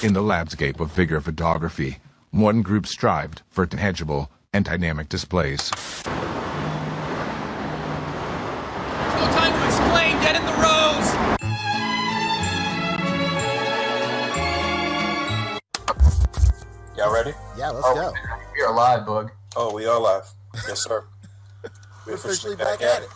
In the landscape of figure photography, one group strived for tangible and dynamic displays. No time to explain, dead in the rows! Y'all ready? Yeah, let's go. We are live, Boog. Oh, we are live. Yes, sir. We're officially back at it.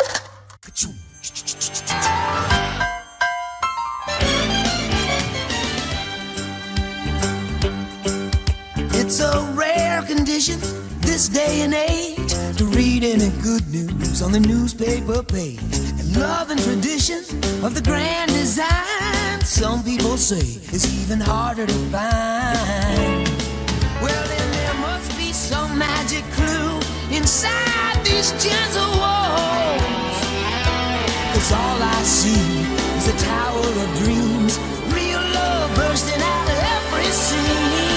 It's a rare condition this day and age to read any good news on the newspaper page. And love and tradition of the grand design, some people say, is even harder to find. Well, then there must be some magic clue inside these gentle walls. 'Cause all I see is a tower of dreams, real love bursting out of every scene.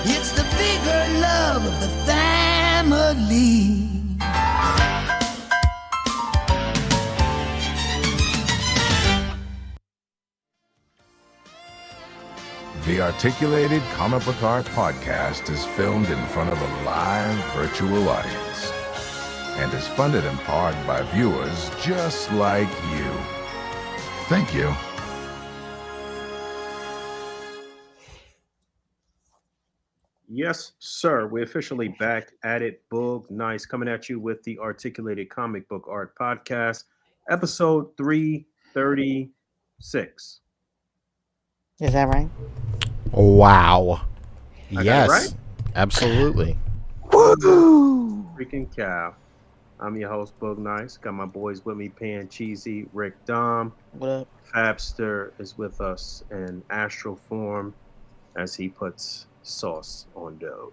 It's the bigger love of the family. The Articulated Comic Book Art Podcast is filmed in front of a live virtual audience and is funded in part by viewers just like you. Thank you. Yes, sir. We're officially back at it. Boog, nice, coming at you with the Articulated Comic Book Art Podcast, episode 336. Is that right? Wow. I got it Yes. right? Absolutely. Woo! Freaking cow. I'm your host, Boog Nice. Got my boys with me, Pan Cheesy, Rick Dom. What up? Fabster is with us in astral form as he puts sauce on dough.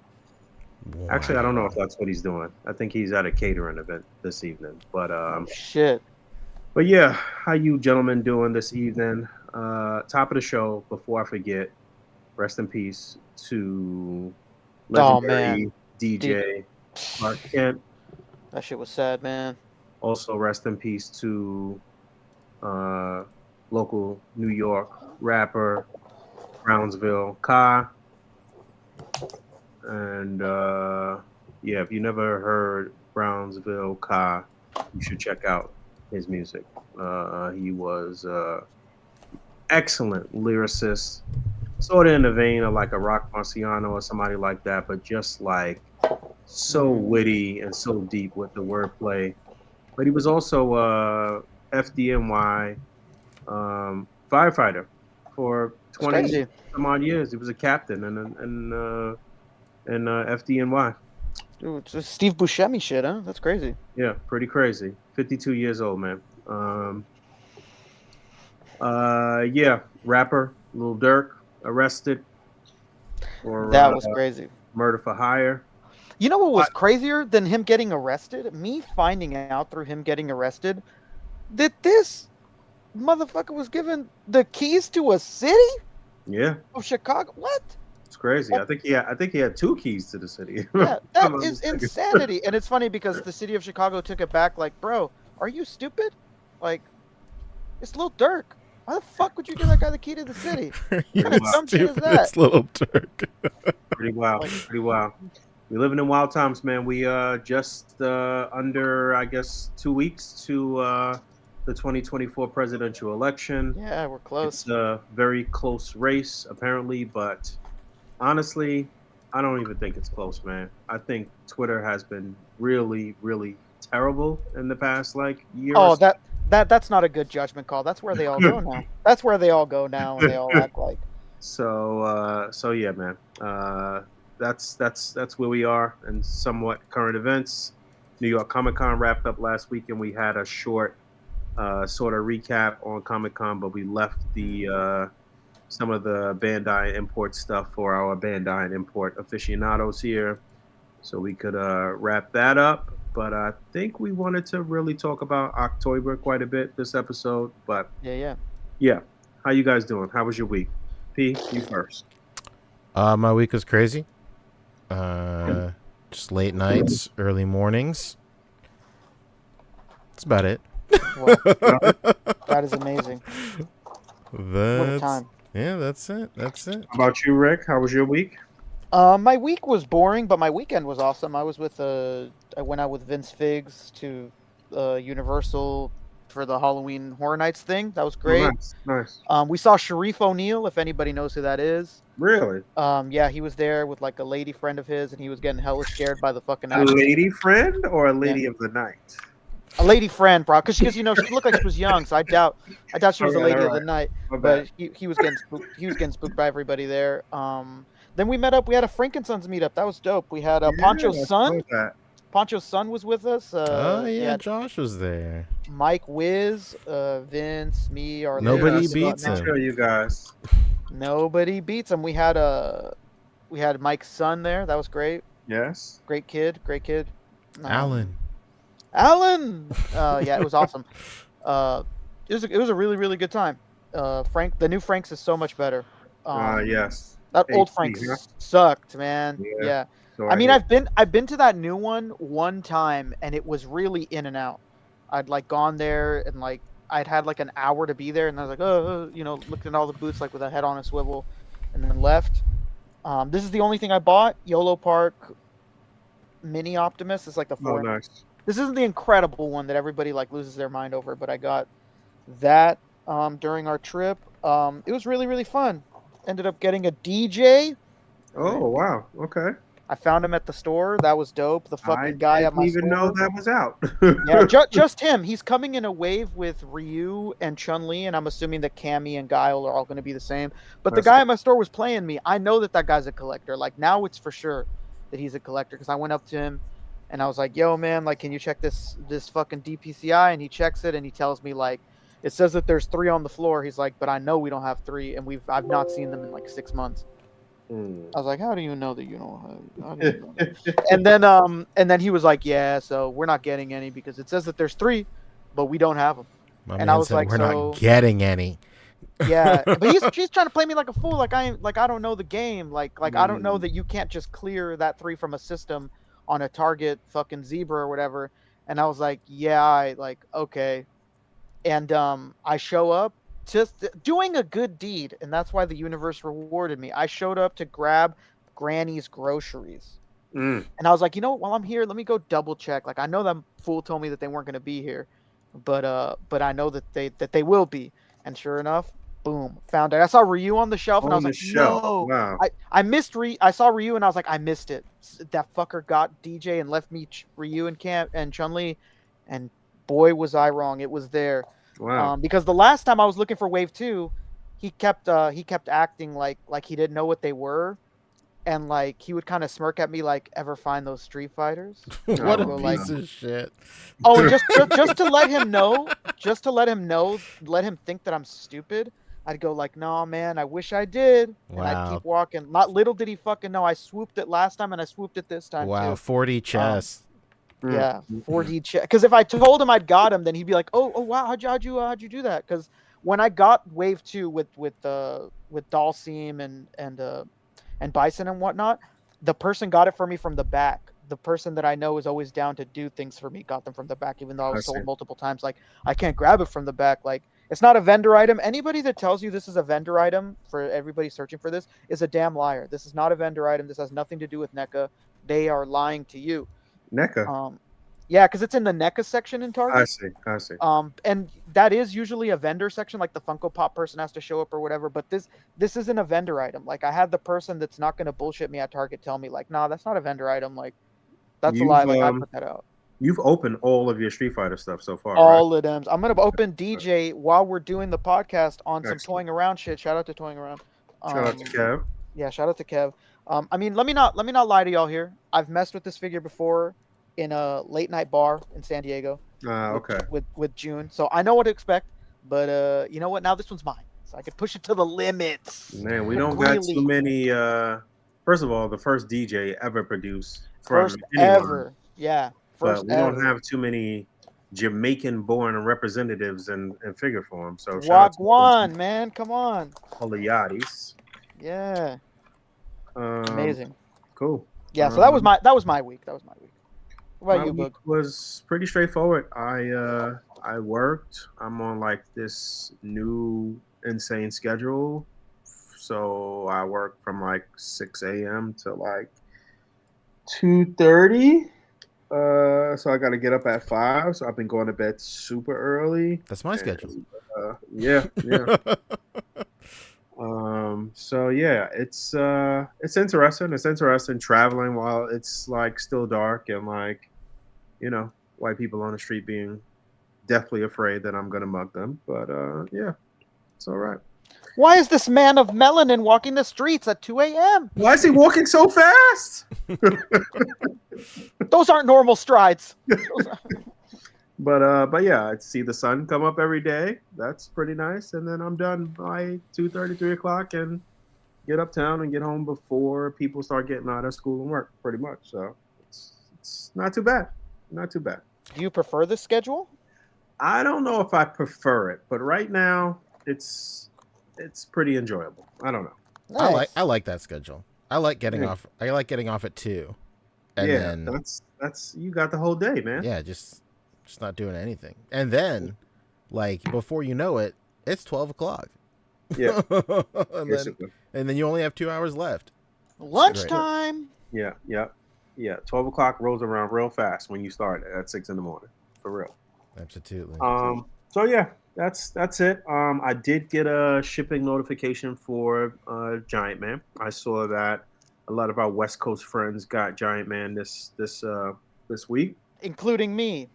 Actually, I don't know if that's what he's doing. I think he's at a catering event this evening. But Shit. But yeah, how you gentlemen doing this evening? Top of the show, before I forget, rest in peace to legendary DJ Clark Kent. That shit was sad, man. Also, rest in peace to local New York rapper Brownsville Ka. And yeah, if you never heard Brownsville Ka, you should check out his music. He was excellent lyricist, sort of in the vein of like a Rock Marciano or somebody like that, but just like so witty and so deep with the wordplay. But he was also FDNY firefighter for 20 some odd years. He was a captain in FDNY. Dude, it's just Steve Buscemi shit, huh? That's crazy. Yeah, pretty crazy. 52 years old, man. Yeah, rapper Lil Durk arrested for That was crazy. murder for hire. You know what was crazier than him getting arrested? Me finding out through him getting arrested that this motherfucker was given the keys to a city Yeah, of Chicago. What? it's crazy. I think he had 2 keys to the city. Yeah, that is insanity. And it's funny because the city of Chicago took it back like, bro, are you stupid? Like, it's Lil Durk. Why the fuck would you give that guy the key to the city? You're What dumb shit is that? It's Little Turk. Pretty wild. Pretty wild. We're living in wild times, man. We just under, I guess, 2 weeks to the 2024 presidential election. Yeah, we're close. It's a very close race, apparently, but honestly, I don't even think it's close, man. I think Twitter has been really, really terrible in the past year. Oh, that's not a good judgment call. That's where they all go now. That's where they all go now, and they all act like. So yeah, man. That's where we are in somewhat current events. New York Comic Con wrapped up last week, and we had a short sort of recap on Comic Con, but we left the some of the Bandai import stuff for our Bandai and import aficionados here, so we could wrap that up. But I think we wanted to really talk about OcTOYber quite a bit this episode. But Yeah. How you guys doing? How was your week? P, you first. My week was crazy. Just late nights, early mornings. That's about it. Well, That is amazing. What a That's time. yeah. That's it. That's it. How about you, Rick? How was your week? My week was boring, but my weekend was awesome. I was with I went out with Vince Figs to Universal for the Halloween Horror Nights thing. That was Oh, great. nice, nice. We saw Sharif O'Neal, if anybody knows who that is. Really? Yeah, he was there with like a lady friend of his, and he was getting hella scared by the fucking A actor. lady friend or a lady of the night? A lady friend, bro, because she looked like she was young, so I doubt she was a lady of the night. My But bad. he was getting spooked. He was getting spooked by everybody there. Then we met up. We had a Frankensons meetup. That was dope. We had Poncho's I son. saw that. Poncho's son was with us. Oh we yeah, had Josh was there. Mike Wiz, Vince, me, our Nobody Yeah, I beats saw a him. picture of you guys. Nobody beats him. We had Mike's son there. That was great. Yes. Great kid. Alan. Alan. Yeah, it was awesome. It was a really really good time. Frank, the new Franks is so much better. Yes. That old AC, Frank huh? sucked, man. Yeah. Yeah. So I mean, hear. I've been to that new one time, and it was really in and out. I'd like gone there, and like I'd had like an hour to be there, and I was like, looking at all the booths like with a head on a swivel, and then left. This is the only thing I bought. YOLO Park Mini Optimus. It's like the Oh, four. nice. This isn't the incredible one that everybody like loses their mind over, but I got that during our trip. It was really really fun. Ended up getting a DJ. Oh, wow. Okay. I found him at the store. That was dope. The fucking I guy at didn't my even store. know that was out. Yeah, just him. He's coming in a wave with Ryu and Chun-Li, and I'm assuming that Cammy and Guile are all going to be the same. But the That's guy cool. at my store was playing me. I know that guy's a collector. Like, now it's for sure that he's a collector, because I went up to him, and I was like, yo, man, like, can you check this fucking DPCI? And he checks it, and he tells me, like, it says that there's 3 on the floor. He's like, but I know we don't have 3, and I've not seen them in, like, 6 months. I was like, how do you know that you don't have? How do you know that? And then he was like, yeah, so we're not getting any because it says that there's 3, but we don't have them. My And man I was said like, we're so- not getting any. Yeah, but she's trying to play me like a fool. Like I don't know the game. Like I don't know that you can't just clear that 3 from a system on a target fucking zebra or whatever. And I was like, yeah, okay. And I show up just doing a good deed, and that's why the universe rewarded me. I showed up to grab Granny's groceries. And I was like, you know what, while I'm here, let me go double check. Like, I know that fool told me that they weren't going to be here, but I know that they will be. And sure enough, boom, found it. I saw Ryu on the shelf, and I was like, no. Wow. I missed I saw Ryu, and I was like, I missed it. That fucker got DJ and left me Ryu and Chun-Li, and boy was I wrong. It was there. Wow. Because the last time I was looking for Wave 2, he kept acting like he didn't know what they were, and like he would kind of smirk at me like, ever find those Street Fighters? What a go piece like- of shit. Oh, and just to let him know, let him think that I'm stupid, I'd go like, no, man, I wish I did. And I'd Wow. keep walking. Not little did he fucking know, I swooped it last time, and I swooped it this time Wow, too. 40 chess. Yeah, 4D check. Because if I told him I'd got him, then he'd be like, "Oh, wow, how'd you do that?" Because when I got Wave 2 with Dalseem and Bison and whatnot, the person got it for me from the back. The person that I know is always down to do things for me got them from the back, even though I was I see. told multiple times like I can't grab it from the back. Like, it's not a vendor item. Anybody that tells you this is a vendor item for everybody searching for this is a damn liar. This is not a vendor item. This has nothing to do with NECA. They are lying to you. NECA. Yeah, because it's in the NECA section in Target. I see. And that is usually a vendor section, like the Funko Pop person has to show up or whatever. But this isn't a vendor item. Like, I had the person that's not going to bullshit me at Target tell me like, nah, that's not a vendor item. Like, that's a lie. Like, I put that out. You've opened all of your Street Fighter stuff so far, right? All of them. I'm gonna open DJ while we're doing the podcast on some Excellent. toying around shit. Shout out to toying around. Shout out to Kev. Yeah, shout out to Kev. I mean, let me not lie to y'all here. I've messed with this figure before in a late night bar in San Diego. Okay. With June, so I know what to expect. But you know what? Now this one's mine, so I could push it to the limits. Man, we don't got Really. too many. First of all, the first DJ ever produced from First anyone, ever, yeah. First but we ever. don't have too many Jamaican-born representatives in figure form. So shout out to Wagwan, man, come on. all the yachties. Yeah, Um, amazing. Cool. Yeah, so that was my week. What about My you, week Boog? was pretty straightforward. I I worked. I'm on like this new insane schedule. So I work from like 6 a.m. to like 2:30. So I got to get up at 5. So I've been going to bed super early. That's my schedule. Yeah. So yeah, it's interesting. It's interesting traveling while it's like still dark and like, white people on the street being deathly afraid that I'm gonna mug them. But yeah, it's all right. Why is this man of melanin walking the streets at 2 a.m.? Why is he walking so fast? Those aren't normal strides. But yeah, I see the sun come up every day. That's pretty nice. And then I'm done by 2:30, 3 o'clock, and get uptown and get home before people start getting out of school and work, pretty much. So it's not too bad. Not too bad. Do you prefer this schedule? I don't know if I prefer it, but right now it's pretty enjoyable. I don't know. Nice. I like that schedule. I like getting off. I like getting off at 2. And then that's you got the whole day, man. yeah, just not doing anything. And then, like, before you know it, it's 12 o'clock. Yeah. and then you only have 2 hours left. Lunchtime. Yeah. 12 o'clock rolls around real fast when you start at 6 in the morning. For real. Absolutely. So yeah, that's it. I did get a shipping notification for Giant Man. I saw that a lot of our West Coast friends got Giant Man this week, Including me.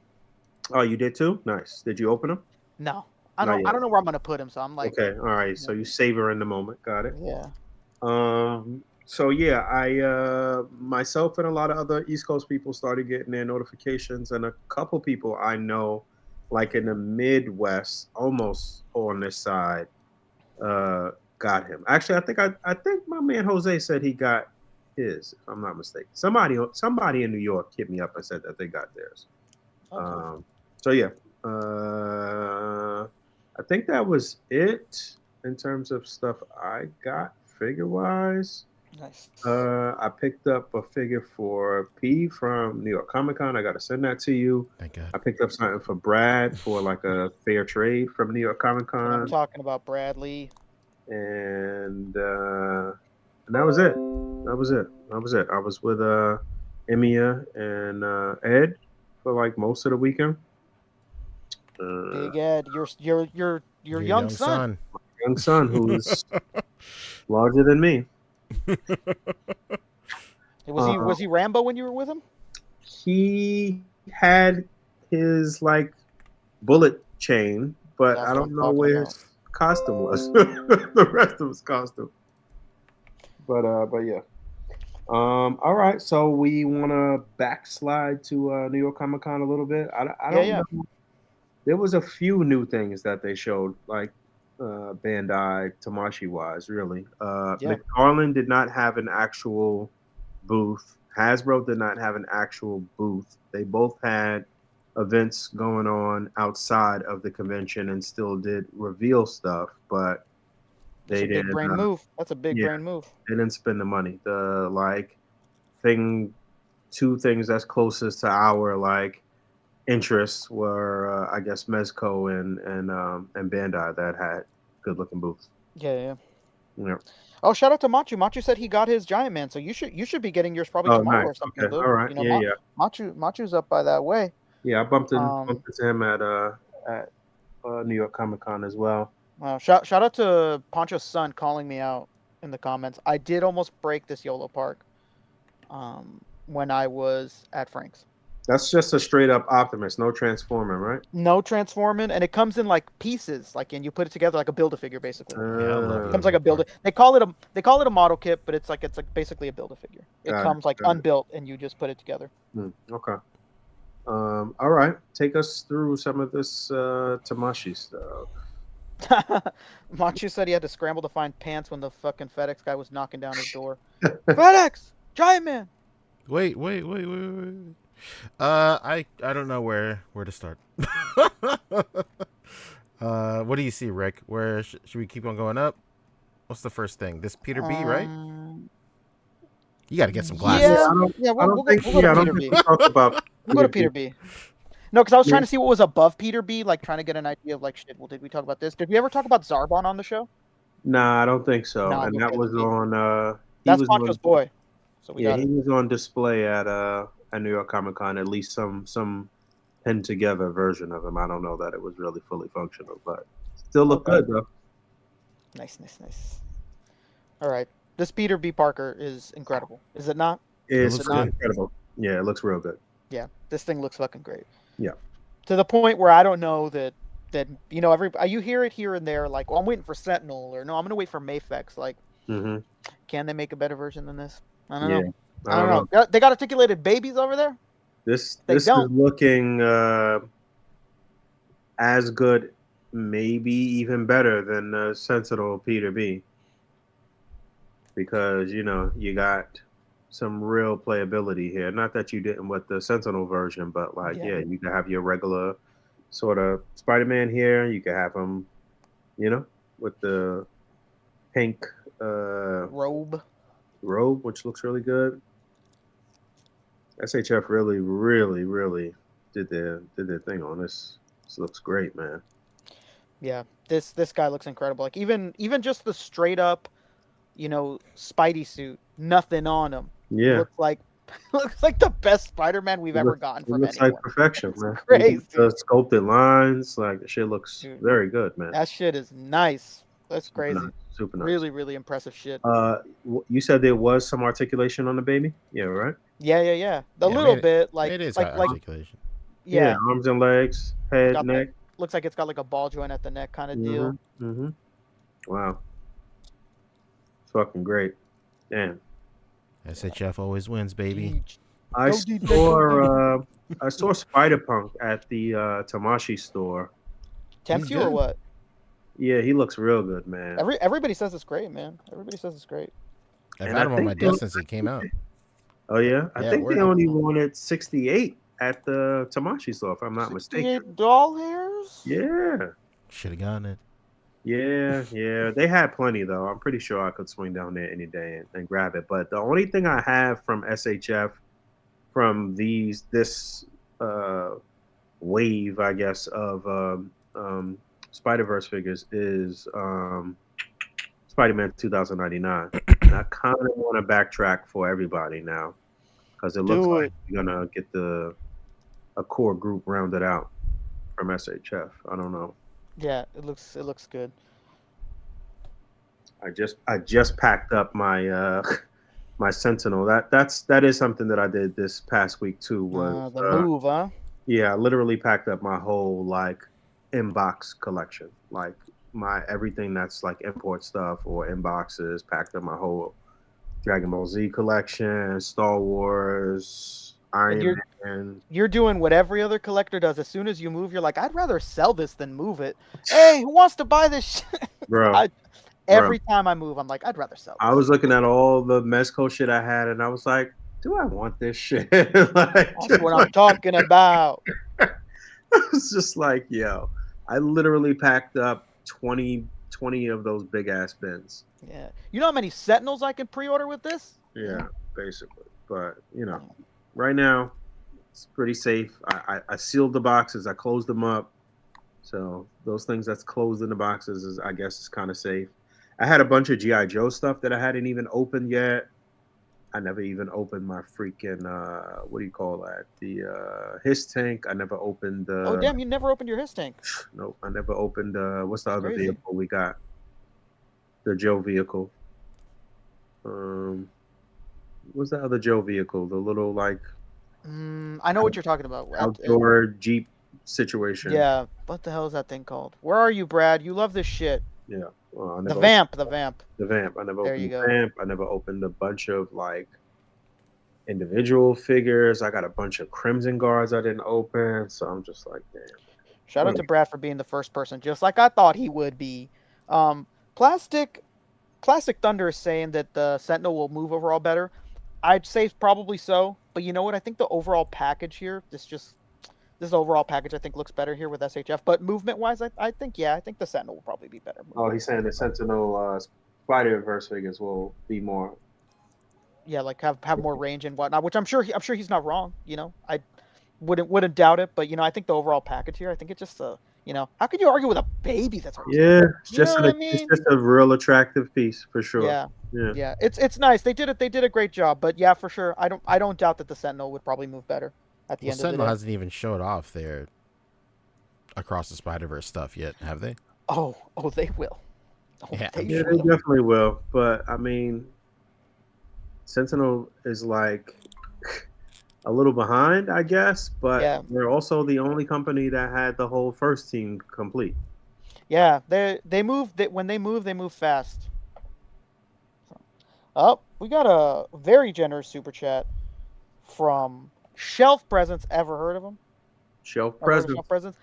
Oh, you did too? Nice. Did you open them? No. I don't know where I'm gonna put him, so I'm like, okay, all right. So you savor in the moment. Got it. Yeah. So yeah, I myself and a lot of other East Coast people started getting their notifications, and a couple people I know, like in the Midwest, almost on this side, got him. Actually, I think my man Jose said he got his, if I'm not mistaken. Somebody in New York hit me up and said that they got theirs. Okay. So yeah, I think that was it in terms of stuff I got figure wise. Nice. I picked up a figure for P from New York Comic Con. I got to send that to you. Thank God. I picked up something for Brad for like a fair trade from New York Comic Con. I'm talking about Bradley. And that was it. That was it. I was with Emiya and Ed for like most of the weekend. Big Ed, your young son. Young son who's larger than me. Was he Rambo when you were with him? He had his like bullet chain, but I don't know where his costume was. The rest of his costume. But yeah. All right, so we want to backslide to New York Comic Con a little bit. I don't know. There was a few new things that they showed, like Bandai Tamashii wise, really. McFarlane did not have an actual booth. Hasbro did not have an actual booth. They both had events going on outside of the convention and still did reveal stuff, but they didn't. Big brain move. That's a big brain move. They didn't spend the money. The two things that's closest to our like interests were, I guess, Mezco and Bandai that had good looking booths. Yeah. Oh, shout out to Machu. Machu said he got his Giant Man, so you should be getting yours probably tomorrow or something. Okay. All right. Machu's up by that way. Yeah, I bumped into him at New York Comic Con as well. Shout out to Poncho's son calling me out in the comments. I did almost break this YOLO Park when I was at Frank's. That's just a straight up Optimus, no transforming, right? No transforming, and it comes in like pieces, and you put it together like a Build-A-Figure, basically. It comes like a build. They call it a model kit, but it's like basically a Build-A-Figure. It comes unbuilt, and you just put it together. Okay. All right, take us through some of this Tamashii stuff. Machu said he had to scramble to find pants when the fucking FedEx guy was knocking down his door. FedEx, Giant Man. Wait. I don't know where to start. What do you see, Rick? Where should we keep on going up? What's the first thing? This Peter B, right? You got to get some glasses. We'll go to Peter B. We'll go to Peter B. No, because I was trying to see what was above Peter B, like trying to get an idea of like shit. Well, did we talk about this? Did we ever talk about Zarbon on the show? Nah, I don't think so. No, And okay, that was then on. He that's was Poncho's on. boy. So we Yeah, got he it. was on display at New York Comic Con. At least some pinned together version of him. I don't know that it was really fully functional, but still look Okay. good though. Nice. All right, this Peter B. Parker is incredible. Is it not? It's looks good. incredible. Yeah, it looks real good. Yeah, this thing looks fucking great. Yeah. To the point where I don't know that you know you hear it here and there, like, well, I'm waiting for Sentinel, or no, I'm gonna wait for Mayfex. Like, Mm-hmm. can they make a better version than this? I don't Yeah. know. I don't know. They got articulated babies over there. This They is don't. looking as good, maybe even better than Sentinel Peter B. Because you got some real playability here. Not that you didn't with the Sentinel version, but like Yeah. you can have your regular sort of Spider-Man here. You can have him, with the pink Robe. robe, which looks really good. SHF really did their thing on this. This looks great, man. Yeah, this guy looks incredible. Like even just the straight up, Spidey suit, nothing on him. Yeah, looks like the best Spider-Man we've ever gotten it from looks anyone. like perfection, man. Crazy. The sculpted lines, like the shit looks Dude. very good, man. That shit is nice. That's crazy. Super nice. Really impressive shit. You said there was some articulation on the baby. Yeah, right. Yeah. A Yeah, little it- bit, like it is like articulation. yeah. Arms and legs, head, Got neck. Looks like it's got like a ball joint at the neck kind of deal. Mm-hmm. Wow, it's fucking great. Damn. SHF always wins, baby. I Go deep, I saw Spider Punk at the Tamashi store. Tempt He's you or good. what? Yeah, he looks real good, man. Everybody says it's great, man. Everybody says it's great. I've And had I him on my think desk since it came out. Oh yeah, I Yeah, think word. they only wanted 68 at the Tamashi store, if I'm not mistaken. 68 doll hairs? Yeah, Should have gotten it. yeah. They had plenty though. I'm pretty sure I could swing down there any day and grab it. But the only thing I have from SHF from this wave, I guess, of Spider-Verse figures is Spider-Man 2099. And I kind of want to backtrack for everybody now because it looks like you're gonna get a core group rounded out from SHF. I don't know. Yeah, it looks good. I just packed up my my Sentinel. That is something that I did this past week too. Was The move, huh? yeah, I literally packed up my whole like inbox collection, like my everything that's like import stuff or inboxes. Packed up my whole Dragon Ball Z collection, Star Wars, Iron Man. You're doing what every other collector does. As soon as you move, you're like, I'd rather sell this than move it. Hey, who wants to buy this shit? Bro. Every time I move, I'm like, I'd rather sell this. I was looking at all the Mezco shit I had, and I was like, do I want this shit? Like, That's what I'm talking about. I was just like, yo, I literally packed up 20 of those big ass bins. Yeah. You know how many Sentinels I can pre-order with this? Yeah, basically. But, right now, it's pretty safe. I sealed the boxes. I closed them up. So those things that's closed in the boxes I guess is kind of safe. I had a bunch of G.I. Joe stuff that I hadn't even opened yet. I never even opened my freaking what do you call that? The his tank. I never opened the Oh damn, you never opened your his tank. Nope, I never opened what's the other crazy. vehicle we got? The Joe vehicle. What's the other Joe vehicle? The little like I know what you're talking about. outdoor Jeep situation. Yeah. What the hell is that thing called? Where are you, Brad? You love this shit. Yeah. Well, The vamp. The vamp. I never There opened you the go. vamp. I never opened a bunch of like individual figures. I got a bunch of Crimson Guards I didn't open. So I'm just like, damn. Shout out to Brad for being the first person, just like I thought he would be. Plastic Thunder is saying that the Sentinel will move overall better. I'd say probably so, but you know what? I think the overall package here, this overall package, I think looks better here with SHF. But movement wise, I think the Sentinel will probably be better. Oh, he's saying the Sentinel Spider-Verse figures will be more. Yeah, like have more range and whatnot, which I'm sure he's not wrong. wouldn't doubt it. But I think the overall package here, I think it's just how could you argue with a baby that's artistic? Yeah, it's You know just what I it's mean? just a real attractive piece for sure. Yeah. Yeah. Yeah, it's nice. They did a great job. But yeah, for sure, I don't doubt that the Sentinel would probably move better at the Well, end of Sentinel the day. hasn't even showed off their Across the Spider-Verse stuff yet, have they? Oh, they will. Oh, Yeah, they Yeah, will. they definitely will. But I mean, Sentinel is like a little behind, I guess. But Yeah. they're also the only company that had the whole first team complete. Yeah, they move. When they move fast. Oh, we got a very generous super chat from Shelf Presence. Ever heard of him? Shelf Ever heard of presence. Shelf Presence?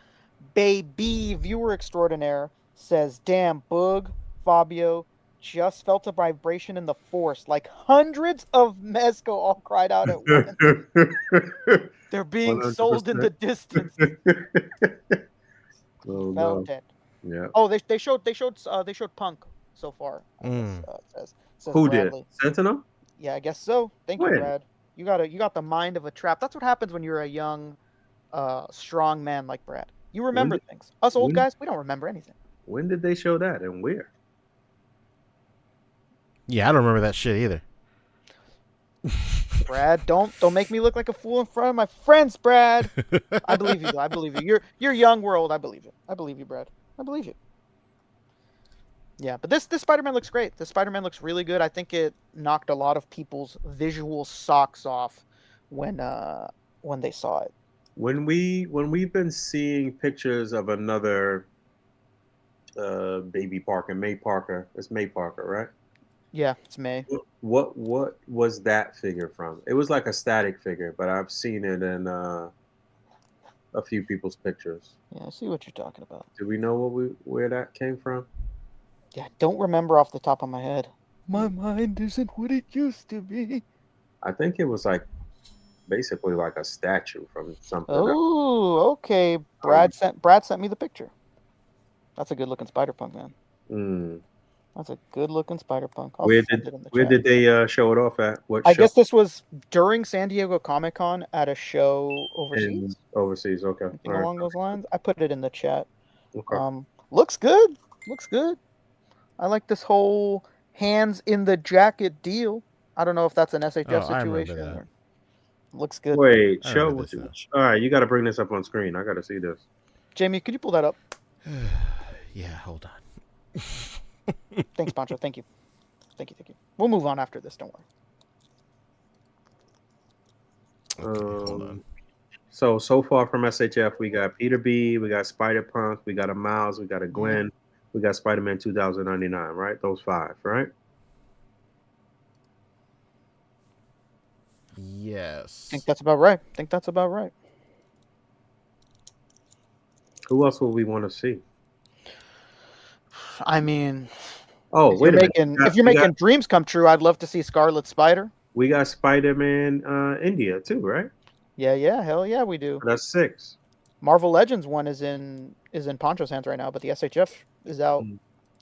Baby viewer extraordinaire says, "Damn, Boog, Fabio, just felt a vibration in the force, like hundreds of Mezco all cried out at once. They're being sold in the 100%. distance." Oh Felt no. it. Yeah. Oh, they showed Punk so far. I guess, says Who Bradley. did? Sentinel? Yeah, I guess so. Thank you, When? Brad. You got the mind of a trap. That's what happens when you're a young, strong man like Brad. You remember things. Us old when- guys, we don't remember anything. When did they show that and where? Yeah, I don't remember that shit either. Brad, don't make me look like a fool in front of my friends, Brad. I believe you. I believe you. You're young, we're old. I believe you. I believe you, Brad. I believe you. Yeah, but this Spider-Man looks great. This Spider-Man looks really good. I think it knocked a lot of people's visual socks off when they saw it. When we've been seeing pictures of another baby Parker, May Parker. It's May Parker, right? Yeah, it's May. What was that figure from? It was like a static figure, but I've seen it in a few people's pictures. Yeah, I see what you're talking about. Do we know where that came from? Yeah, I don't remember off the top of my head. My mind isn't what it used to be. I think it was like basically like a statue from something. Oh, okay. Brad sent me the picture. That's a good looking Spider-Punk, man. Mm. That's a good looking Spider-Punk. Where did they show it off at? What I show? guess this was during San Diego Comic-Con at a show overseas. Overseas, okay. Something along those lines. I put it in the chat. Okay. Looks good. Looks good. I like this whole hands in the jacket deal. I don't know if that's an SHF I remember situation. that. Or... Looks good. Wait, I show. remember this now. All right, you got to bring this up on screen. I got to see this. Jamie, could you pull that up? Yeah, hold on. Thanks, Pancho. Thank you. Thank you. We'll move on after this. Don't worry. Okay, hold on. So far from SHF, we got Peter B, we got Spider-Punk, we got a Miles, we got a Gwen, we got Spider-Man 2099, right? Those 5, right? Yes. I think that's about right. Who else would we want to see? I mean, Oh, if wait you're a minute. if you're making dreams come true, I'd love to see Scarlet Spider. We got Spider-Man India too, right? Yeah, hell yeah, we do. That's 6. Marvel Legends one is in Pancho's hands right now, but the SHF is out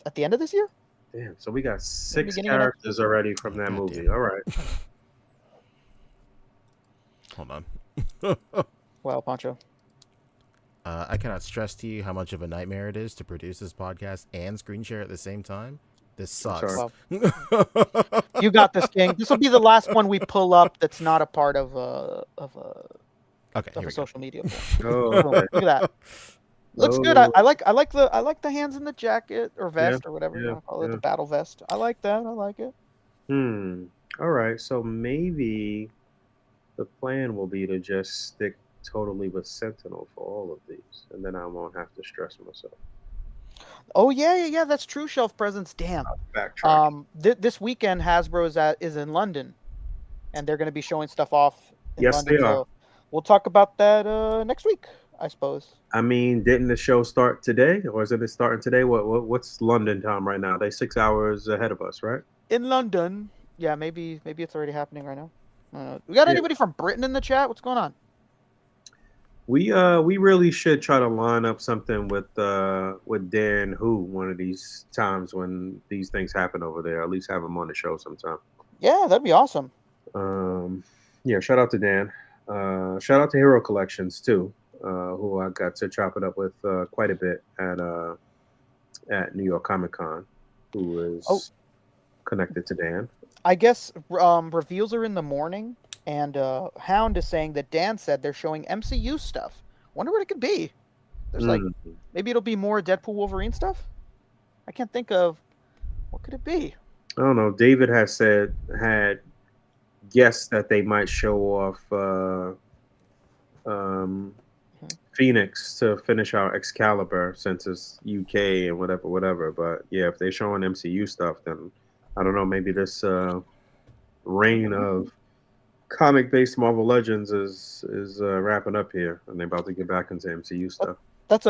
at the end of this year. Damn, so we got 6 beginning of characters already from that movie. All right. Hold on. Wow, Pancho. I cannot stress to you how much of a nightmare it is to produce this podcast and screen share at the same time. This sucks. Sorry. You got this, King. This will be the last one we pull up that's not a part of a Okay, here we go. social media. Oh, Look okay. at that. Looks good. I like the hands in the jacket or vest or whatever you yeah, want to call it, yeah. the battle vest. I like that. I like it. All right. So maybe the plan will be to just stick totally with Sentinel for all of these, and then I won't have to stress myself. Oh yeah. That's true. Shelf presence. Damn. Backtrack. This weekend Hasbro is in London, and they're going to be showing stuff off. In Yes, London, they are. so we'll talk about that next week, I suppose. I mean, didn't the show start today, or is it starting today? What's London time right now? They 6 hours ahead of us, right? In London, yeah, maybe it's already happening right now. I don't know. We got anybody from Britain in the chat? What's going on? We really should try to line up something with Dan Who one of these times when these things happen over there. At least have him on the show sometime. Yeah, that'd be awesome. Yeah, shout out to Dan. Shout out to Hero Collections too, who I got to chop it up with quite a bit at New York Comic Con, who is connected to Dan. I guess reveals are in the morning, and Hound is saying that Dan said they're showing MCU stuff. Wonder what it could be. There's like maybe it'll be more Deadpool Wolverine stuff. I can't think of what could it be. I don't know. David had guessed that they might show off Phoenix to finish our Excalibur since it's UK and whatever. But yeah, if they're showing MCU stuff, then I don't know. Maybe this reign of comic-based Marvel Legends is wrapping up here, and they're about to get back into MCU stuff. That's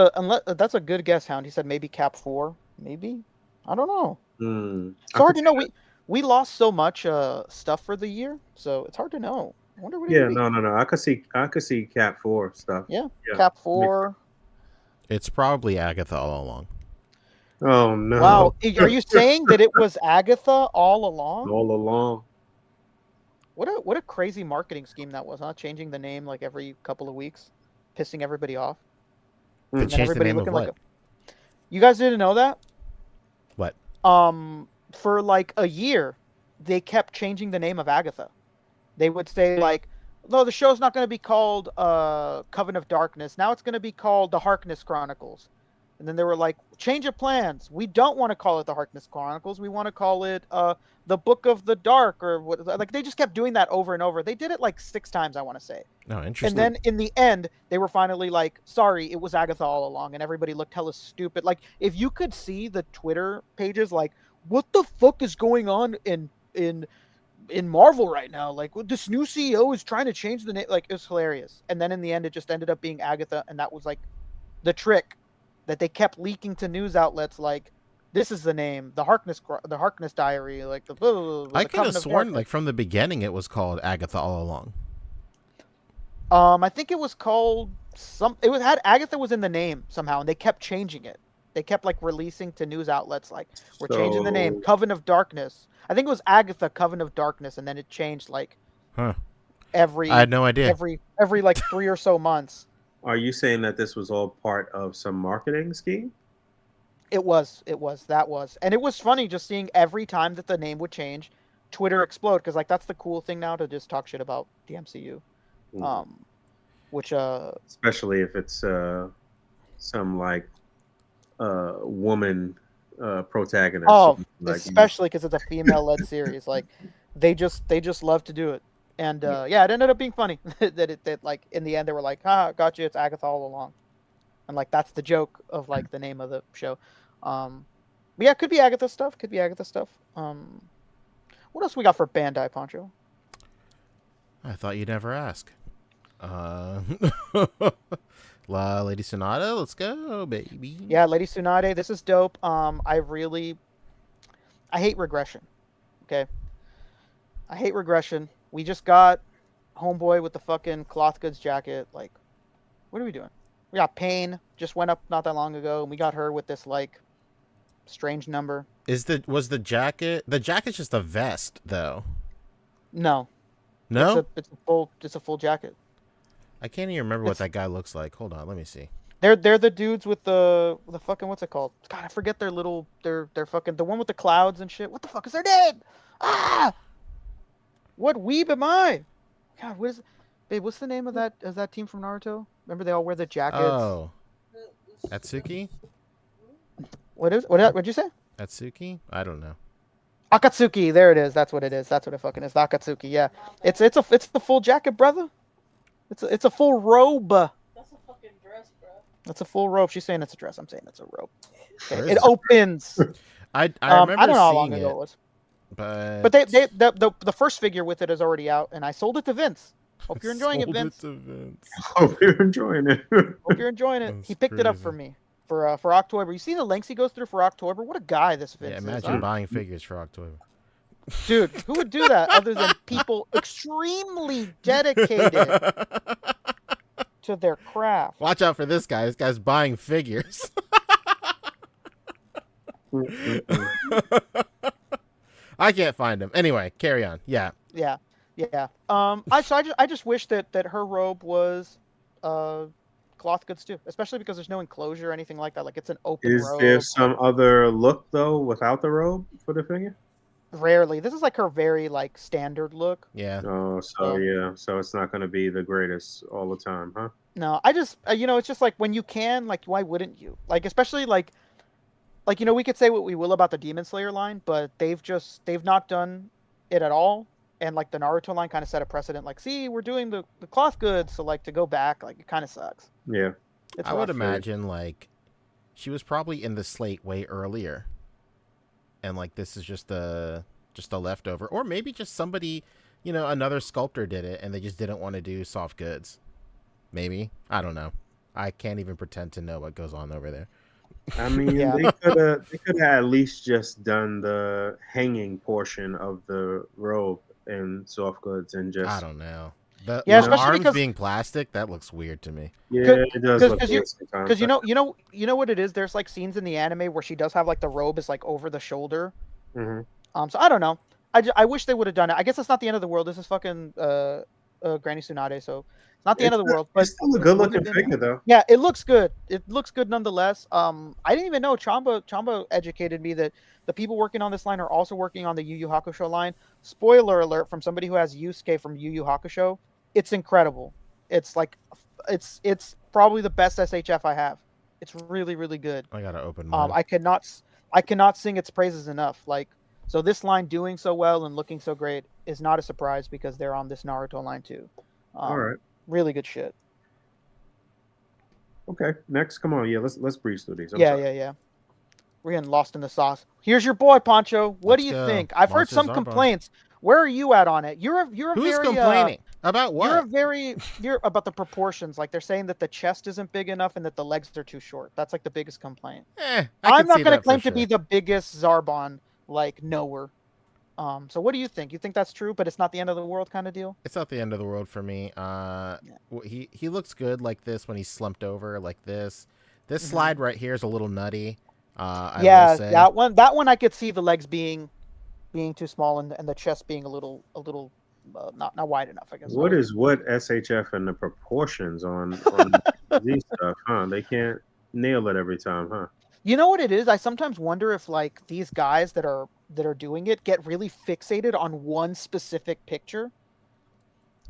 a good guess, Hound. He said maybe Cap 4, maybe. I don't know. It's hard to know. We lost so much stuff for the year, so it's hard to know. I wonder what. Yeah, no. I could see Cap 4 stuff. Yeah, Cap 4. It's probably Agatha all along. Oh no! Wow, are you saying that it was Agatha all along? All along. What a crazy marketing scheme that was, huh? Changing the name like every couple of weeks, pissing everybody off. They changed the name of what? You guys didn't know that? What? For like a year, they kept changing the name of Agatha. They would say like, no, the show's not going to be called Coven of Darkness. Now it's going to be called The Harkness Chronicles. And then they were like, change of plans. We don't want to call it The Harkness Chronicles. We want to call it The Book of the Dark, or what? Like they just kept doing that over and over. They did it like 6 times, I want to say. Oh, interesting. And then in the end, they were finally like, sorry, it was Agatha all along. And everybody looked hella stupid. Like if you could see the Twitter pages, like, what the fuck is going on in Marvel right now? Like this new CEO is trying to change the name. Like it was hilarious. And then in the end, it just ended up being Agatha. And that was like the trick that they kept leaking to news outlets. Like, this is the name, the Harkness Diary. Like the. Blah, blah, blah, I could have sworn, like from the beginning, it was called Agatha all along. I think it was called had Agatha was in the name somehow, and they kept changing it. They kept like releasing to news outlets like, we're changing the name, Coven of Darkness. I think it was Agatha Coven of Darkness, and then it changed like every. I had no idea. Every like 3 or so months. Are you saying that this was all part of some marketing scheme? It was. And it was funny just seeing every time that the name would change, Twitter explode, because like that's the cool thing now, to just talk shit about the MCU. Which especially if it's some like woman protagonist. Oh, like especially because it's a female-led series. Like they just love to do it. And yeah, it ended up being funny that like in the end they were like, got you, it's Agatha all along. And like that's the joke of like the name of the show. But yeah, it could be Agatha stuff. What else we got for Bandai, Poncho? I thought you'd never ask. Lady Sonata, let's go, baby. Yeah, Lady Tsunade, this is dope. I hate regression. Okay. I hate regression. We just got Homeboy with the fucking cloth goods jacket. Like, what are we doing? We got Pain, just went up not that long ago, and we got her with this like strange number. Was the jacket's just a vest though? No. It's a full jacket. I can't even remember what that guy looks like. Hold on, let me see. They're the dudes with the fucking, what's it called? God, I forget their fucking, the one with the clouds and shit. What the fuck is their name? What weeb am I? God, what's the name of that team from Naruto? Remember they all wear the jackets? Oh. Atsuki? What'd you say? Atsuki? I don't know. Akatsuki, there it is. That's what it is. That's what it fucking is. The Akatsuki, yeah. It's the full jacket, brother. It's a full robe. That's a fucking dress, bro. That's a full robe. She's saying it's a dress. I'm saying it's a robe. Okay. It opens. I remember I don't know how long seeing ago it was. But the first figure with it is already out, and I sold it to Vince. Hope you're enjoying it, Vince. Hope you're enjoying it. Hope you're enjoying it. He picked it up for me for OcTOYber. You see the lengths he goes through for OcTOYber? What a guy this Vince is. Imagine buying figures for OcTOYber. Dude, who would do that other than people extremely dedicated to their craft? Watch out for this guy. This guy's buying figures. I can't find him. Anyway, carry on. Yeah. Yeah. Yeah. I just wish that her robe was cloth goods too, especially because there's no enclosure or anything like that. Like it's an open Is robe. there some other look though without the robe for the figure? Rarely. This is like her very like standard look. Yeah. Oh, so yeah, so it's not going to be the greatest all the time, huh? No, I just it's just like when you can, like why wouldn't you? Like especially like we could say what we will about the Demon Slayer line, but they've not done it at all. And like the Naruto line kind of set a precedent. Like, see, we're doing the cloth goods, so like to go back, like it kind of sucks. Yeah. It's I would rough. imagine like she was probably in the slate way earlier, and like this is just a leftover, or maybe just somebody, another sculptor did it, and they just didn't want to do soft goods. Maybe, I don't know. I can't even pretend to know what goes on over there. I mean, Yeah. they could have at least just done the hanging portion of the robe in soft goods and just I don't know. The especially arms because being plastic, that looks weird to me. yeah, it does look weird sometimes. because you know what it is. There's like scenes in the anime where she does have like the robe is like over the shoulder. Mhm. So I don't know. I wish they would have done it. I guess it's not the end of the world. This is fucking Granny Tsunade, so it's not the end of the world. But It's still a good looking figure though. yeah, it looks good. It looks good nonetheless. I didn't even know Chamba educated me that the people working on this line are also working on the Yu Yu Hakusho line. Spoiler alert from somebody who has Yusuke from Yu Yu Hakusho. It's incredible. It's like it's probably the best SHF I have. It's really really good. I gotta open mine. I cannot sing its praises enough. Like so, this line doing so well and looking so great is not a surprise because they're on this Naruto line too. All right. Really good shit. Okay. Next, come on. Yeah, let's breeze through these. I'm Yeah, sorry. yeah. We're getting lost in the sauce. Here's your boy Poncho. What Let's do you go. think? I've heard Monsters some Zarbon. complaints. Where are you at on it? You're Who's very complaining about what? you're about the proportions. Like they're saying that the chest isn't big enough and that the legs are too short. That's like the biggest complaint. I'm not going to claim to be the biggest Zarbon like knower. So what do you think? You think that's true, but it's not the end of the world kind of deal? It's not the end of the world for me. He looks good like this when he's slumped over like this. This slide right here is a little nutty. I will say. that one I could see the legs being too small and the chest being a little not wide enough, I guess. What is SHF and the proportions on these stuff, huh? They can't nail it every time, huh? You know what it is? I sometimes wonder if like these guys that are doing it get really fixated on one specific picture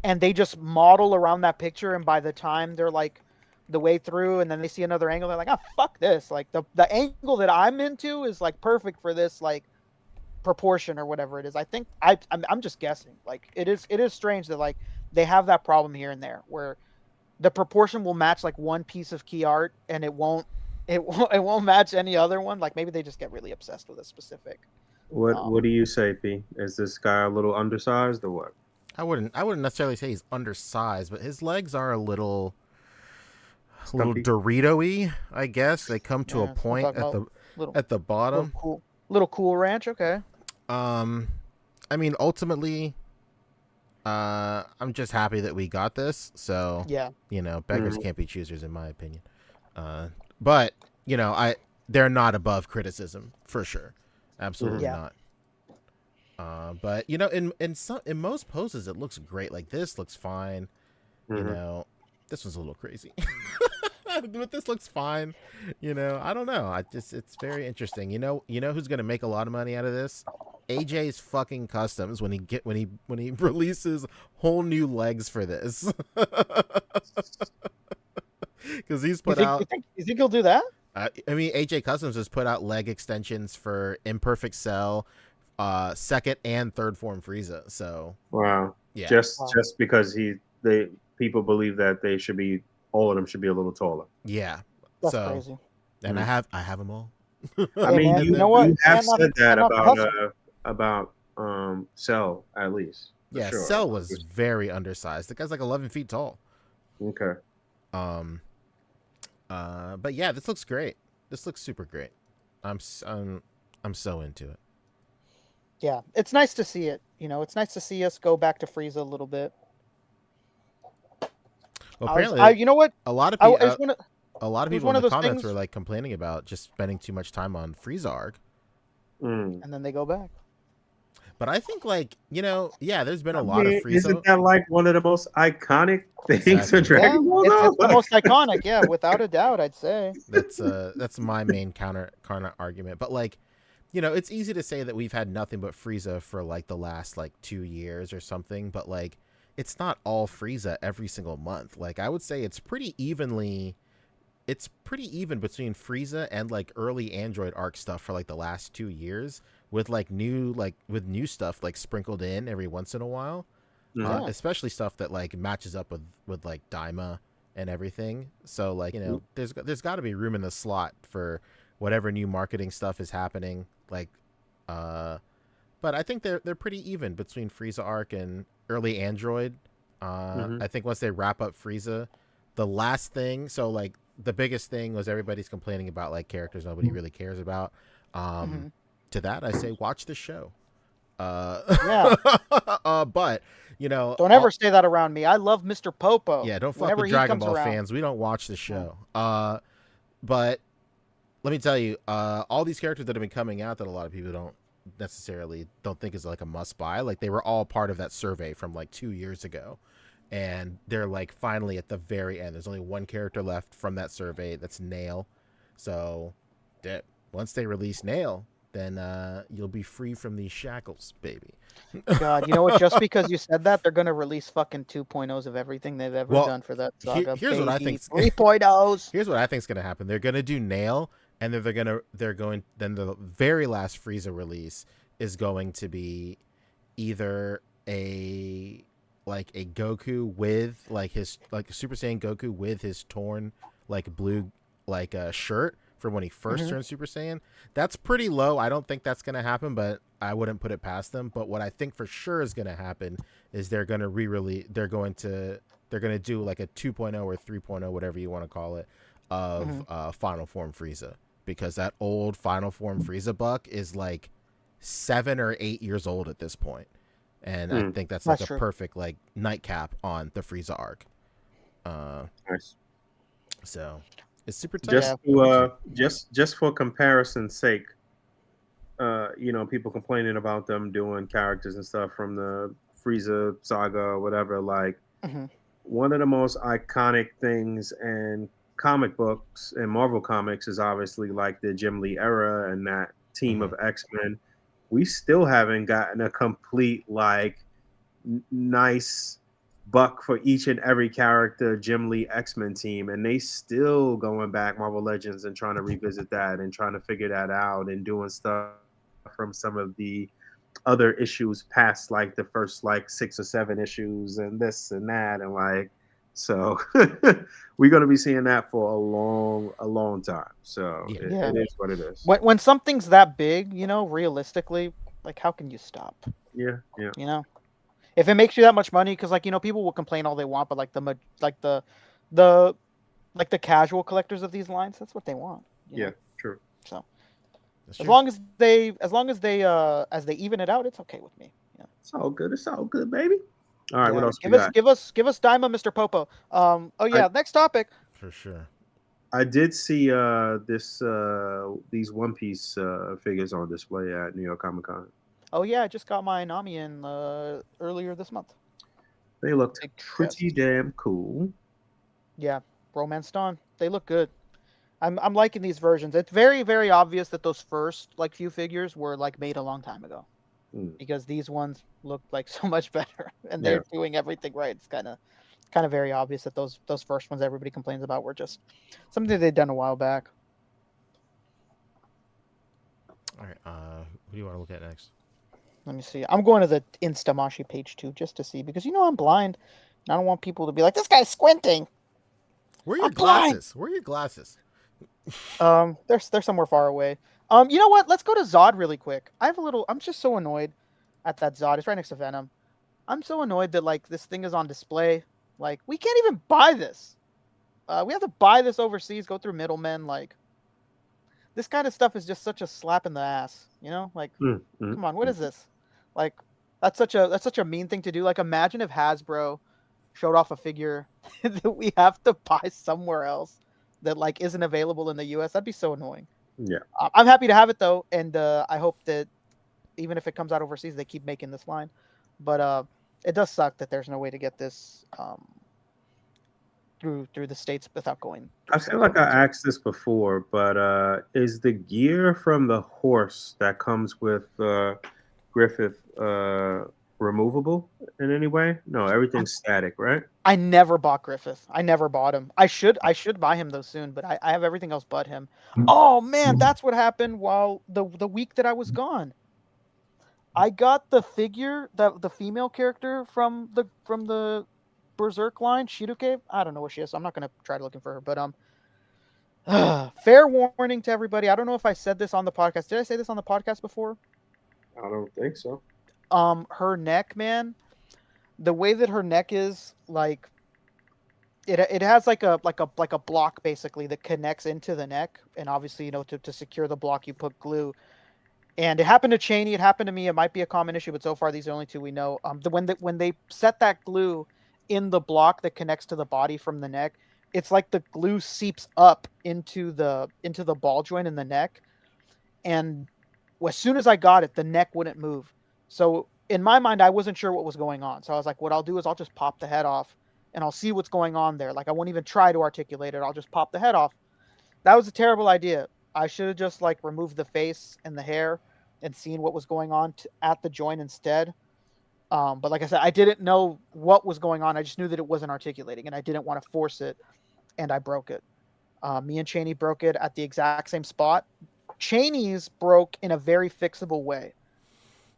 and they just model around that picture, and by the time they're like the way through and then they see another angle, they're like, fuck this. Like the angle that I'm into is like perfect for this like proportion or whatever it is. I think I'm just guessing. Like it is strange that like they have that problem here and there where the proportion will match like one piece of key art and it won't match any other one. Like maybe they just get really obsessed with a specific. What do you say, P? Is this guy a little undersized or what? I wouldn't necessarily say he's undersized, but his legs are a little Dorito-y, I guess. They come to a point at the bottom. Little cool ranch, okay. I mean, ultimately, I'm just happy that we got this. So yeah, beggars can't be choosers, in my opinion. But they're not above criticism for sure. Absolutely not. But in most poses it looks great. Like this looks fine. This one's a little crazy. But this looks fine. I don't know. It's very interesting. You know who's gonna make a lot of money out of this? AJ's fucking Customs when he releases whole new legs for this. Because he's put out. You think he'll do that? I mean, AJ Customs has put out leg extensions for Imperfect Cell, second and third form Frieza. So wow, yeah, just because people believe that all of them should be a little taller. Yeah, that's crazy. And I have them all. I mean, you know what? You have said that about Cell at least. Yeah, sure. Cell was very undersized. The guy's like 11 feet tall. Okay. But yeah, this looks great. This looks super great. I'm so into it. Yeah, it's nice to see it. It's nice to see us go back to Frieza a little bit. Well, apparently, you know what? A lot of people in the comments things... were like complaining about just spending too much time on Frieza arc. And then they go back. But I think, like, there's been a I lot of mean, Frieza. isn't that like one of the most iconic things Exactly. in Dragon Ball? It's though? the most iconic, yeah, without a doubt, I'd say. That's my main counter argument. But like, it's easy to say that we've had nothing but Frieza for like the last like 2 years or something, but like it's not all Frieza every single month. Like I would say it's pretty even between Frieza and like early Android arc stuff for like the last 2 years, with new stuff like sprinkled in every once in a while. Especially stuff that like matches up with like Daima and everything. So like, there's got to be room in the slot for whatever new marketing stuff is happening. Like, but I think they're pretty even between Frieza arc and early Android. I think once they wrap up Frieza, the last thing, so like the biggest thing was everybody's complaining about like characters nobody really cares about. To that I say watch the show. Yeah. But Don't ever say that around me. I love Mr. Popo. Yeah, don't fuck Whenever with he Dragon comes Ball around. fans. We don't watch the show. But let me tell you, all these characters that have been coming out that a lot of people don't think is like a must buy. Like they were all part of that survey from like 2 years ago, and they're like finally at the very end. There's only one character left from that survey. That's Nail. So, once they release Nail, then you'll be free from these shackles, baby. God, you know what? Just because you said that, they're gonna release fucking 2.0s of everything they've ever done for that saga. Here's what I think. 3.0s. Here's what I think's gonna happen. They're gonna do Nail, and then then the very last Frieza release is going to be either a Goku with like his like Super Saiyan Goku with his torn like blue like shirt from when he first turned Super Saiyan. That's pretty low. I don't think that's going to happen, but I wouldn't put it past them. But what I think for sure is going to happen is they're going to re-release. They're going to do like a 2.0 or 3.0, whatever you want to call it, of Final Form Frieza, because that old Final Form Frieza buck is like 7 or 8 years old at this point. And I think that's like a perfect like nightcap on the Frieza arc. Nice. So it's super tough. Just for comparison's sake, people complaining about them doing characters and stuff from the Frieza saga or whatever. Like one of the most iconic things in comic books and Marvel comics is obviously like the Jim Lee era and that team of X-Men. We still haven't gotten a complete like nice buck for each and every character Jim Lee X-Men team, and they still going back Marvel Legends and trying to revisit that and trying to figure that out and doing stuff from some of the other issues past like the first like 6 or 7 issues and this and that, and like so we're going to be seeing that for a long time. So it is what it is. When something's that big, realistically, like how can you stop? Yeah. If it makes you that much money, because like people will complain all they want, but like the casual collectors of these lines, that's what they want. Yeah, true. So as long as they even it out, it's okay with me. Yeah, it's all good, baby. All right, what else? Give us Daima, Mr. Popo. Next topic. For sure. I did see these One Piece figures on display at New York Comic Con. Oh yeah, I just got my Nami in earlier this month. They looked pretty damn cool. Yeah, romance dawn. They look good. I'm liking these versions. It's very, very obvious that those first like few figures were like made a long time ago, because these ones look like so much better, and they're doing everything right. It's kind of very obvious that those first ones everybody complains about were just something they'd done a while back. All right, who do you want to look at next? Let me see. I'm going to the Instamashi page too, just to see, because I'm blind, and I don't want people to be like, "This guy's squinting." Where are your glasses? Where are your glasses? They're somewhere far away. You know what? Let's go to Zod really quick. I'm just so annoyed at that Zod. It's right next to Venom. I'm so annoyed that like this thing is on display. Like we can't even buy this. We have to buy this overseas, go through middlemen. Like this kind of stuff is just such a slap in the ass. Like come on, what is this? Like that's such a mean thing to do. Like imagine if Hasbro showed off a figure that we have to buy somewhere else that like isn't available in the US. That'd be so annoying. Yeah. I'm happy to have it though, and I hope that even if it comes out overseas, they keep making this line. But it does suck that there's no way to get this through the states without going. I feel like I asked this before, but is the gear from the horse that comes with Griffith removable in any way? No, everything's static, right? I never bought Griffith. I never bought him. I should buy him though soon, but I have everything else but him. Oh man, that's what happened while the week that I was gone. I got the figure, the female character from the Berserk line, Shiruke. I don't know what she is, so I'm not gonna try looking for her. But fair warning to everybody. I don't know if I said this on the podcast. Did I say this on the podcast before? I don't think so. Her neck, man. The way that her neck is, like, it has like a block basically that connects into the neck, and obviously, to secure the block, you put glue. And it happened to Cheney. It happened to me. It might be a common issue, but so far these are the only two we know. When they set that glue in the block that connects to the body from the neck, it's like the glue seeps up into the ball joint in the neck, and as soon as I got it, the neck wouldn't move. So in my mind, I wasn't sure what was going on. So I was like, what I'll do is I'll just pop the head off, and I'll see what's going on there. Like, I won't even try to articulate it. I'll just pop the head off. That was a terrible idea. I should have just removed the face and the hair and seen what was going on at the joint instead. But like I said, I didn't know what was going on. I just knew that it wasn't articulating, and I didn't want to force it, and I broke it. Me and Cheney broke it at the exact same spot. Cheney's broke in a very fixable way,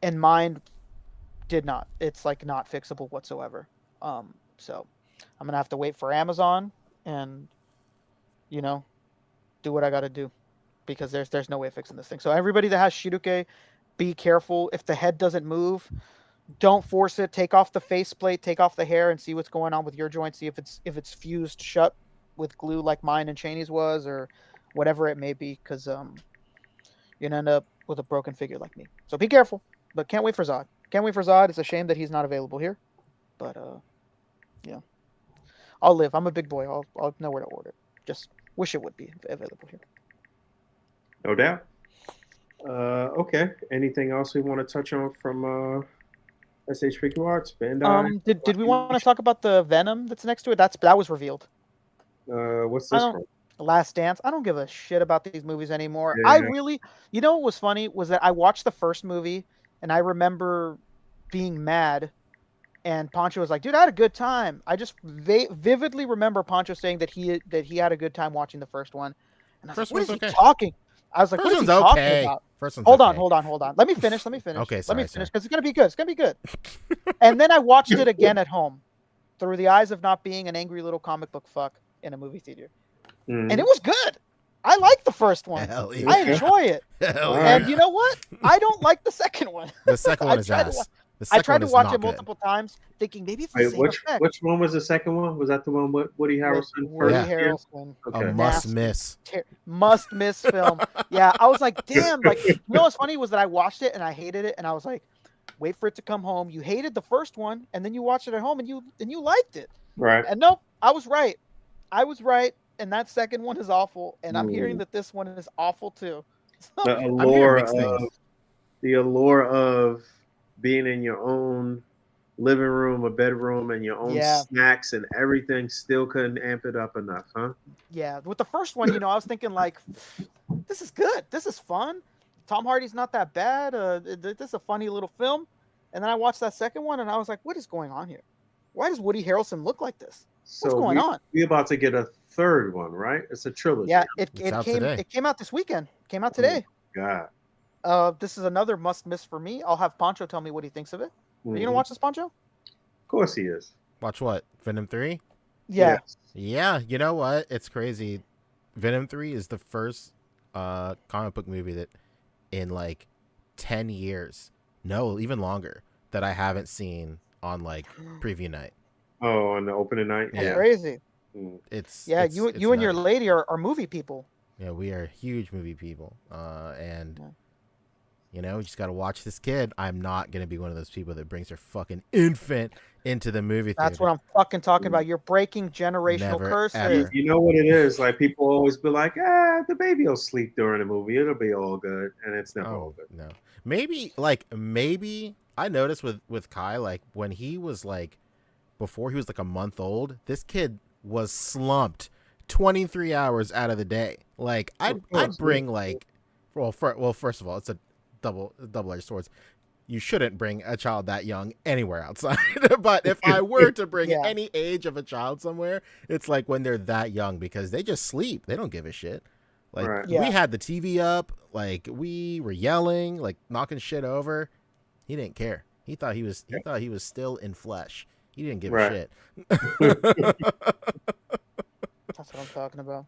and mine did not. It's not fixable whatsoever. So I'm gonna have to wait for Amazon and do what I got to do, because there's no way of fixing this thing. So everybody that has Shiruke, be careful. If the head doesn't move, don't force it. Take off the faceplate, take off the hair, and see what's going on with your joint. See if it's fused shut with glue like mine and Cheney's was, or whatever it may be, because you're gonna end up with a broken figure like me. So be careful. But can't wait for Zod. Can't wait for Zod. It's a shame that he's not available here, but yeah, I'll live. I'm a big boy. I'll know where to order. Just wish it would be available here. No doubt. Okay. Anything else we want to touch on from SH Figure Arts? Bandai? Did we want to talk about the Venom that's next to it? That was revealed. What's this from? Last Dance. I don't give a shit about these movies anymore. Yeah. I really, what was funny was that I watched the first movie and I remember being mad, and Pancho was like, "Dude, I had a good time." I just vividly remember Pancho saying that he had a good time watching the first one, and I was like, "What is he talking?" I was like, "What is he talking about?" Hold on. Let me finish. Okay, let me finish, because it's gonna be good. It's gonna be good. And then I watched it again at home through the eyes of not being an angry little comic book fuck in a movie theater, and it was good. I like the first one. Hell yeah. I enjoy it. And you know what? I don't like the second one. The second one is ass. I tried to watch it multiple times, thinking maybe it's the same effect. Which one was the second one? Was that the one with Woody Harrelson? Woody Harrelson. Okay. A must-miss. Must-miss film. Yeah, I was like, damn. What's funny was that I watched it and I hated it, and I was like, wait for it to come home. You hated the first one, and then you watched it at home, and you liked it. Right. And nope, I was right. And that second one is awful, and I'm hearing that this one is awful too. The allure of being in your own living room or bedroom and your own snacks and everything still couldn't amp it up enough, huh? Yeah. With the first one, I was thinking this is good. This is fun. Tom Hardy's not that bad. This is a funny little film. And then I watched that second one and I was like, what is going on here? Why does Woody Harrelson look like this? What's going on? We're about to get a third one, right? It's a trilogy. Yeah, it came out this weekend. Came out today. Oh, God. This is another must miss for me. I'll have Pancho tell me what he thinks of it. Are you gonna watch this, Pancho? Of course he is. Watch what? Venom 3? Yeah. Yes. Yeah, you know what? It's crazy. Venom 3 is the first comic book movie that in 10 years, no, even longer, that I haven't seen on preview night. Oh, on the opening night? That's crazy. It's you and your lady are movie people. Yeah, we are huge movie people. And You know, you just got to watch this kid. I'm not going to be one of those people that brings their fucking infant into the movie theater. That's what I'm fucking talking about. You're breaking generational Never, curses. ever. You know what it is? Like, people always be like, the baby will sleep during the movie. It'll be all good. And it's never all good. No. Maybe I noticed with Kai, like, when he was like, before he was like a month old, this kid was slumped 23 hours out of the day. Like, I'd bring like, first of all, it's a double-edged sword. You shouldn't bring a child that young anywhere outside. But if I were to bring any age of a child somewhere, it's like when they're that young, because they just sleep. They don't give a shit. Like, we had the TV up, like, we were yelling, like, knocking shit over. He didn't care. He thought he was still in flesh. He didn't give a shit. That's what I'm talking about.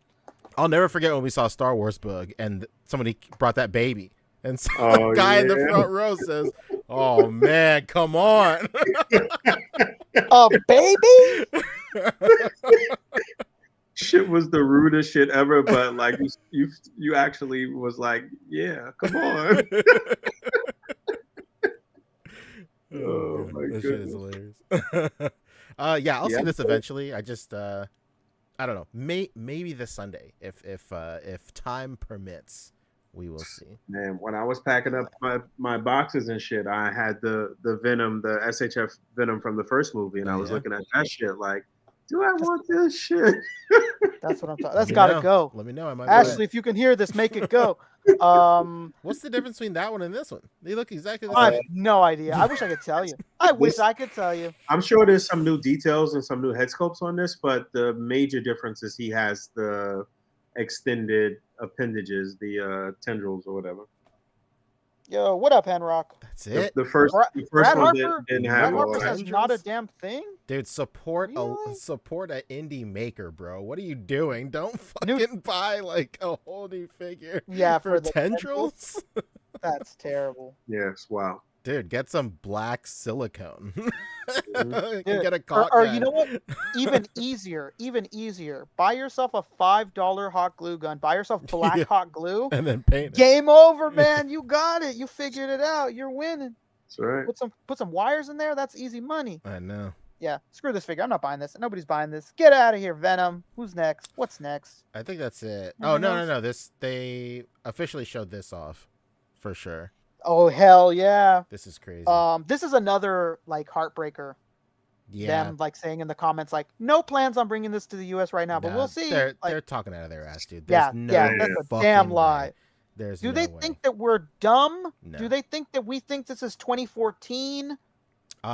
I'll never forget when we saw Star Wars Boog and somebody brought that baby. And so the guy in the front row says, "Oh man, come on." A baby? Shit was the rudest shit ever, but like you actually was like, yeah, come on. Oh my That goodness. shit is hilarious. I'll see this eventually. I just I don't know. Maybe this Sunday, if time permits, we will see. Man, when I was packing up my boxes and shit, I had the Venom, the SHF Venom from the first movie, and I was looking at that shit like, do I want this shit? That's what I'm talking. That's got to go. Let me know. I might Ashley, if you can hear this, make it go. What's the difference between that one and this one? They look exactly the same. I have no idea. I wish I could tell you. I could tell you. I'm sure there's some new details and some new head sculpts on this, but the major difference is he has the extended appendages, the tendrils or whatever. Yo, what up, Henrock? That's it. The first Brad one Harper, didn't Brad have all Harper that. says not a damn thing. Dude, support Really? support an indie maker, bro. What are you doing? Don't fucking buy like a whole new figure. For the tendrils. That's terrible. Yes, wow. Dude, get some black silicone. Dude, Get a cock or gun. you know what? Even easier. Buy yourself a $5 hot glue gun. Buy yourself black hot glue. And then paint it. Game over, man. You got it. You figured it out. You're winning. That's right. Put some wires in there. That's easy money. I know. Yeah, screw this figure. I'm not buying this. Nobody's buying this. Get out of here, Venom. Who's next? What's next? I think that's it. Anything Oh, else? no. They officially showed this off for sure. Oh, hell yeah. This is crazy. This is another like heartbreaker. Yeah. Them like saying in the comments like, no plans on bringing this to the US right now, but we'll see. They're talking out of their ass, dude. There's That's a fucking damn lie. way. There's Do no they way. think that we're dumb? No. Do they think that we think this is 2014?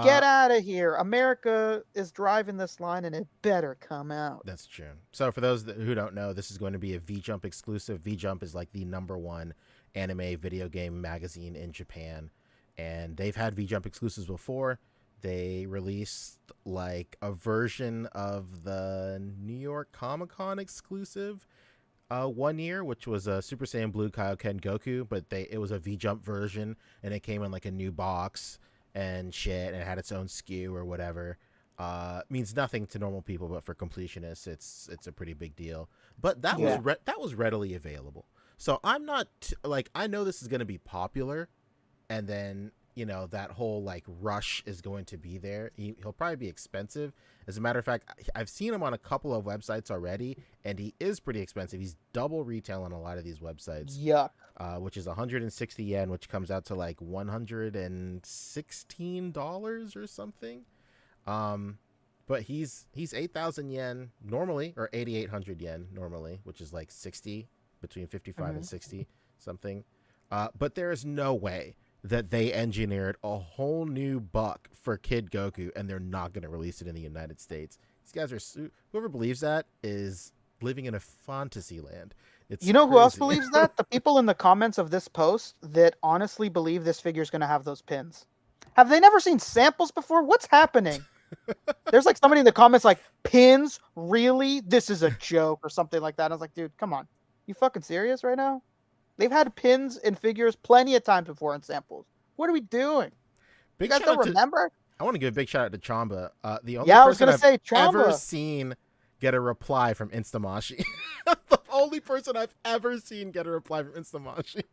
Get out of here. America is driving this line and it better come out. That's true. So for those who don't know, this is going to be a V-Jump exclusive. V-Jump is like the #1 anime video game magazine in Japan, and they've had V-Jump exclusives before. They released like a version of the New York Comic-Con exclusive 1 year, which was a Super Saiyan Blue Kaioken Goku, but it was a V-Jump version, and it came in like a new box and shit, and it had its own SKU or whatever. Means nothing to normal people, but for completionists, it's a pretty big deal. But that was readily available. So I'm not I know this is going to be popular, and then that whole like rush is going to be there. He'll probably be expensive. As a matter of fact, I've seen him on a couple of websites already, and he is pretty expensive. He's double retail on a lot of these websites. Yuck. Which is 160 yen, which comes out to like $116 or something. But he's 8,000 yen normally, or 8,800 yen normally, which is like 60, between 55 and 60 something. But there is no way that they engineered a whole new buck for Kid Goku and they're not going to release it in the United States. These guys are whoever believes that is living in a fantasy land. It's who else crazy. believes that? The people in the comments of this post that honestly believe this figure is going to have those pins. Have they never seen samples before? What's happening? There's like somebody in the comments like, pins? Really? This is a joke or something like that. I was like, dude, come on. You fucking serious right now? They've had pins and figures plenty of times before in samples. What are we doing? Big You guys don't remember? I want to give a big shout out to Chamba. The only I was person going to say I've ever Chamba. seen get a reply from Instamashi. The only person I've ever seen get a reply from Instamashi.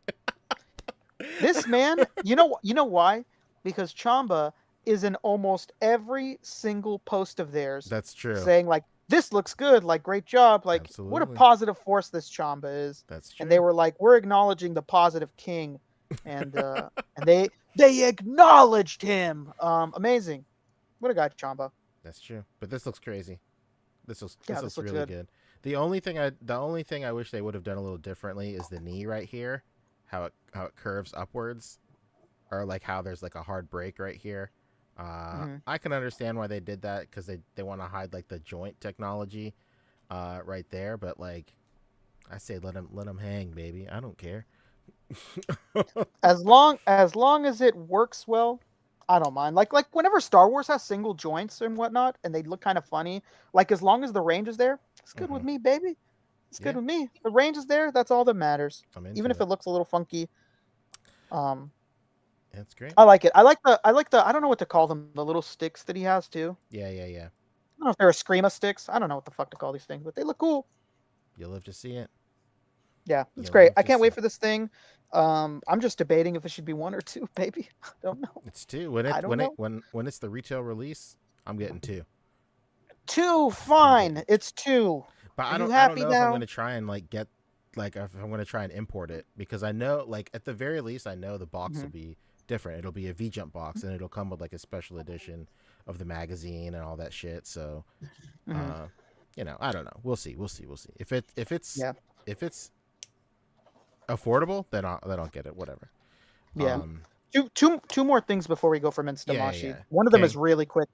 This man, you know why? Because Chamba is in almost every single post of theirs. That's true. Saying like, this looks good, like great job, like what a Absolutely. positive force this Chamba is. That's true. And they were like, we're acknowledging the positive king, and they acknowledged him. Amazing. What a guy, Chamba. That's true. But this looks crazy. This looks looks really good. The only thing I wish they would have done a little differently is the knee right here, how it curves upwards, or like how there's like a hard break right here. I can understand why they did that, because they want to hide like the joint technology right there, but like I say, let them hang, baby. I don't care. as long as it works well, I don't mind. Like whenever Star Wars has single joints and whatnot, and they look kind of funny, like as long as the range is there, it's good with me, baby. It's good with me. The range is there. That's all that matters. Even if it looks a little funky. That's great. I like it. I like the. I don't know what to call them. The little sticks that he has too. Yeah. I don't know if they're Screama sticks. I don't know what the fuck to call these things, but they look cool. You'll live to see it. Yeah, it's great. I can't wait for this thing. I'm just debating if it should be 1 or 2, baby. I don't know. It's 2. When it's the retail release, I'm getting 2. 2, fine. It's 2. But I don't know if I'm going to try and like get like if I'm going to try and import it, because I know like at the very least I know the box will be different. It'll be a V-Jump box, and it'll come with like a special edition of the magazine and all that shit. So, you know, I don't know. We'll see. If it's affordable, then I'll get it. Whatever. Yeah. Two more things before we go from Instamashi. Yeah. One of them is really quick.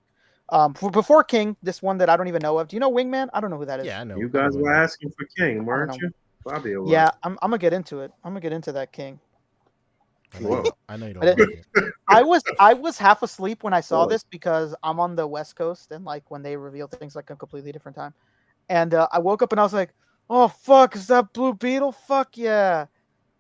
Before King, this one that I don't even know of. Do you know Wingman? I don't know who that is. Yeah, I know. You guys were asking for King, weren't you? Fabio was. Yeah, I'm gonna get into it. I'm gonna get into that King. Whoa. I know you don't like it. I was half asleep when I saw this, because I'm on the West Coast, and like when they reveal things like a completely different time. And I woke up and I was like, oh fuck, is that Blue Beetle? Fuck yeah.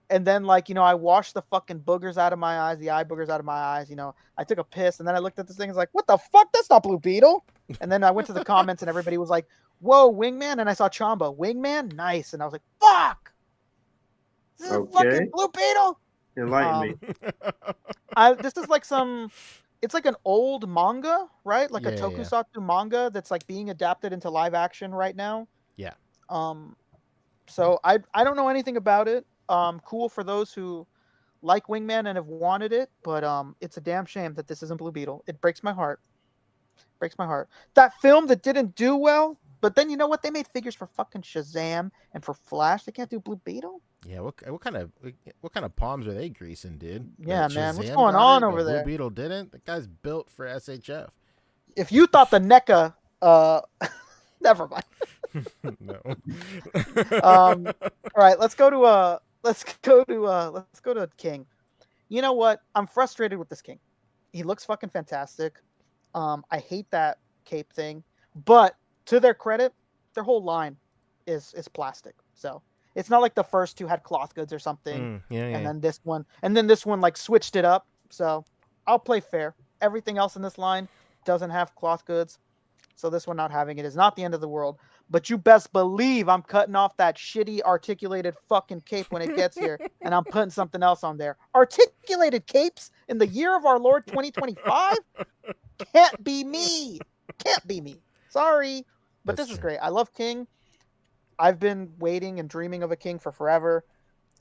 And then like, you know, I washed the fucking boogers out of my eyes, the eye boogers out of my eyes, you know. I took a piss, and then I looked at this thing and was like, what the fuck? That's not Blue Beetle. And then I went to the comments, and everybody was like, whoa, Wingman. And I saw Chamba. Wingman? Nice. And I was like, fuck. This is fucking Blue Beetle. Enlighten me. This is like it's like an old manga, right? Like a tokusatsu manga that's like being adapted into live action right now. Yeah. So I don't know anything about it. Cool for those who like Wingman and have wanted it, but it's a damn shame that this isn't Blue Beetle. It breaks my heart. That film that didn't do well, but then you know what? They made figures for fucking Shazam and for Flash. They can't do Blue Beetle. Yeah, what kind of palms are they greasing, dude? Yeah, Like, man, what's Shazam going got on it, over but there? Blue Beetle didn't. The guy's built for SHF. If you thought the NECA, never mind. No. All right, let's go to King. You know what? I'm frustrated with this King. He looks fucking fantastic. I hate that cape thing, but to their credit, their whole line is plastic. So it's not like the first 2 had cloth goods or something. And then this one like switched it up. So I'll play fair. Everything else in this line doesn't have cloth goods. So this one not having it is not the end of the world. But you best believe I'm cutting off that shitty articulated fucking cape when it gets here, and I'm putting something else on there. Articulated capes in the year of our Lord 2025? Can't be me. Sorry. But this is great. I love King. I've been waiting and dreaming of a King for forever.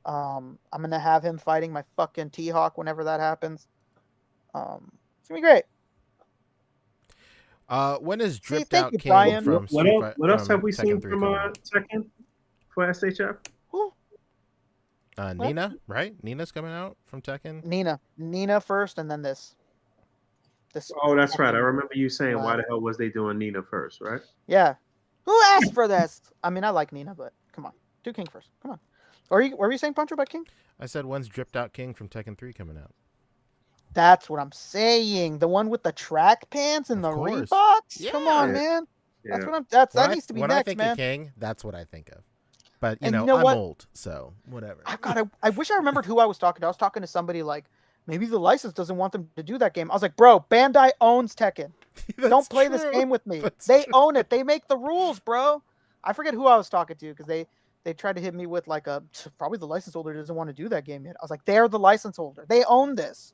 I'm going to have him fighting my fucking T-Hawk whenever that happens. It's going to be great. When is dripped thank out you, King Brian. from What else have we Tekken seen 3 from coming out? Tekken for SHF? Nina, right? Nina's coming out from Tekken. Nina first, and then this. Oh, that's right. I remember you saying, why the hell was they doing Nina first, right? Yeah. Who asked for this? I mean, I like Nina, but come on. Do King first. Come on. Were you saying, Puncher, about King? I said, when's dripped out King from Tekken 3 coming out? That's what I'm saying. The one with the track pants and the Reeboks? Yeah. Come on, man. Yeah. That needs to be when next, I think man. of King, that's what I think of. But And I'm you know what? old, so whatever. I wish I remembered who I was talking to. I was talking to somebody like, maybe the license doesn't want them to do that game. I was like, bro, Bandai owns Tekken. Don't play this game with me. They own it. They make the rules, bro. I forget who I was talking to, because they they tried to hit me with like probably the license holder doesn't want to do that game yet. I was like, they're the license holder. They own this.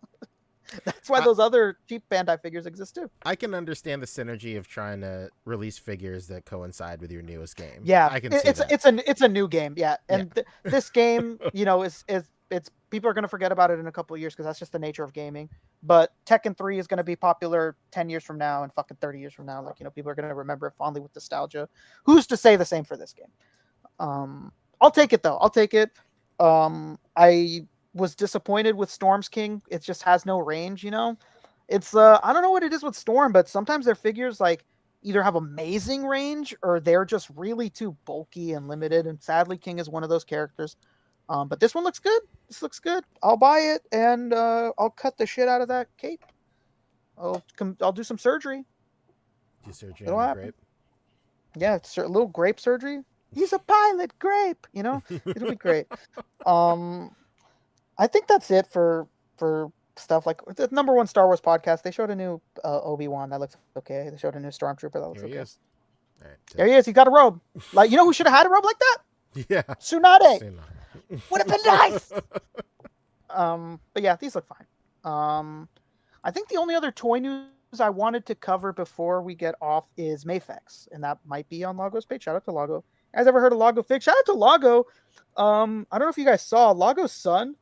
That's why those other cheap Bandai figures exist too. I can understand the synergy of trying to release figures that coincide with your newest game. Yeah, I can see that. It's a new game. Yeah, and this game, you know, is it's people are going to forget about it in a couple of years because that's just the nature of gaming. But Tekken 3 is going to be popular 10 years from now and fucking 30 years from now. Like, you know, people are going to remember it fondly with nostalgia. Who's to say the same for this game? I'll take it though. I'll take it. I was disappointed with Storm's King. It just has no range, you know. It's I don't know what it is with Storm, but sometimes their figures like either have amazing range or they're just really too bulky and limited. And sadly, King is one of those characters. But this one looks good. This looks good. I'll buy it and I'll cut the shit out of that cape. I'll do some surgery. Do surgery It'll on the happen. grape. Yeah, it's a little grape surgery. He's a pilot grape, you know. It'll be great. I think that's it for stuff like the #1 Star Wars podcast. They showed a new Obi-Wan that looks okay. They showed a new Stormtrooper that looks Here he okay. is. All right, There he is. He's got a robe. Like, you know who should have had a robe like that? Yeah. Tsunade. Would have been nice. But yeah, these look fine. I think the only other toy news I wanted to cover before we get off is mayfex, and that might be on Lago's page. Shout out to Lago. You guys ever heard of Lago Fig? Shout out to Lago. I don't know if you guys saw, Lago's son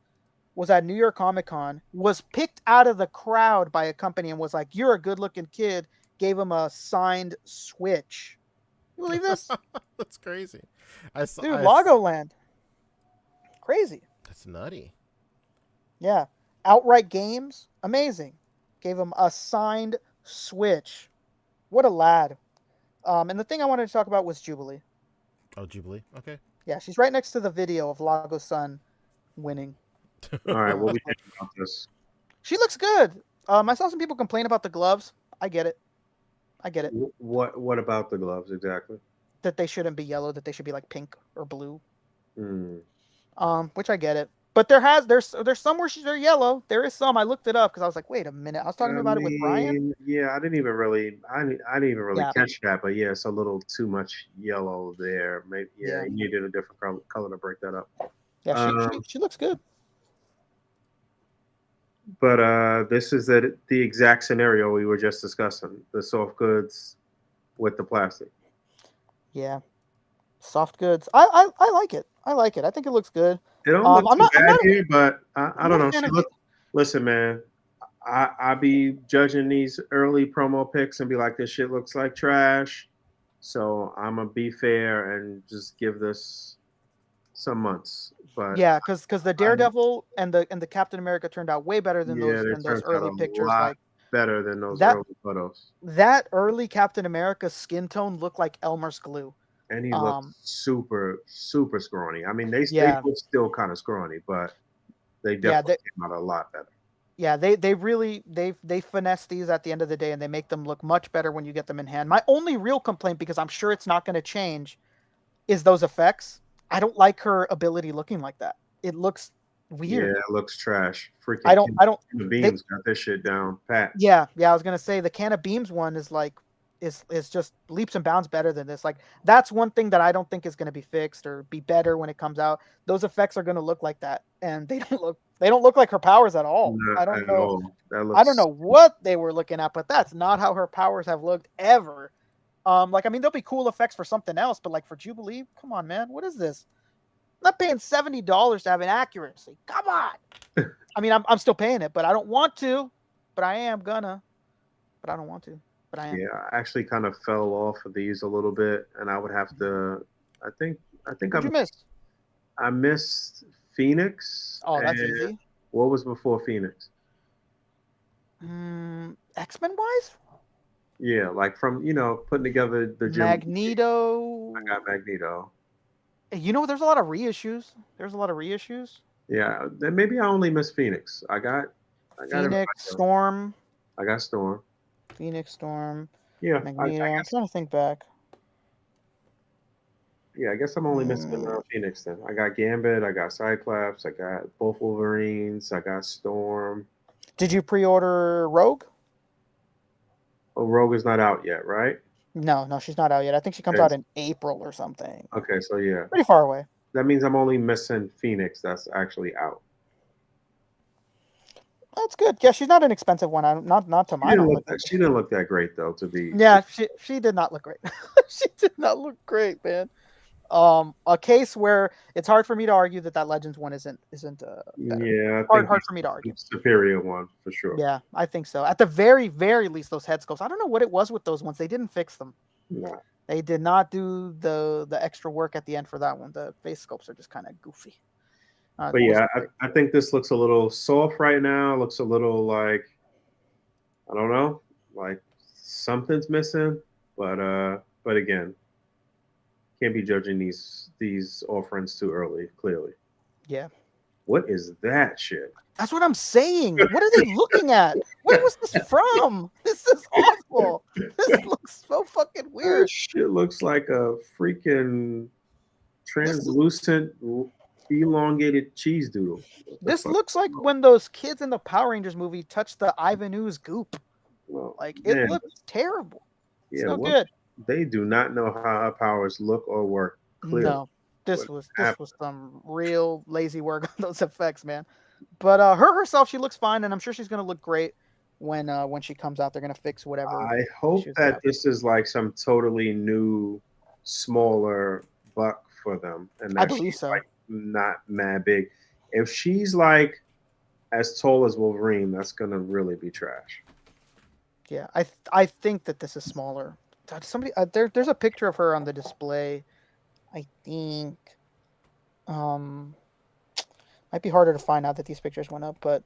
was at New York Comic Con, was picked out of the crowd by a company and was like, "You're a good-looking kid." Gave him a signed Switch. You believe this? That's crazy. Dude, Lagoland. Crazy. That's nutty. Yeah. Outright Games, amazing. Gave him a signed Switch. What a lad. And the thing I wanted to talk about was Jubilee. Oh, Jubilee. Okay. Yeah, she's right next to the video of Lago's son winning. All right, what we think about this? She looks good. I saw some people complain about the gloves. I get it. What about the gloves exactly? That they shouldn't be yellow, that they should be like pink or blue. Mm. Which I get it. But there's some where they're yellow. There is some. I looked it up because I was like, wait a minute. I was talking about it with Brian. Yeah, I didn't even really catch that, but yeah, it's a little too much yellow there. Maybe you needed a different color to break that up. Yeah, she looks good. But this is the exact scenario we were just discussing: the soft goods with the plastic. Yeah, soft goods. I like it. I think it looks good. It don't look too bad here, but I don't know. Listen, man, I be judging these early promo pics and be like, this shit looks like trash. So I'm gonna be fair and just give this some months. But yeah, because the Daredevil and the Captain America turned out way better than those early pictures. Like better than those early photos. That early Captain America skin tone looked like Elmer's glue. And he looked super, super scrawny. I mean, they were still kind of scrawny, but they definitely came out a lot better. Yeah, they really finesse these at the end of the day, and they make them look much better when you get them in hand. My only real complaint, because I'm sure it's not going to change, is those effects. I don't like her ability looking like that. It looks weird. Yeah, it looks trash. Freaking I don't. The Beams got this shit down pat. Yeah. I was gonna say the Can of Beams one is like. Is just leaps and bounds better than this. Like, that's one thing that I don't think is going to be fixed or be better when it comes out. Those effects are going to look like that, and they don't look like her powers at all. I don't know. I don't know what they were looking at, but that's not how her powers have looked ever. Like, I mean, there'll be cool effects for something else, but like for Jubilee, come on, man, what is this? I'm not paying $70 to have an accuracy. Come on. I mean, I'm still paying it, but I don't want to. But I am gonna. But I don't want to. But I am. Yeah, I actually kind of fell off of these a little bit, and I would have to. I think What'd you miss? I missed Phoenix. Oh, that's easy. What was before Phoenix? X-Men wise? Yeah, like from putting together the Magneto. I got Magneto. There's a lot of reissues. Yeah, then maybe I only missed Phoenix. I got Phoenix, Storm. I got Storm. Phoenix, Storm. Yeah, Magneto. I'm trying to think back. Yeah, I guess I'm only missing Phoenix then. I got Gambit, I got Cyclops, I got both Wolverines, I got Storm. Did you pre-order Rogue? Oh, Rogue is not out yet, right? No, she's not out yet. I think she comes out in April or something. Okay, so yeah. Pretty far away. that means I'm only missing Phoenix. That's actually out. That's good. Yeah, she's not an expensive one. Not to my knowledge. She didn't look that great though. To be Yeah, she did not look great. She did not look great, man. A case where it's hard for me to argue that Legends one isn't better. Yeah, I think hard for me to argue. Superior one for sure. Yeah, I think so. At the very least, those head sculpts. I don't know what it was with those ones. They didn't fix them. Nah. They did not do the extra work at the end for that one. The face sculpts are just kind of goofy. But yeah, I think this looks a little soft right now. Looks a little like, I don't know, like something's missing. But again, can't be judging these offerings too early. Clearly. Yeah. What is that shit? That's what I'm saying. What are they looking at? Where was this from? This is awful. This looks so fucking weird. That shit looks like a freaking translucent, elongated cheese doodle. This looks like when those kids in the Power Rangers movie touched the Ivan Ooze goop. Well, like it man, looks terrible. It's yeah, no good. They do not know how our powers look or work. Clearly. No, this was some real lazy work on those effects, man. But her herself, she looks fine, and I'm sure she's gonna look great when she comes out. They're gonna fix whatever. I hope that this is like some totally new, smaller buck for them, and that I believe so. Like not mad big. If she's like as tall as Wolverine, that's gonna really be trash. Yeah, I think that this is smaller. Somebody there's a picture of her on the display. I think might be harder to find out that these pictures went up, but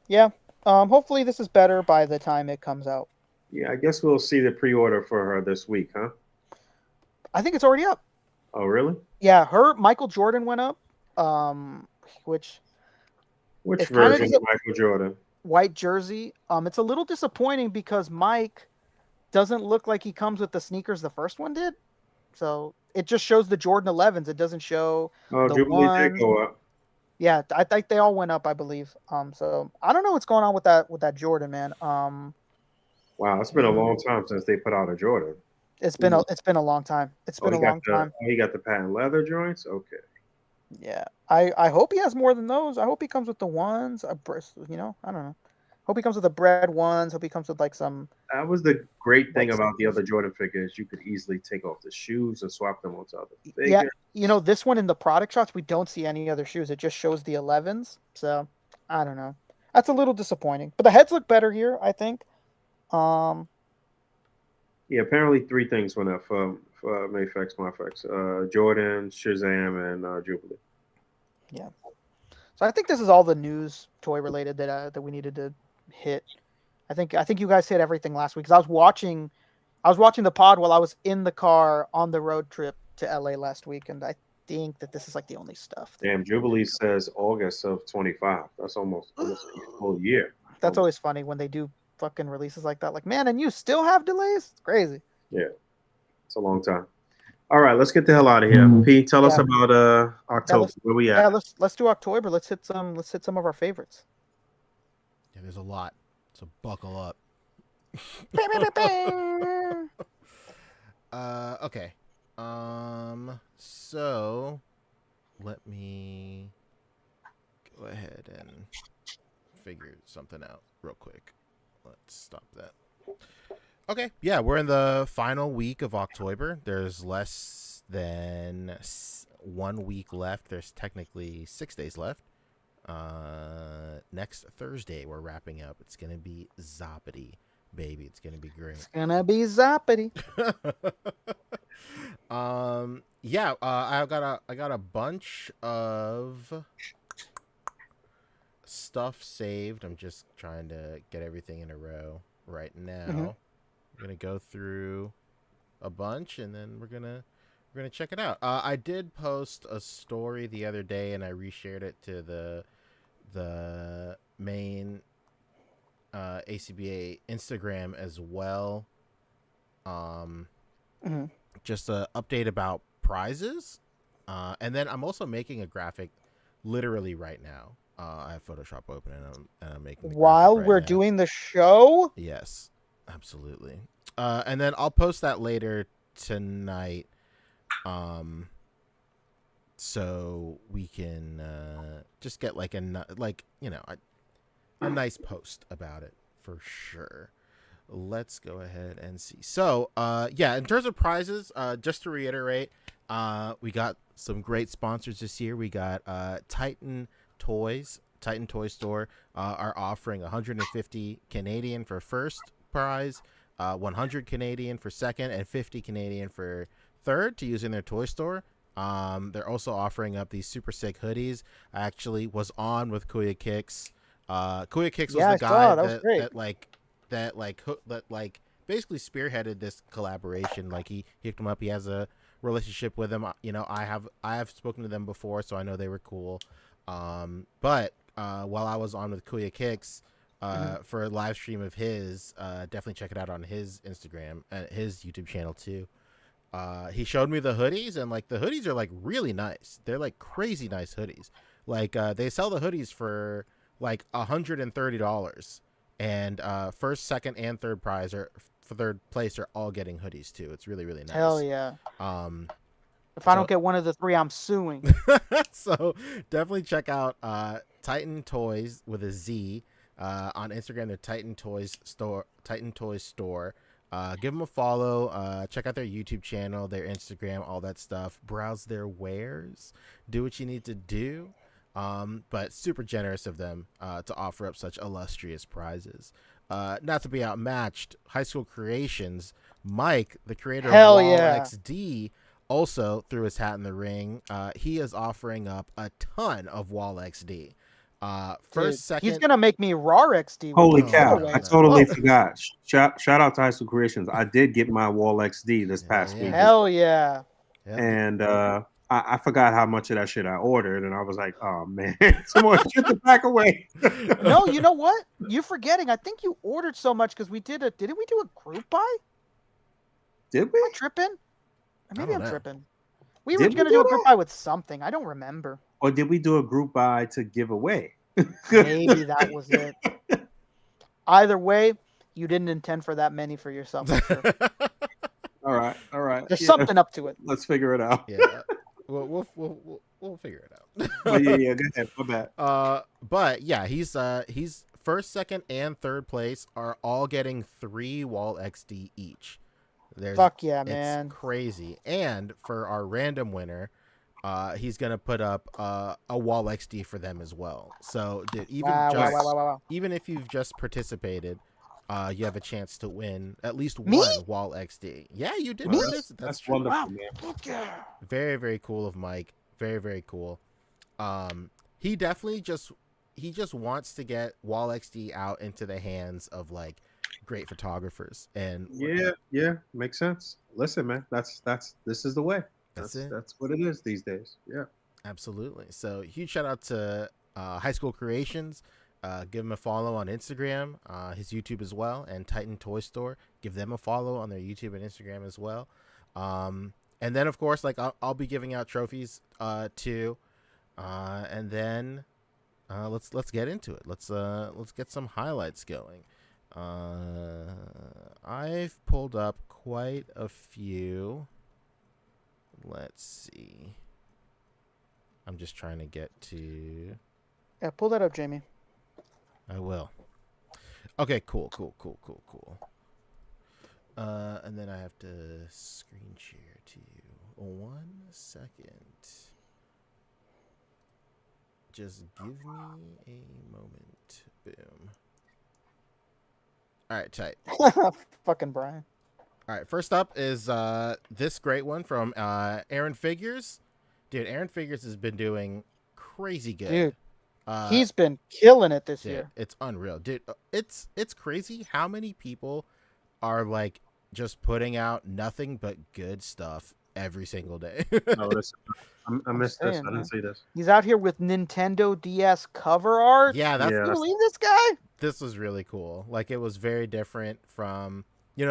yeah. Hopefully this is better by the time it comes out. Yeah, I guess we'll see the pre-order for her this week, huh? I think it's already up. Oh, really? Yeah, Michael Jordan went up. Which version of Michael Jordan? White jersey. It's a little disappointing because Mike doesn't look like he comes with the sneakers the first one did. So it just shows the Jordan 11s. It doesn't show the Jubilee did go up. Yeah, I think they all went up, I believe. So I don't know what's going on with that Jordan, man. Wow, it's been a long time since they put out a Jordan. It's been a long time. It's been a long time. He got the patent leather joints. Okay. Yeah, I hope he has more than those. I hope he comes with the ones. I don't know. Hope he comes with the bread ones. Hope he comes with like some. That was the great thing about the other Jordan figures. You could easily take off the shoes and swap them onto other figures. Yeah, this one in the product shots, we don't see any other shoes. It just shows the 11s. So I don't know. That's a little disappointing. But the heads look better here, I think. Yeah, apparently 3 things went up for Mayfex, Marfex. Jordan, Shazam, and Jubilee. Yeah. So I think this is all the news toy related that we needed to hit. I think you guys hit everything last week. 'Cause I was watching the pod while I was in the car on the road trip to LA last week, and I think that this is like the only stuff. Damn, Jubilee says August of 25. That's almost a whole year. That's always funny when they do fucking releases like that. Like, man, and you still have delays? It's crazy. Yeah, it's a long time. All right, let's get the hell out of here. Pete, tell us about October. Where we at? Yeah, let's do OcTOYber. Let's hit some of our favorites. Yeah, there's a lot, so buckle up. Okay. So let me go ahead and figure something out real quick. Let's stop that. Okay, yeah, we're in the final week of OcTOYber. There's less than 1 week left. There's technically 6 days left. Next Thursday, we're wrapping up. It's gonna be Zoppity, baby. It's gonna be great. It's gonna be Zoppity. I got a bunch of stuff saved. I'm just trying to get everything in a row right now. Mm-hmm. We're gonna go through a bunch, and then we're gonna check it out. I did post a story the other day, and I reshared it to the main A.C.B.A. Instagram as well. Just an update about prizes, and then I'm also making a graphic literally right now. I have Photoshop open, and I'm making the while we're doing the show. Yes, absolutely. And then I'll post that later tonight. so we can just get like a nice post about it for sure. Let's go ahead and see. So, in terms of prizes, just to reiterate, we got some great sponsors this year. We got Titan Toy Store are offering 150 Canadian for first prize, 100 Canadian for second, and 50 Canadian for third to use in their toy store. They're also offering up these super sick hoodies. I actually was on with Kuya Kicks. Kuya Kicks was the guy that basically spearheaded this collaboration. Like he hooked him up. He has a relationship with him. You know, I have spoken to them before, so I know they were cool. But while I was on with Kuya Kicks for a live stream of his, definitely check it out on his Instagram, his YouTube channel too. He showed me the hoodies, and like the hoodies are like really nice. They're like crazy nice hoodies. Like they sell the hoodies for like $130, and first, second, and third prize for third place are all getting hoodies too. It's really really nice. Hell yeah. If I don't get one of the three, I'm suing. So definitely check out Titan Toys with a Z on Instagram. They're Titan Toys Store. Give them a follow. Check out their YouTube channel, their Instagram, all that stuff. Browse their wares. Do what you need to do. But super generous of them to offer up such illustrious prizes. Not to be outmatched, High School Creations, Mike, the creator of Wall XD, also threw his hat in the ring. He is offering up a ton of Wall XD. Second, he's gonna make me raw XD. Holy cow! I totally forgot. Shout out to High School Creations. I did get my Wall XD this past week. Hell yeah! And I forgot how much of that shit I ordered, and I was like, oh man, someone shit the pack away. No, you know what? You're forgetting. I think you ordered so much because didn't we do a group buy? Did we? Am I tripping? Or maybe I'm tripping. We were gonna do a group buy with something. I don't remember. Or did we do a group buy to give away? Maybe that was it. Either way, you didn't intend for that many for yourself. For sure. All right. There's something up to it. Let's figure it out. Yeah, we'll figure it out. Oh, yeah. Go ahead. My bad. But yeah, he's first, second, and third place are all getting 3 Wall XD each. Fuck yeah, man! It's crazy. And for our random winner, he's gonna put up a Wall XD for them as well. So even if you've just participated, you have a chance to win at least one Wall XD. Yeah, you did. That's wonderful, man. Very very cool of Mike. Very very cool. He definitely just wants to get Wall XD out into the hands of like great photographers. And yeah, makes sense. Listen, man, this is the way. That's what it is these days. Yeah, absolutely. So huge shout out to High School Creations. Give him a follow on Instagram, his YouTube as well, and Titan Toy Store. Give them a follow on their YouTube and Instagram as well. And then of course, like I'll be giving out trophies too. And then let's get into it. Let's get some highlights going. I've pulled up quite a few. Let's see. I'm just trying to get to... Yeah, pull that up, Jamie. I will. Okay, cool. And then I have to screen share to you. 1 second. Just give me a moment. Boom. All right, tight. Fucking Brian. All right, first up is this great one from Aaron Figures. Dude, Aaron Figures has been doing crazy good. Dude, he's been killing it this year. It's unreal. Dude, it's crazy how many people are like just putting out nothing but good stuff every single day. Oh, I missed this. I didn't see this. He's out here with Nintendo DS cover art. Yeah, Can you believe this guy? This was really cool. Like, it was very different from,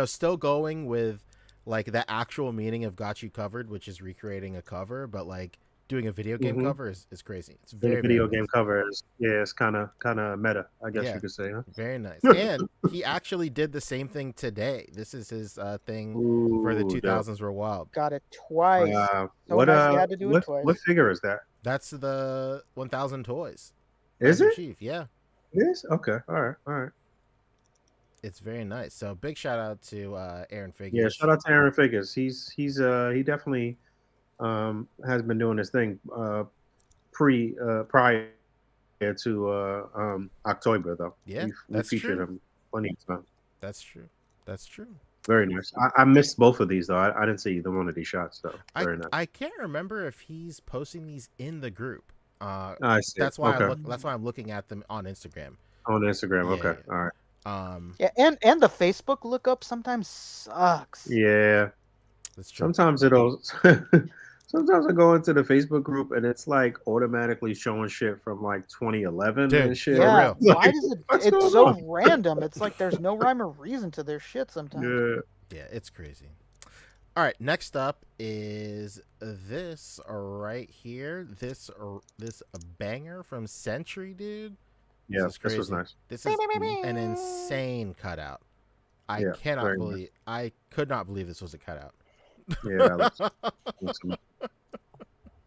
still going with like the actual meaning of Got You Covered, which is recreating a cover, but like doing a video game Mhm. cover is crazy. It's The very video very game nice. cover is it's kind of meta, I guess Yeah, you could say, huh? very nice. And he actually did the same thing today. This is his thing for the Ooh, dope. 2000s were wild. Got it twice. So What nice he had to do it what twice. figure is that? That's the 1000 toys. Is Master it? Chief, yeah. It is? Okay. All right. It's very nice. So big shout out to Aaron Yeah, Figures. shout out to Aaron Figures. He definitely has been doing his thing prior to OcTOYber though. Yeah, We that's featured true. him plenty of times. That's true. That's true. Very nice. I missed both of these though. I didn't see either one of these shots though. Very nice. I can't remember if he's posting these in the group. I see. That's why Okay. that's why I'm looking at them on Instagram. On Instagram. Yeah, Okay. yeah. All right. Yeah, and the Facebook lookup sometimes sucks. Yeah. That's true. Sometimes sometimes I go into the Facebook group and it's like automatically showing shit from like 2011 Dude, and shit. Yeah, real. why does it? What's It's going so on? random. It's like there's no rhyme or reason to their shit sometimes. Yeah. Yeah, it's crazy. All right, next up is this right here. This banger from Century, dude. Yeah, is this was crazy. nice. This is an insane cutout. I Yeah, cannot very believe. I could not believe this was a cutout. Yeah, that looks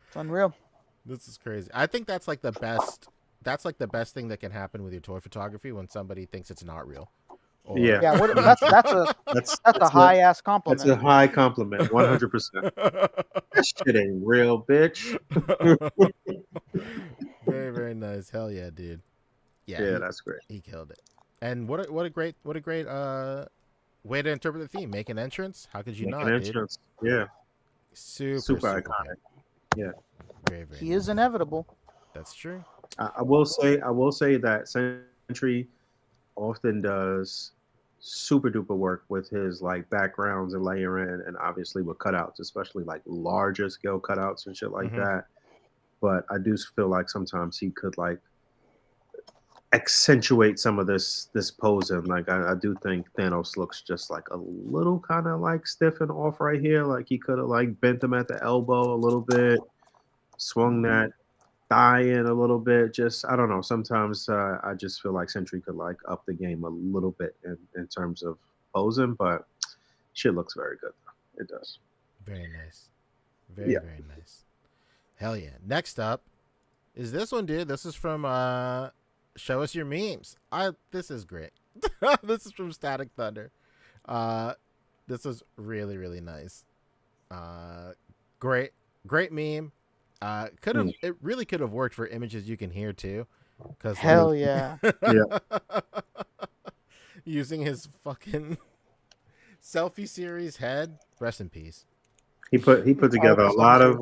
It's unreal. This is crazy. I think that's like the best. That's like the best thing that can happen with your toy photography when somebody thinks it's not real. Or- Yeah. Yeah, that's a that's high ass that's compliment. a high compliment, 100%. That shit ain't real, bitch. Very very nice. Hell yeah, dude. Yeah, Yeah, that's great. he killed it. And what a great way to interpret the theme. Make an entrance. How could you Make not, an dude? entrance. Yeah, Super iconic. good. Yeah. Very very. He nice. is inevitable. That's true. I will say that Century often does super duper work with his like backgrounds and layering, and obviously with cutouts, especially like larger scale cutouts and shit like Mhm. that. But I do feel like sometimes he could like accentuate some of this posing. Like I do think Thanos looks just like a little kind of like stiff and off right here. Like he could have like bent him at the elbow a little bit, swung that thigh in a little bit. Just I don't know. Sometimes I just feel like Sentry could like up the game a little bit in terms of posing, but shit looks very good. It does. Very nice. Very Yeah. very nice. Hell yeah. Next up is this one, dude. This is from Show Us Your Memes. This is great. This is from Static Thunder. This was really really nice. Great meme. It really could have worked for images you can hear too. Cause Hell yeah. Yeah. using his fucking selfie series head. Rest in peace. He put together a lot of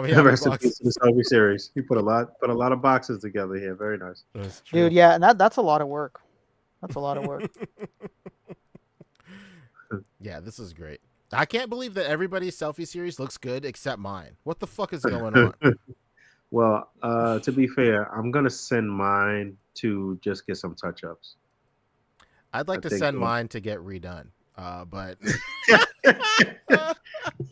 Yeah, rest in boxes. peace to the Selby series. He put a lot of boxes together here. Very nice. That's true. Dude, yeah, and that's a lot of work. That's a lot of work. Yeah, this is great. I can't believe that everybody's selfie series looks good except mine. What the fuck is going on? Well, to be fair, I'm gonna send mine to just get some touch ups. I'd like I to think send so. mine to get redone. But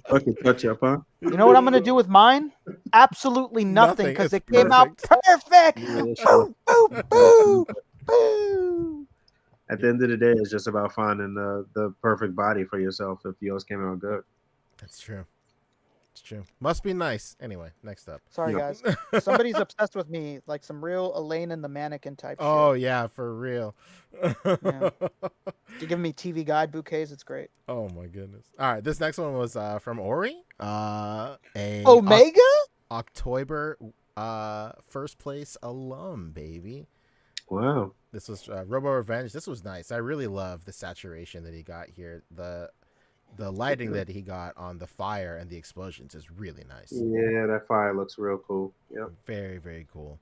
Fucking touch up, huh? You know what I'm gonna do with mine? Absolutely nothing, because It's it came out perfect. Yeah, Boo, boo, boo, boo. At the end of the day, it's just about finding the perfect body for yourself. If yours came out good, that's true. It's true. Must be nice. Anyway, next up. Sorry, Yeah. guys. Somebody's obsessed with me, like some real Elaine and the Mannequin type Oh shit. yeah, for real. Yeah. You're giving me TV guide bouquets. It's great. Oh my goodness. All right, this next one was from Ori. A Omega? OcTOYber first place alum, baby. wow. This was Robo Revenge. This was nice. I really love the saturation that he got here. The lighting that he got on the fire and the explosions is really nice. Yeah, that fire looks real cool. Yep. Very, very cool.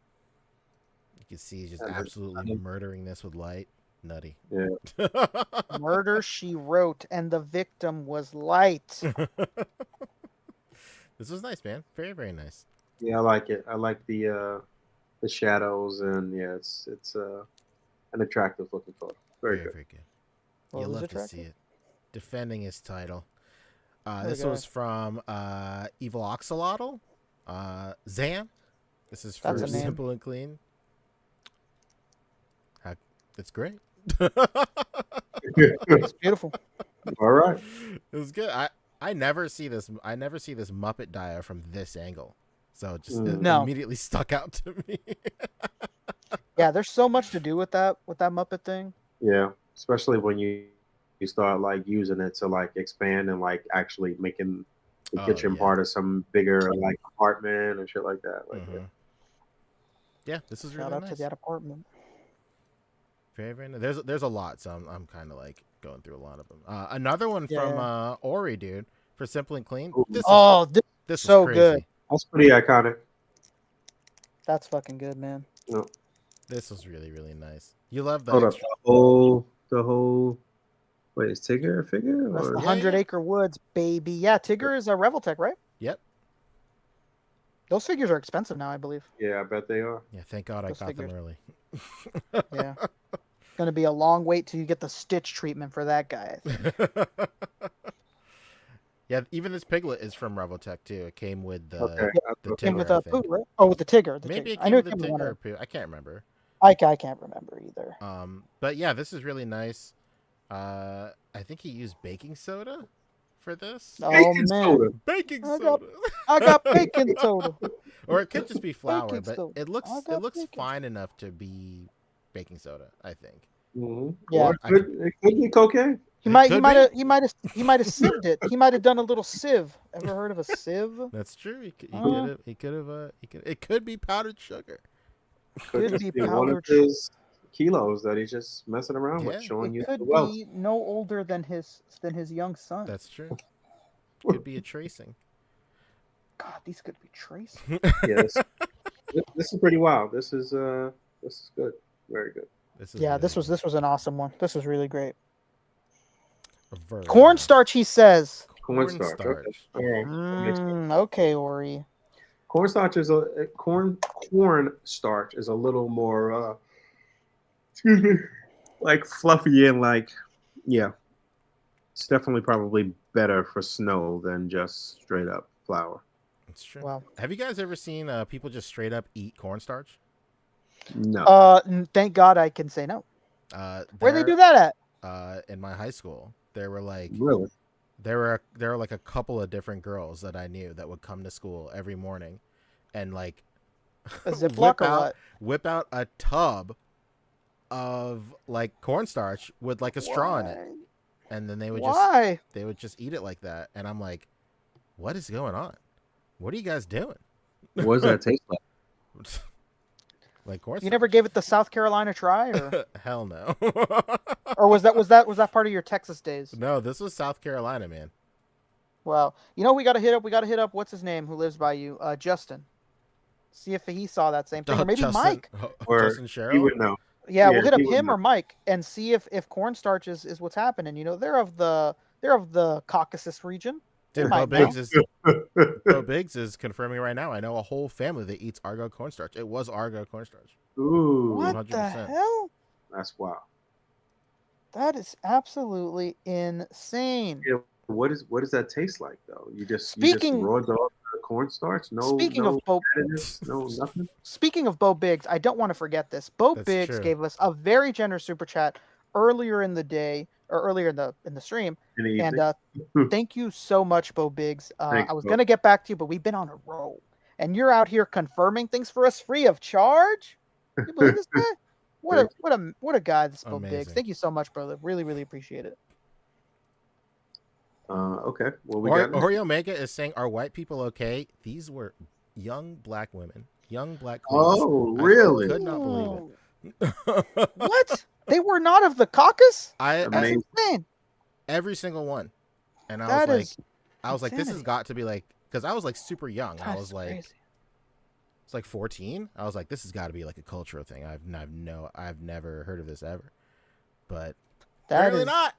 You can see he's just I absolutely didn't- murdering this with light. Nutty. Yeah. Murder, she wrote, and the victim was light. This was nice, man. Very, very nice. Yeah, I like it. I like the shadows, and yeah, it's an attractive looking photo. Very good. Very good. What You'll was love to attractive? see it. Defending his title. Oh, This God. was from Evil Oxalotl. Zam. This is That's for a name. Simple and Clean. It's great. It's beautiful. All right. It was good. I never see this Muppet dia from this angle, so it just it No. immediately stuck out to me. Yeah, there's so much to do with that Muppet thing. Yeah, especially when you start like using it to like expand and like actually making the kitchen part of some bigger like apartment and shit like that. Like, yeah, this is Shout really out nice. to that apartment. Very, very nice. There's a lot, so I'm kind of like going through a lot of them. Another one from Ori, dude, for Simple and Clean. This is so crazy. good. That's pretty iconic. That's fucking good, man. Yeah. This was really, really nice. You love the Hold up, extra- the whole. Wait, is Tigger a figure? That's Or... the 100 Acre Woods, baby. Yeah, Tigger is a Reveltech, right? Yep. Those figures are expensive now, I believe. Yeah, I bet they are. Yeah, thank God I got them early. Yeah. It's going to be a long wait till you get the Stitch treatment for that guy, I think. Yeah, even this piglet is from Reveltech too. It came with the It came Tigger, with I a think. Pooh, right? Oh, with the Tigger. Maybe it I came knew with it the came with one Tigger or of Pooh. I can't remember. I can't remember either. But yeah, this is really nice. I think he used baking soda for this. Oh, Baking man. soda. Baking I soda. got baking soda. Or it could just be flour, Baking but soda. it looks I got baking fine enough to be baking soda, I think. Mm-hmm. Yeah. Or it could be cocaine. He might could have sieved it. He might have done a little sieve. Ever heard of a sieve? That's true. He could have. It could be powdered sugar. Could just be one of powdered his kilos that he's just messing around with, showing you It could the wealth. be no older than his young son. That's true. Could be a tracing. God, these could be traced. Yes. This is pretty wild. This is good. Very good. This is This was an awesome one. This was really great. very Cornstarch, he says. Cornstarch. Okay. All right. That makes sense. Okay, Ori. Cornstarch is cornstarch is a little more excuse me, like fluffy and like it's definitely probably better for snow than just straight up flour. That's true. Wow. Have you guys ever seen people just straight up eat cornstarch? No. Thank God I can say no. Where they There- do that at? In my high school, there were like Really? there were like a couple of different girls that I knew that would come to school every morning, and like A Ziploc or what? whip out a tub of like cornstarch with like a straw in it, and then they would just eat it like that, and I'm like, what is going on? What are you guys doing? What does that taste like? Like cornstarch? You never gave it the South Carolina try, or Hell no. or was that part of your Texas days? No, this was South Carolina, man. Well, you know we gotta hit up. What's his name? Who lives by you? Justin. See if he saw that same thing, or maybe Justin, Mike. Or Justin Sherrill? you would know. Yeah, we'll hit up he would him know. or Mike and see if cornstarch is what's happening. You know, they're of the Caucasus region. Dude, might Bo Biggs is confirming right now. I know a whole family that eats Argo cornstarch. It was Argo cornstarch. Ooh, What the 100%. hell? that's wild. That is absolutely insane. Yeah, what does that taste like though? You just Speaking- raw dog the cornstarch? No, Speaking no of Bo, additives, no nothing. Speaking of Bo Biggs, I don't want to forget this. Bo That's Biggs true. gave us a very generous super chat earlier in the day or earlier in the stream, In the and evening. thank you so much, Bo Biggs. Thanks, I was Bo. gonna get back to you, but we've been on a roll, and you're out here confirming things for us free of charge. You believe this guy? What a guy, this Bo Biggs. Amazing. Thank you so much, brother. Really, really appreciate it. Okay. Well, we got Oreo Mega is saying, "Are white people okay?" These were young black women, young black queens. Oh, I really? could not believe it. What? They were not of the caucus? That's Amazing. insane. Every single one, and I That was is like, this has insanity. got to be like, because I was like super young. I That was is like, crazy. it's like 14. I was like, this has got to be like a cultural thing. I've never heard of this ever, but That apparently is- not.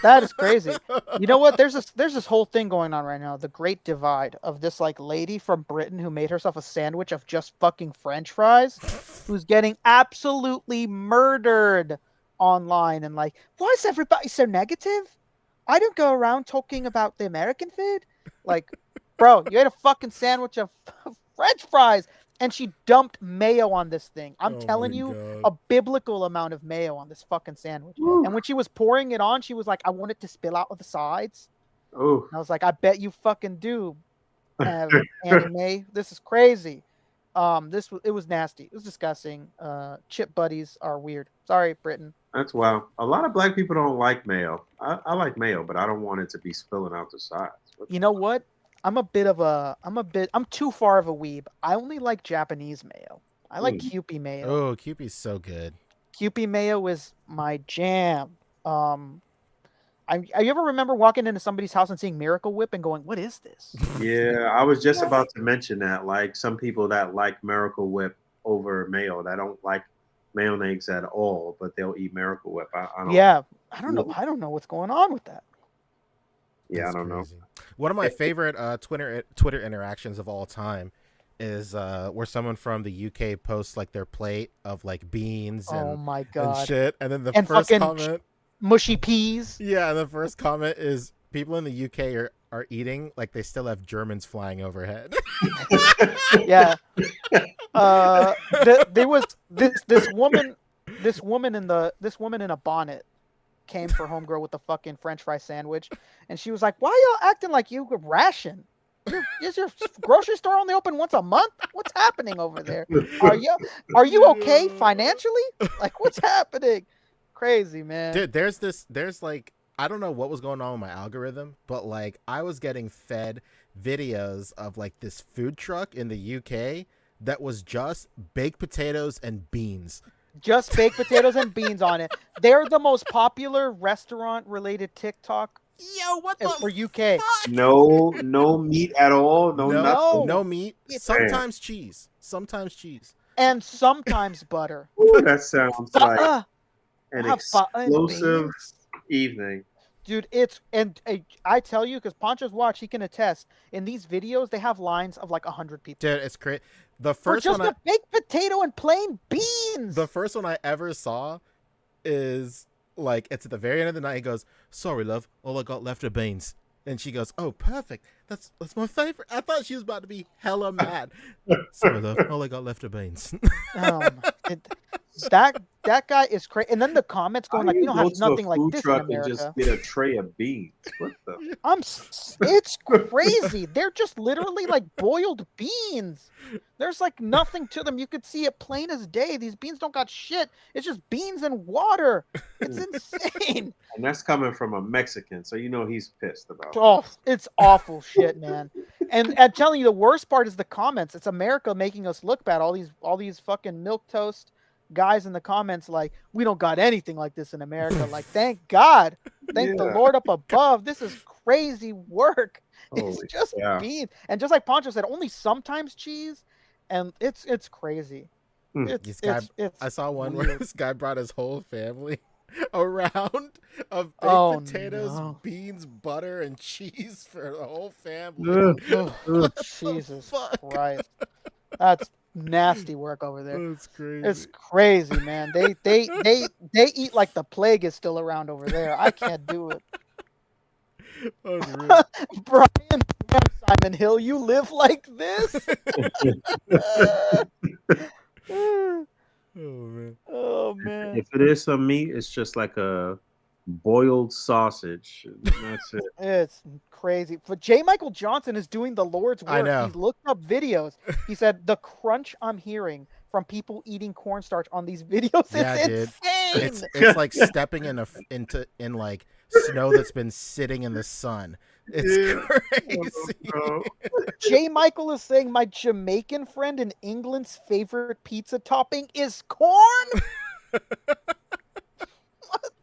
That is crazy. You know what? There's this whole thing going on right now, the Great Divide of this like lady from Britain who made herself a sandwich of just fucking French fries, who's getting absolutely murdered online, and like, why is everybody so negative? I don't go around talking about the American food. Like, bro, you ate a fucking sandwich of French fries. And she dumped mayo on this thing. I'm Oh telling my you, God. a biblical amount of mayo on this fucking sandwich. Woo. And when she was pouring it on, she was like, I want it to spill out of the sides. Oh, And I was like, I bet you fucking do, Annie Mae. This is crazy. It was nasty. It was disgusting. Chip buddies are weird. Sorry, Britain. that's wild. A lot of black people don't like mayo. I like mayo, but I don't want it to be spilling out the sides. You know what? I'm too far of a weeb. I only like Japanese mayo. I like Kewpie mayo. Oh, Kewpie's so good. Kewpie mayo is my jam. I ever remember walking into somebody's house and seeing Miracle Whip and going, "What is this?" Yeah, I was just about to mention that. Like some people that like Miracle Whip over mayo, that don't like mayonnaise at all, but they'll eat Miracle Whip. I don't. Yeah, I don't know. I don't know what's going on with that. Yeah, That's I don't crazy. know. One of my favorite Twitter interactions of all time is where someone from the UK posts like their plate of like beans and, Oh my god! and shit, and then the And first fucking comment, mushy peas. yeah, and the first comment is people in the UK are eating like they still have Germans flying overhead. Yeah. There was this woman in a bonnet came for homegirl with the fucking French fry sandwich, and she was like, "Why y'all acting like you could ration? Is your grocery store only open once a month? What's happening over there? Are you okay financially? Like, what's happening? Crazy, man." Dude, there's like, I don't know what was going on with my algorithm, but like I was getting fed videos of like this food truck in the UK that was just baked potatoes and beans. Just baked potatoes and beans on it. They're the most popular restaurant-related TikTok. Yo, what the for UK? No meat at all. No, nothing. No meat. Sometimes cheese. Sometimes cheese. And sometimes butter. Ooh, that sounds like an explosive beans. evening. Dude, I tell you, because Poncho's watch, he can attest. In these videos, they have lines of like 100 people. Dude, it's crazy. The For first just one, a baked potato and plain beans. the first one I ever saw is like, it's at the very end of the night. He goes, "Sorry, love, all I got left are beans." And she goes, "Oh, perfect. That's my favorite." I thought she was about to be hella mad. "Sorry, love, all I got left are beans." Oh my, that guy is crazy. And then the comments going like, "We don't have nothing like this in America." And just get a tray of beans. What the? It's crazy. They're just literally like boiled beans. There's like nothing to them. You could see it plain as day. These beans don't got shit. It's just beans and water. It's insane. And that's coming from a Mexican, so you know he's pissed about it. Oh, it's awful shit, man. And I'm telling you, the worst part is the comments. It's America making us look bad. All these fucking milquetoast guys in the comments like, "We don't got anything like this in America." Like, thank God. Thank the Lord up above. This is crazy work. It's just beans. And just like Poncho said, only sometimes cheese. And it's crazy. I saw one where this guy brought his whole family a round of baked potatoes, beans, butter, and cheese for the whole family. Jesus Christ. That's nasty work over there. That's crazy. It's crazy, man. They eat like the plague is still around over there. I can't do it. Brian, Simon Hill, you live like this? Oh man. If it is some meat, it's just like a boiled sausage. That's it. It's crazy. But J. Michael Johnson is doing the Lord's work. I know. He's looked up videos. He said the crunch I'm hearing from people eating cornstarch on these videos is insane. It's like stepping in like snow that's been sitting in the sun. It's crazy. J. Michael is saying my Jamaican friend in England's favorite pizza topping is corn. What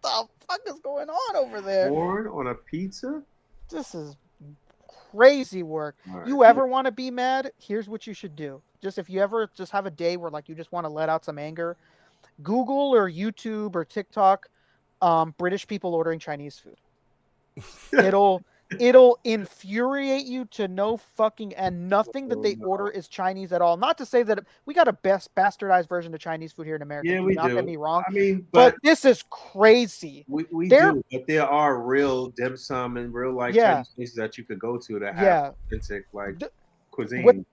the fuck is going on over there? Corn on a pizza? This is crazy work. Right. You ever want to be mad? Here's what you should do. Just if you ever just have a day where like you just want to let out some anger, Google or YouTube or TikTok, British people ordering Chinese food. It'll infuriate you to no fucking end. Nothing that they order is Chinese at all. Not to say that we got a bastardized version of Chinese food here in America. Yeah, we do. Not get me wrong. I mean, but this is crazy. We do, but there are real dim sum and real Chinese places that you could go to that have authentic cuisine.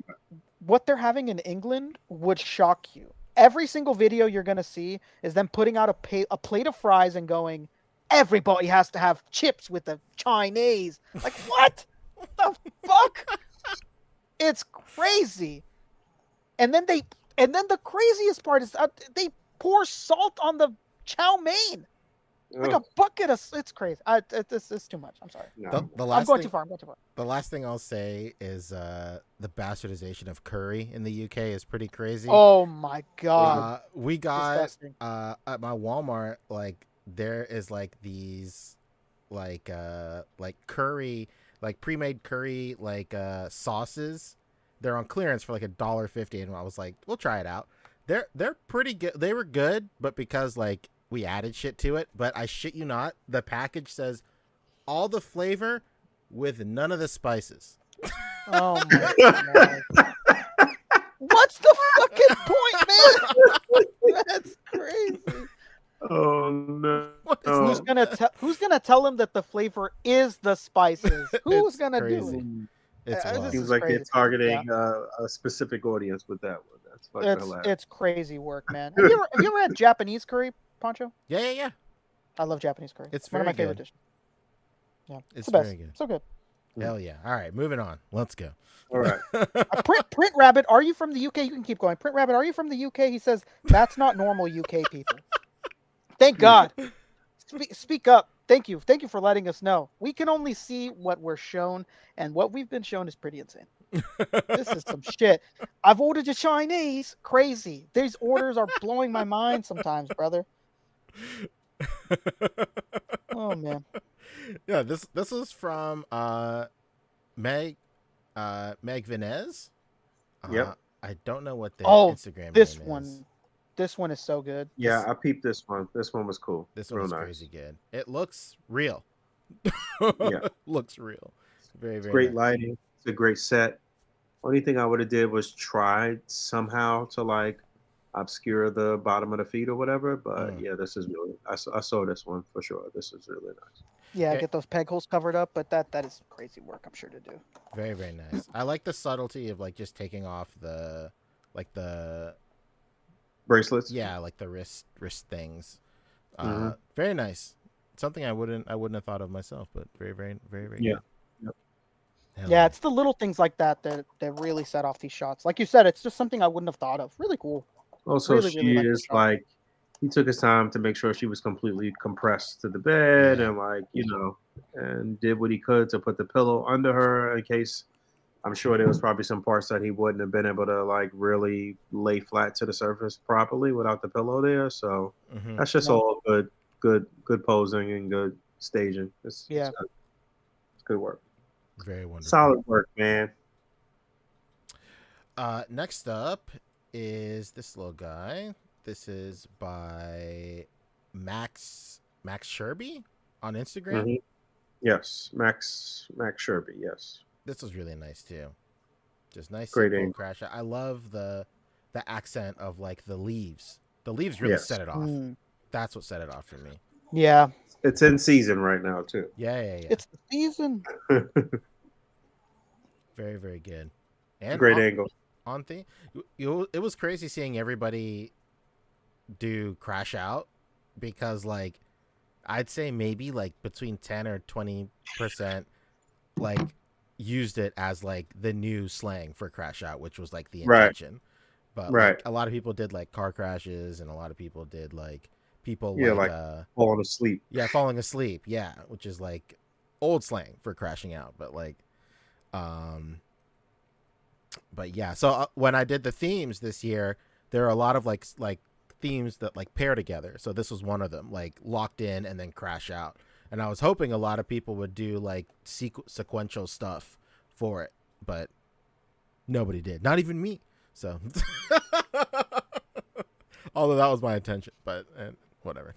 what they're having in England would shock you. Every single video you're gonna see is them putting out a plate of fries and going, everybody has to have chips with the Chinese. Like, what? What the fuck? It's crazy. And then the craziest part is they pour salt on the chow mein. Like a bucket of, it's crazy. This is too much. I'm sorry. No. I'm going too far. The last thing I'll say is the bastardization of curry in the UK is pretty crazy. Oh my god. We got Disgusting. at my Walmart, like there is like these like curry, like pre-made curry like sauces. They're on clearance for like $1.50, and I was like, we'll try it out. They're pretty good. They were good, but because like we added shit to it, but I shit you not, the package says all the flavor with none of the spices. Oh my god. What's the fucking point, man? That's crazy. Oh no. Who's gonna tell him that the flavor is the spices? Who's It's gonna crazy. do it? It's This wild. is Seems like they're crazy. targeting a specific audience with that one. That's fucking hilarious. It's crazy work, man. Have you ever had Japanese curry, Poncho? Yeah. I love Japanese curry. It's one of my very favorite good. dishes. Yeah, It's the best. very good. So good. Hell yeah. All right, moving on. Let's go. All right. Print Rabbit, are you from the UK? You can keep going. Print Rabbit, are you from the UK? He says that's not normal UK people. Thank God. Speak up. Thank you for letting us know. We can only see what we're shown, and what we've been shown is pretty insane. This is some shit. I've ordered a Chinese. Crazy. These orders are blowing my mind sometimes, brother. Oh man. Yeah, this was from Meg Venez. Yep. I don't know what the Oh, Instagram this name one. is. This one is so good. Yeah, I peeped this one. This one was cool. This one Real was nice. crazy good. It looks real. Yeah. Looks real. Very, very Great nice. lighting. It's a great set. Only thing I would have did was try somehow to like obscure the bottom of the feet or whatever. But yeah, this is really. I saw this one for sure. This is really nice. Yeah, Okay. get those peg holes covered up, but that is crazy work, I'm sure to do. Very, very nice. I like the subtlety of like just taking off the Bracelets. like the wrist things. Mhm. Very nice. Something I wouldn't have thought of myself, but very, very, very, very Yeah. good. Yep. Hell Yeah, it's the little things like that really set off these shots. Like you said, it's just something I wouldn't have thought of. Really cool. Also, Really, she really like the is shot. like, he took his time to make sure she was completely compressed to the bed Yeah. and like, and did what he could to put the pillow under her in case. I'm sure there was probably some parts that he wouldn't have been able to like really lay flat to the surface properly without the pillow there. So Mhm. that's just Yeah. all good posing and good staging. It's good. It's good work. Very wonderful. Solid work, man. Next up is this little guy. This is by Max Sherby on Instagram. Mhm. Yes, Max Sherby. Yes. This was really nice too. Just nice, Great simple angle. crash. I love the accent of like the leaves. The leaves really Yes. set it off. Mm. That's what set it off for me. Yeah. It's in season right now too. Yeah. It's the season. Very, very good. And Great on, angle. on thing. It was crazy seeing everybody do crash out because like I'd say maybe like between 10 or 20% like used it as like the new slang for crash out, which was like the Right. intention. But Right. like, a lot of people did like car crashes, and a lot of people did like people Yeah, like falling asleep. falling asleep. Yeah, which is like old slang for crashing out. But like, but yeah. So when I did the themes this year, there are a lot of like themes that like pair together. So this was one of them, like locked in and then crash out. And I was hoping a lot of people would do like sequential stuff for it, but nobody did. Not even me. So, although that was my intention, but whatever.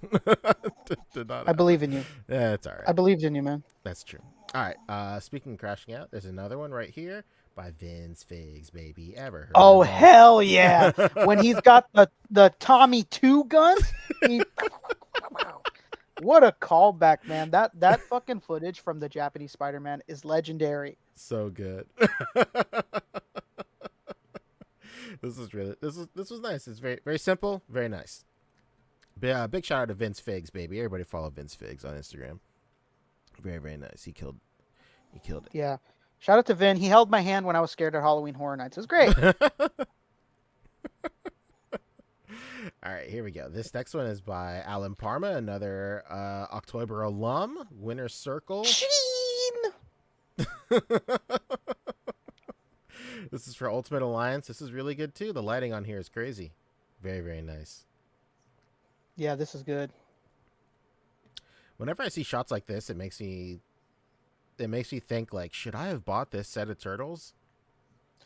Did not I believe in you. Yeah, it's all right. I believed in you, man. That's true. All right. Speaking of crashing out, there's another one right here by Vince Figs, baby. Ever heard Oh of him? hell yeah! When he's got the Tommy 2 guns, what a callback, man! That fucking footage from the Japanese Spider-Man is legendary. So good. This was nice. It's very very simple, very nice. Big shout out to Vince Figs, baby. Everybody follow Vince Figs on Instagram. Very very nice. He killed it. Yeah. Shout out to Vin. He held my hand when I was scared at Halloween Horror Nights. It was great. All right, here we go. This next one is by Alan Parma, another OcTOYber alum. Winner Circle. This is for Ultimate Alliance. This is really good too. The lighting on here is crazy. Very, very nice. Yeah, this is good. Whenever I see shots like this, it makes me think like, should I have bought this set of turtles?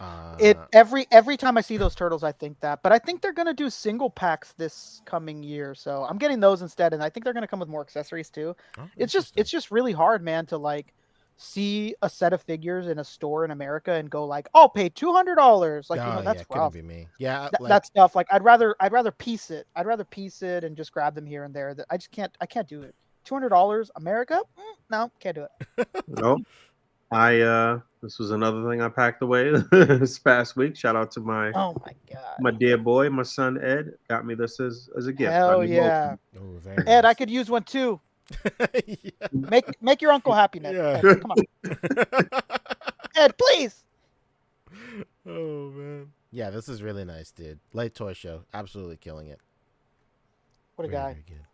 Every time I see those turtles, I think that. But I think they're gonna do single packs this coming year, so I'm getting those instead, and I think they're gonna come with more accessories too. It's just really hard, man, to like see a set of figures in a store in America and go like, I'll pay $200. Like, that's rough. Couldn't be me. Yeah, that stuff. Like, I'd rather piece it. I'd rather piece it and just grab them here and there. I just can't. I can't do it. $200 America? No, can't do it. Nope. This was another thing I packed away this past week. Shout out to my dear boy, my son Ed, got me this as a gift. Hell yeah. Oh, Ed, nice. I could use one too. Yeah. Make your uncle happy, Ned. Yeah. Ed, come on. Ed, please. Oh man. Yeah, this is really nice, dude. Light toy show. Absolutely killing it. What a Very, guy. very good.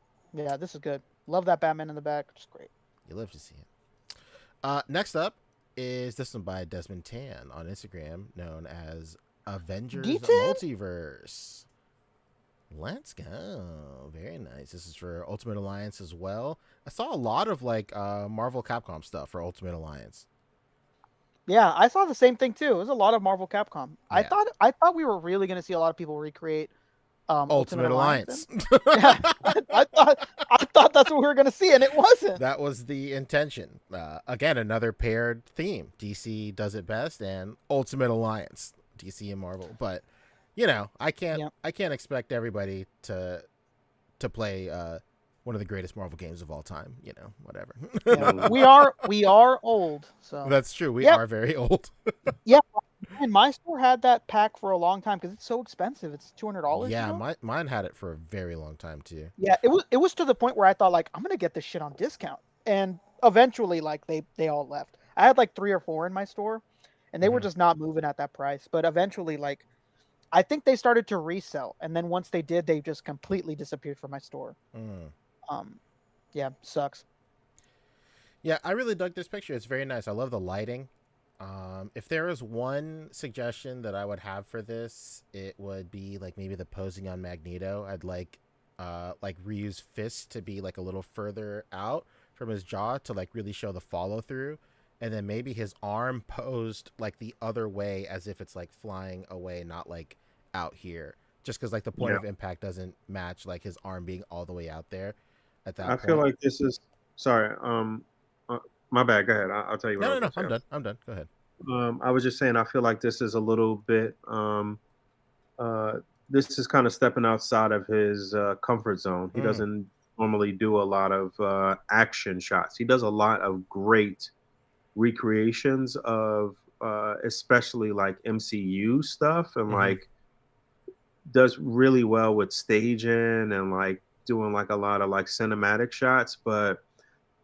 Yeah, this is good. Love that Batman in the back. Just great. You love to see it. Next up is this one by Desmond Tan on Instagram, known as Avengers Multiverse. Let's go. Very nice. This is for Ultimate Alliance as well. I saw a lot of like Marvel Capcom stuff for Ultimate Alliance. Yeah, I saw the same thing too. It was a lot of Marvel Capcom. Yeah. I thought we were really going to see a lot of people recreate Ultimate Alliance. Yeah, I thought that's what we were going to see, and it wasn't. That was the intention. Again, another paired theme. DC does it best, and Ultimate Alliance, DC and Marvel. But you know, I can't expect everybody to play one of the greatest Marvel games of all time. You know, whatever. Yeah, we are old, so that's true. We are very old. Yeah. And my store had that pack for a long time because it's so expensive. It's $200. Yeah, you know? mine had it for a very long time too. Yeah, it was to the point where I thought like I'm gonna get this shit on discount, and eventually like they all left. I had like 3 or 4 in my store, and they were just not moving at that price. But eventually, like I think they started to resell, and then once they did, they just completely disappeared from my store. Yeah, sucks. Yeah, I really dug this picture. It's very nice. I love the lighting. If there was one suggestion that I would have for this, it would be like maybe the posing on Magneto. I'd like Ryu's fist to be like a little further out from his jaw to like really show the follow through, and then maybe his arm posed like the other way as if it's like flying away, not like out here. Just because like the point of impact doesn't match like his arm being all the way out there at that point. I feel like this is sorry. My bad. Go ahead. I'll tell you. No. I'm done. Go ahead. I was just saying. I feel like this is a little bit. This is kind of stepping outside of his comfort zone. He doesn't normally do a lot of action shots. He does a lot of great recreations of, especially like MCU stuff, and like does really well with staging and like doing like a lot of like cinematic shots, but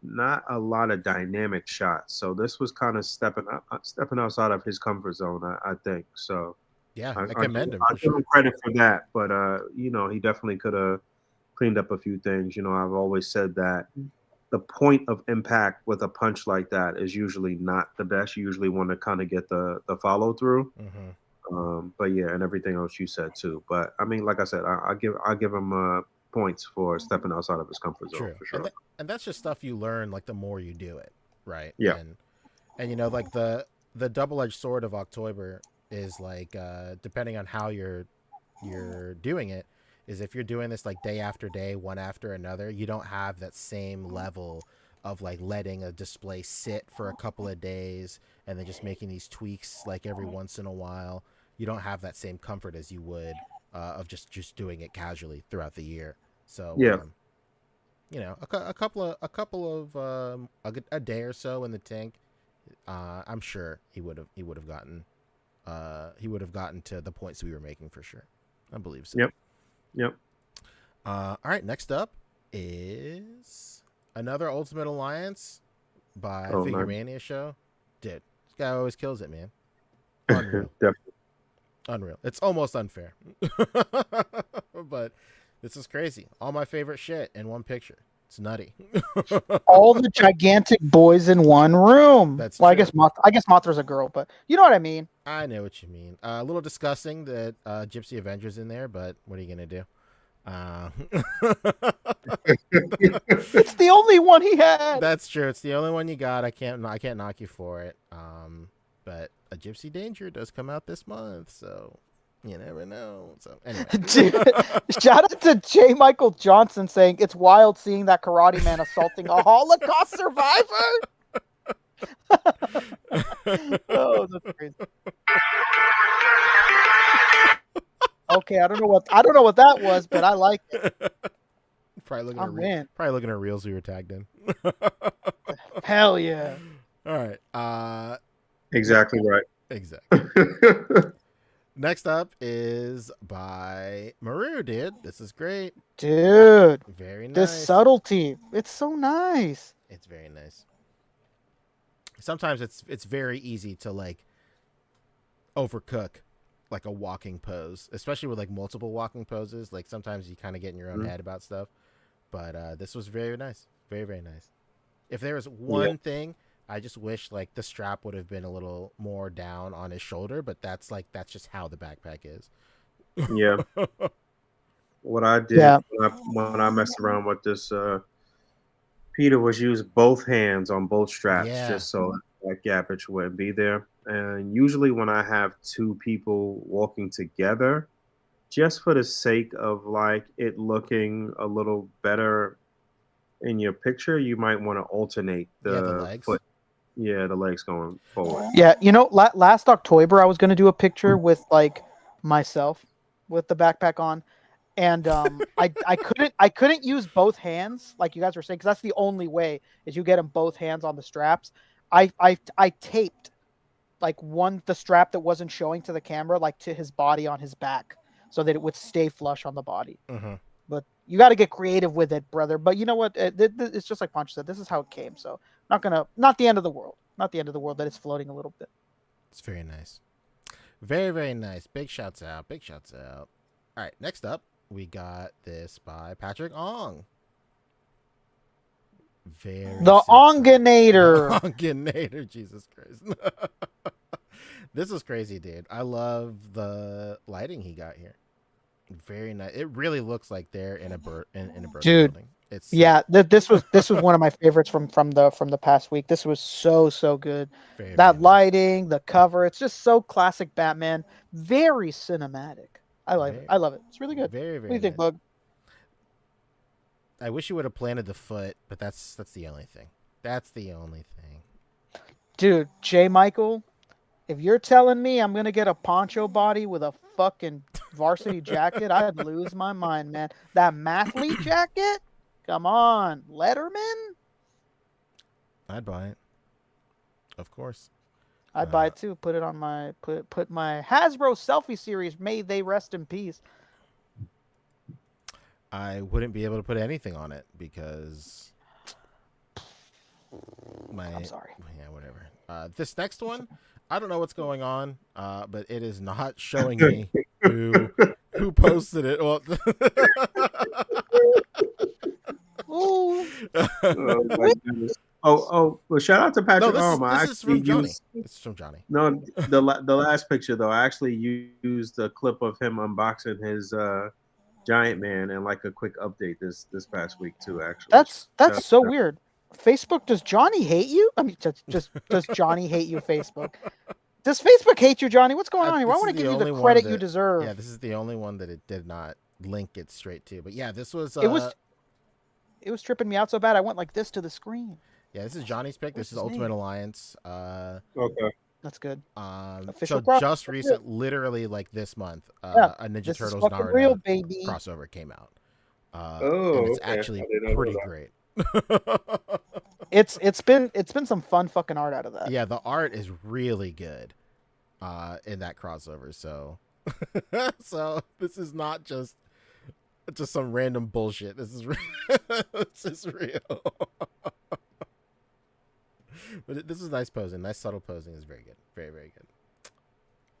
not a lot of dynamic shots. So this was kind of stepping outside of his comfort zone, I think. So yeah, I commend him. I give him credit for that, but you know, he definitely could have cleaned up a few things. You know, I've always said that the point of impact with a punch like that is usually not the best. You usually want to kind of get the follow through. But yeah, and everything else you said too. But I mean, like I said, I give him points for stepping outside of his comfort zone for sure. And that's just stuff you learn like the more you do it, right? Yeah. And you know, like the double-edged sword of OcTOYber is like depending on how you're doing it, is if you're doing this like day after day, one after another, you don't have that same level of like letting a display sit for a couple of days and then just making these tweaks like every once in a while. You don't have that same comfort as you would of just doing it casually throughout the year. So you know, a couple of a day or so in the tank, I'm sure he would have gotten he would have gotten to the points we were making for sure. I believe so. Yep. All right, next up is another Ultimate Alliance by Figure Mania show. Dude, this guy always kills it, man. Unreal. Definitely. Unreal. It's almost unfair. But this is crazy. All my favorite shit in one picture. It's nutty. All the gigantic boys in one room. That's well, true. I guess Mothra's a girl, but you know what I mean. I know what you mean. A little disgusting that Gypsy Avenger's in there, but what are you gonna do? It's the only one he had. That's true. It's the only one you got. I can't knock you for it. But a Gypsy Danger does come out this month, so you never know. So anyway, shout out to J. Michael Johnson saying it's wild seeing that Karate Man assaulting a Holocaust survivor. Oh, that's crazy. Okay, I don't know what that was, but I like it. Probably looking at reels we were tagged in. Hell yeah! All right. Exactly right. Exactly. Next up is by Maru, dude. This is great. Dude. Very nice. This subtlety. It's so nice. It's very nice. Sometimes it's very easy to like overcook like a walking pose, especially with like multiple walking poses. Like sometimes you kind of get in your own head about stuff. But this was very nice. Very, very nice. If there was one thing, I just wish like the strap would have been a little more down on his shoulder, but that's just how the backpack is. Yeah. What I did when I messed around with this Peter was use both hands on both straps just so that gappage wouldn't be there. And usually when I have two people walking together, just for the sake of like it looking a little better in your picture, you might want to alternate the legs. foot. Yeah, the legs going forward. Yeah, you know, last OcTOYber I was going to do a picture with like myself with the backpack on, and I couldn't use both hands like you guys were saying, because that's the only way is you get them both hands on the straps. I taped like the strap that wasn't showing to the camera like to his body on his back so that it would stay flush on the body. But you got to get creative with it, brother. But you know what? It's just like Punch said. This is how it came. So not the end of the world. Not the end of the world that it's floating a little bit. It's very nice. Very, very nice. Big shouts out. Big shouts out. All right. Next up, we got this by Patrick Ong. The Onginator. Onginator. Jesus Christ. This is crazy, dude. I love the lighting he got here. Very nice. It really looks like they're in a bird dude building. It's this was one of my favorites from the past week. This was so good. Very, that very lighting, the cover, it's just so classic Batman. Very cinematic. I love it. It's really good. Very, very. What do you think, Boog? I wish you would have planted the foot, but that's the only thing. That's the only thing. Dude, J. Michael, if you're telling me I'm gonna get a poncho body with a fucking varsity jacket, I'd lose my mind, man. That mathlete jacket? Come on, Letterman? I'd buy it. Of course. I'd buy it too. Put it on my put my Hasbro selfie series. May they rest in peace. I wouldn't be able to put anything on it because I'm sorry. Yeah, whatever. This next one, I don't know what's going on, but it is not showing me who posted it. Well, Ooh. Oh my goodness. Well, shout out to Patrick. This is from Johnny. This is from Johnny. No, the last picture though, I actually used a clip of him unboxing his Giant Man and like a quick update this past week too. Actually, that's so weird. Facebook, does Johnny hate you? I mean, just does Johnny hate you? Facebook, does Facebook hate you, Johnny? What's going on here? I want to give you the credit you deserve. Yeah, this is the only one that it did not link it straight to. But yeah, this was. It was tripping me out so bad I went like this to the screen. Yeah, this is Johnny's pick. This is Ultimate Alliance. Okay. That's good. So just recent, literally like this month, a Ninja Turtles Naruto real, baby. crossover came out. And it's actually pretty great. It's been some fun fucking art out of that. Yeah, the art is really good. in that crossover. So so this is not just some random bullshit. This is this is real. But this is nice posing. Nice subtle posing is very good. Very, very good.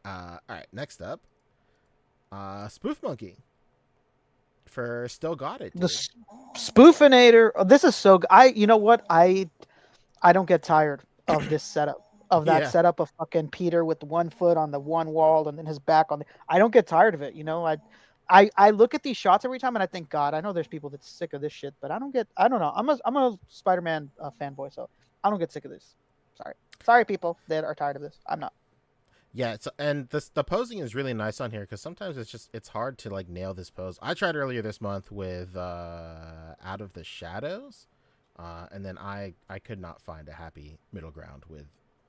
All right, next up, Spoof Monkey for Still Got It. Dude. The Spoofinator. Oh, this is so. You know what? I don't get tired of this setup. Of that setup of fucking Peter with one foot on the one wall and then his back on the. I don't get tired of it. You know, I look at these shots every time and I think, God, I know there's people that's sick of this shit, but I don't know. I'm a Spider-Man fanboy, so I don't get sick of this. Sorry, people that are tired of this. I'm not. Yeah, and the posing is really nice on here because sometimes it's hard to like nail this pose. I tried earlier this month with Out of the Shadows, and then I could not find a happy middle ground with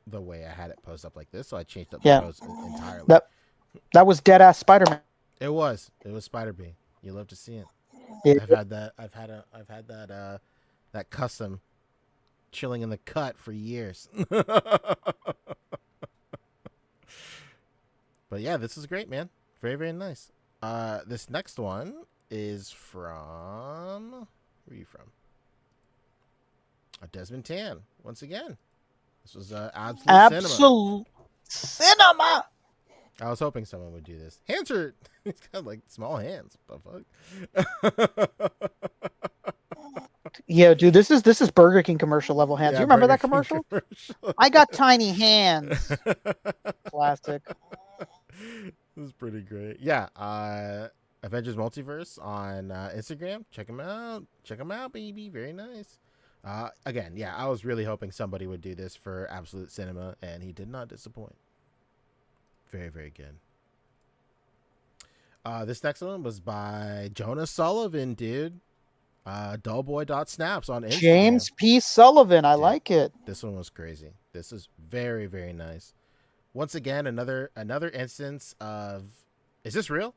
the way I had it posed up like this, so I changed up the pose entirely. That was dead ass Spider-Man. It was Spider-B. You love to see it. Yeah. I've had that custom chilling in the cut for years. But yeah, this is great, man. Very, very nice. This next one is from... Where are you from? Desmond Tan, once again. This was Absolute Cinema. I was hoping someone would do this. Hands are... He's got like small hands. What the fuck? Yeah, dude, this is Burger King commercial level hands. You remember that commercial? I got tiny hands. Classic. This is pretty great. Yeah, Avengers Multiverse on Instagram. Check them out, baby. Very nice. Again, yeah, I was really hoping somebody would do this for Absolute Cinema, and he did not disappoint. Very, very good. This next one was by Jonas Sullivan, dude. Dullboy.snaps on Instagram. James P. Sullivan. I like it. This one was crazy. This is very, very nice. Once again, another instance of, is this real?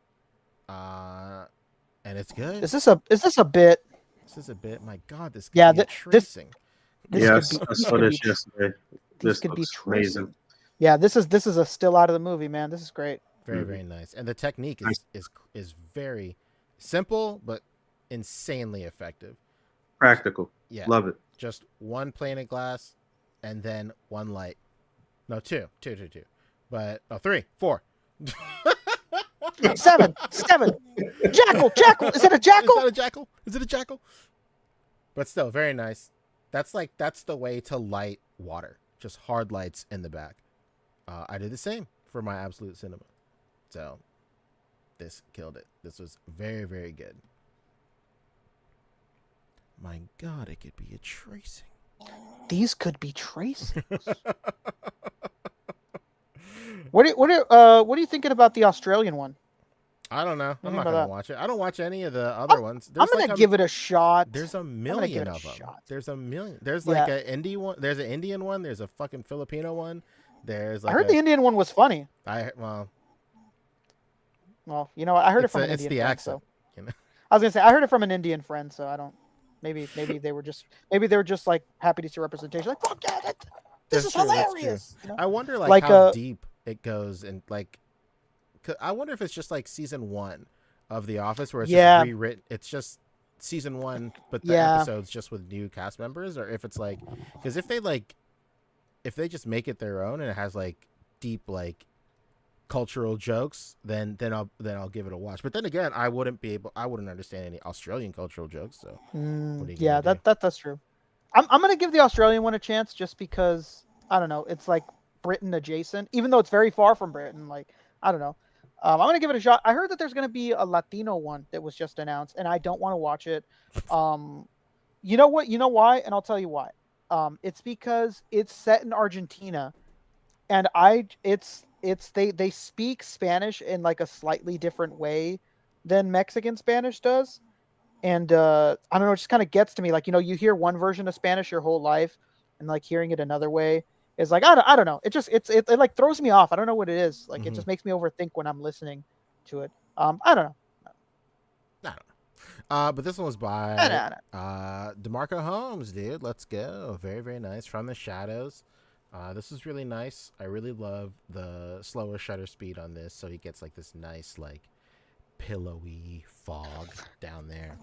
And it's good. Is this a bit? This is a bit. My God, this could be tracing. Yes, I saw this yesterday. This could be amazing. Yeah, this is a still out of the movie, man. This is great. Very, very nice. And the technique is very simple but insanely effective. Practical. Yeah. Love it. Just one plane of glass and then one light. No, two. But 3, 4. 7. Jackal. Is it a jackal? Is it a jackal? But still, very nice. That's the way to light water. Just hard lights in the back. I did the same for my Absolute Cinema. So this killed it. This was very, very good. My God, it could be a tracing. These could be tracings. What are you thinking about the Australian one? I don't know. I'm not gonna watch it. I don't watch any of the other ones. I'm gonna give it a shot. There's a million of them. There's a million. There's like an indie one. There's an Indian one. There's a fucking Filipino one. There's like I heard the Indian one was funny. Well, you know what? I heard it from an Indian friend. Accent, so. You know? I was gonna say I heard it from an Indian friend, so I don't. Maybe they were just like happy to see representation. Like, fuck yeah, this is hilarious. You know? I wonder like how deep it goes, and like, I wonder if it's just like season 1 of The Office where it's just rewritten. It's just season 1, but the episodes just with new cast members, or if it's like, because if they just make it their own and it has like deep like cultural jokes, then I'll give it a watch. But then again, I wouldn't understand any Australian cultural jokes. So that's true. I'm gonna give the Australian one a chance just because I don't know. It's like Britain adjacent, even though it's very far from Britain. Like I don't know. I'm gonna give it a shot. I heard that there's gonna be a Latino one that was just announced, and I don't want to watch it. You know what? You know why? And I'll tell you why. It's because it's set in Argentina, and they speak Spanish in like a slightly different way than Mexican Spanish does. And I don't know, it just kind of gets to me. Like, you know, you hear one version of Spanish your whole life and like hearing it another way is like, I don't know. It like throws me off. I don't know what it is. Like, it just makes me overthink when I'm listening to it. I don't know. But this one was by DeMarco Holmes, dude. Let's go. Very, very nice. From the Shadows. This is really nice. I really love the slower shutter speed on this, so he gets like this nice like pillowy fog down there.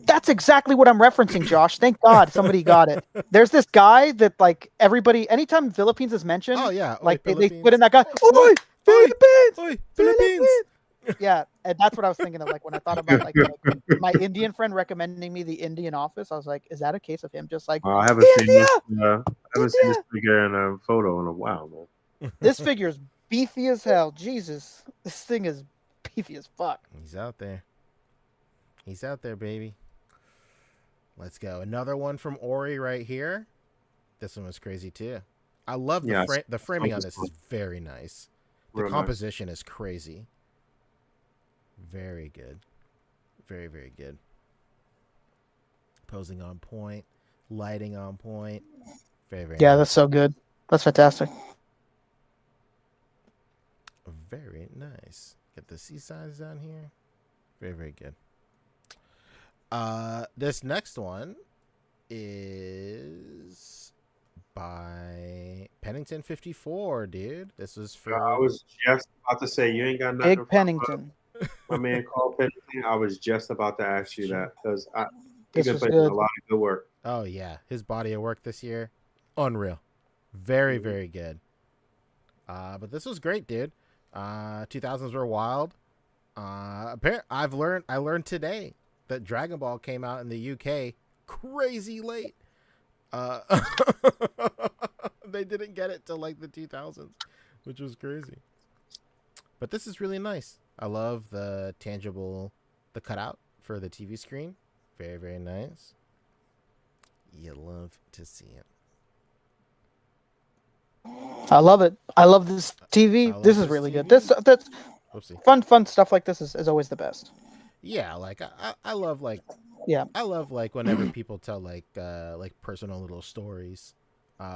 That's exactly what I'm referencing, Josh. Thank God somebody got it. There's this guy that like everybody, anytime Philippines is mentioned, Oh yeah, like Oi, they put in that guy. Oi, Oi, Philippines, Oi, Philippines. Yeah, and that's what I was thinking of. Like when I thought about like my Indian friend recommending me the Indian Office, I was like, is that a case of him just like I haven't seen India? this. I haven't seen this figure in a photo in a while, man. This figure is beefy as hell. Jesus, this thing is beefy as fuck. He's out there. He's out there, baby. Let's go. Another one from Ori right here. This one was crazy too. I love the framing on this is very nice. The Real composition is crazy. Very good. Very, very good. Posing on point. Lighting on point. Very, very Yeah, nice. that's so good. That's fantastic. Very nice. Get the C size down here. Very, very good. This next one is by Pennington 54, dude. This was for. I was just about to say you ain't got nothing. Big Pennington. My man Carl Pennington. I was just about to ask you that because This he's was been putting good. a lot of good work. Oh yeah, his body of work this year, unreal. Very, very good. But this was great, dude. 2000s were wild. I learned today that Dragon Ball came out in the UK crazy late. They didn't get it till like the 2000s, which was crazy. But this is really nice. I love the cutout for the TV screen. Very, very nice. You love to see it. I love it. I love this TV. This is really good. That's fun stuff like this is always the best. Yeah, like I love like I love like whenever people tell like personal little stories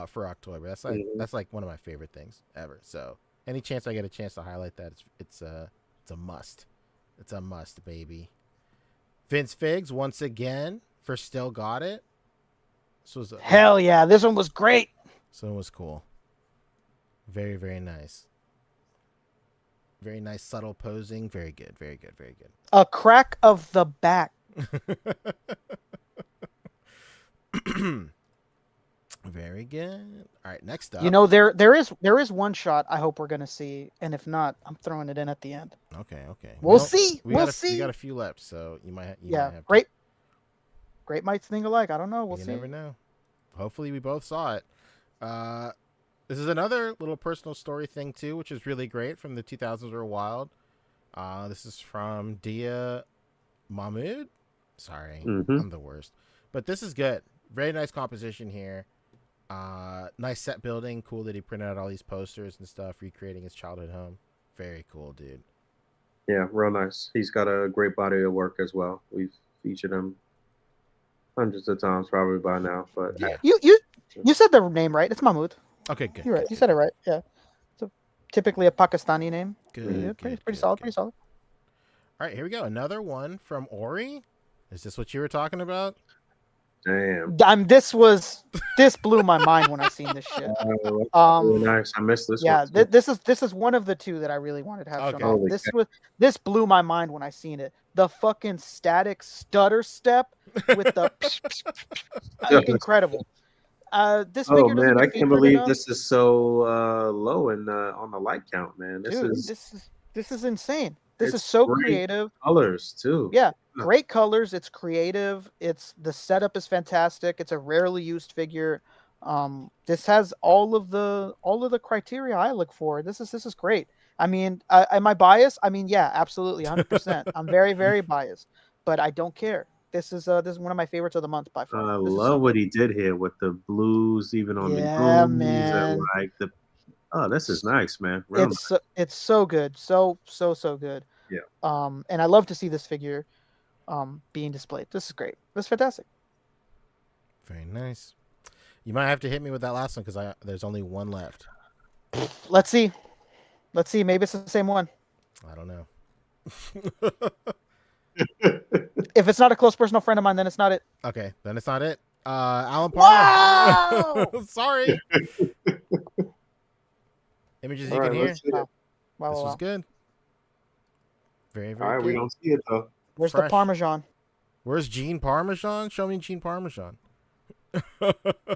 for OcTOYber. That's like one of my favorite things ever. So any chance I get a chance to highlight that, it's a must. It's a must, baby. Vince Figs once again for Still Got It. This was hell yeah. This one was great. This one was cool. Very, very nice. Very nice, subtle posing. Very good, very good, very good. A crack of the back. Very good. All right, next up. You know, there is one shot I hope we're gonna see, and if not, I'm throwing it in at the end. Okay. We'll see. We got a few left, so you might have great might think alike. I don't know. We'll see. You never know. Hopefully, we both saw it. This is another little personal story thing too, which is really great from the 2000s were wild. This is from Dia Mahmood. Sorry, I'm the worst. But this is good. Very nice composition here. Nice set building. Cool that he printed out all these posters and stuff, recreating his childhood home. Very cool, dude. Yeah, real nice. He's got a great body of work as well. We've featured him hundreds of times probably by now. But yeah. You said the name right. It's Mahmood. Okay, good. You're right. You said it right. Yeah. So typically a Pakistani name. Good. Pretty solid. Pretty solid. All right, here we go. Another one from Ori. Is this what you were talking about? Damn. This blew my mind when I seen this shit. Really nice. I missed this. Yeah, one. this is one of the two that I really wanted to have. Okay. This blew my mind when I seen it. The fucking static stutter step with the incredible. This figure man, I can't believe enough. this is so low in on the light count, man. This is insane. This is so creative. Colors too. Yeah, great colors. It's creative. The setup is fantastic. It's a rarely used figure. This has all of the criteria I look for. This is great. I mean, am I biased? I mean, yeah, absolutely, 100%. I'm very, very biased, but I don't care. This is one of my favorites of the month by far. I love what he did here with the blues, even on the blues, man. and like the. Oh, this is nice, man. It's so good, so good. Yeah. And I love to see this figure, being displayed. This is great. This is fantastic. Very nice. You might have to hit me with that last one because there's only one left. Let's see. Maybe it's the same one. I don't know. If it's not a close personal friend of mine, then it's not it. Okay, then it's not it. Alan Parr. Wow! Sorry. Images All you right, can hear. let's see it. Wow, This wow, was wow. good. Very, All very right, good. we don't see it though. Where's Fresh. the Parmesan? Where's Gene Parmesan? Show me Gene Parmesan.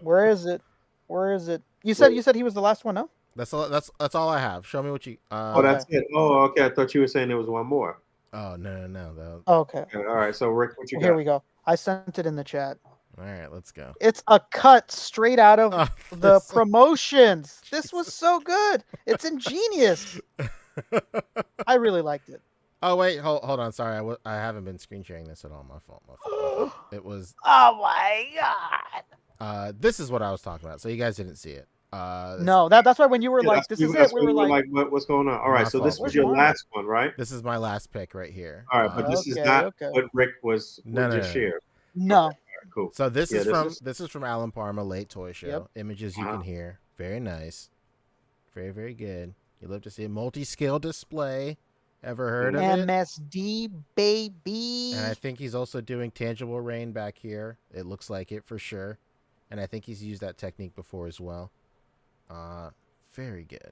Where is it? Where is it? You Wait. said he was the last one, no? That's all I have. Show me what you. Oh, Okay. that's it. Oh, okay. I thought you were saying there was one more. Oh no. Though. Okay. Okay, all right. So Rick, what you Here got? we go. I sent it in the chat. All right, let's go. It's a cut straight out of Oh, the this- promotions. This was so good. It's ingenious. I really liked it. Oh wait, hold on. Sorry, I haven't been screen sharing this at all. My fault. It was. Oh my god. This is what I was talking about. So you guys didn't see it. No, that's why when you were Yeah, like, that's- "This is that's it," we when were we like, what's going on? All right, My so this fault. was your Where's last one, right? This is my last pick right here. All right, but this is Okay, not okay. what Rick was No, just shared. "No." All right, cool. So this Yeah, this is from Alan Parma, Late Toy Show. Yep. Images you Wow. can hear. Very nice. Very, very good. You love to see a multi-scale display. Ever heard of it? MSD baby. And I think he's also doing tangible rain back here. It looks like it for sure. And I think he's used that technique before as well. Very good.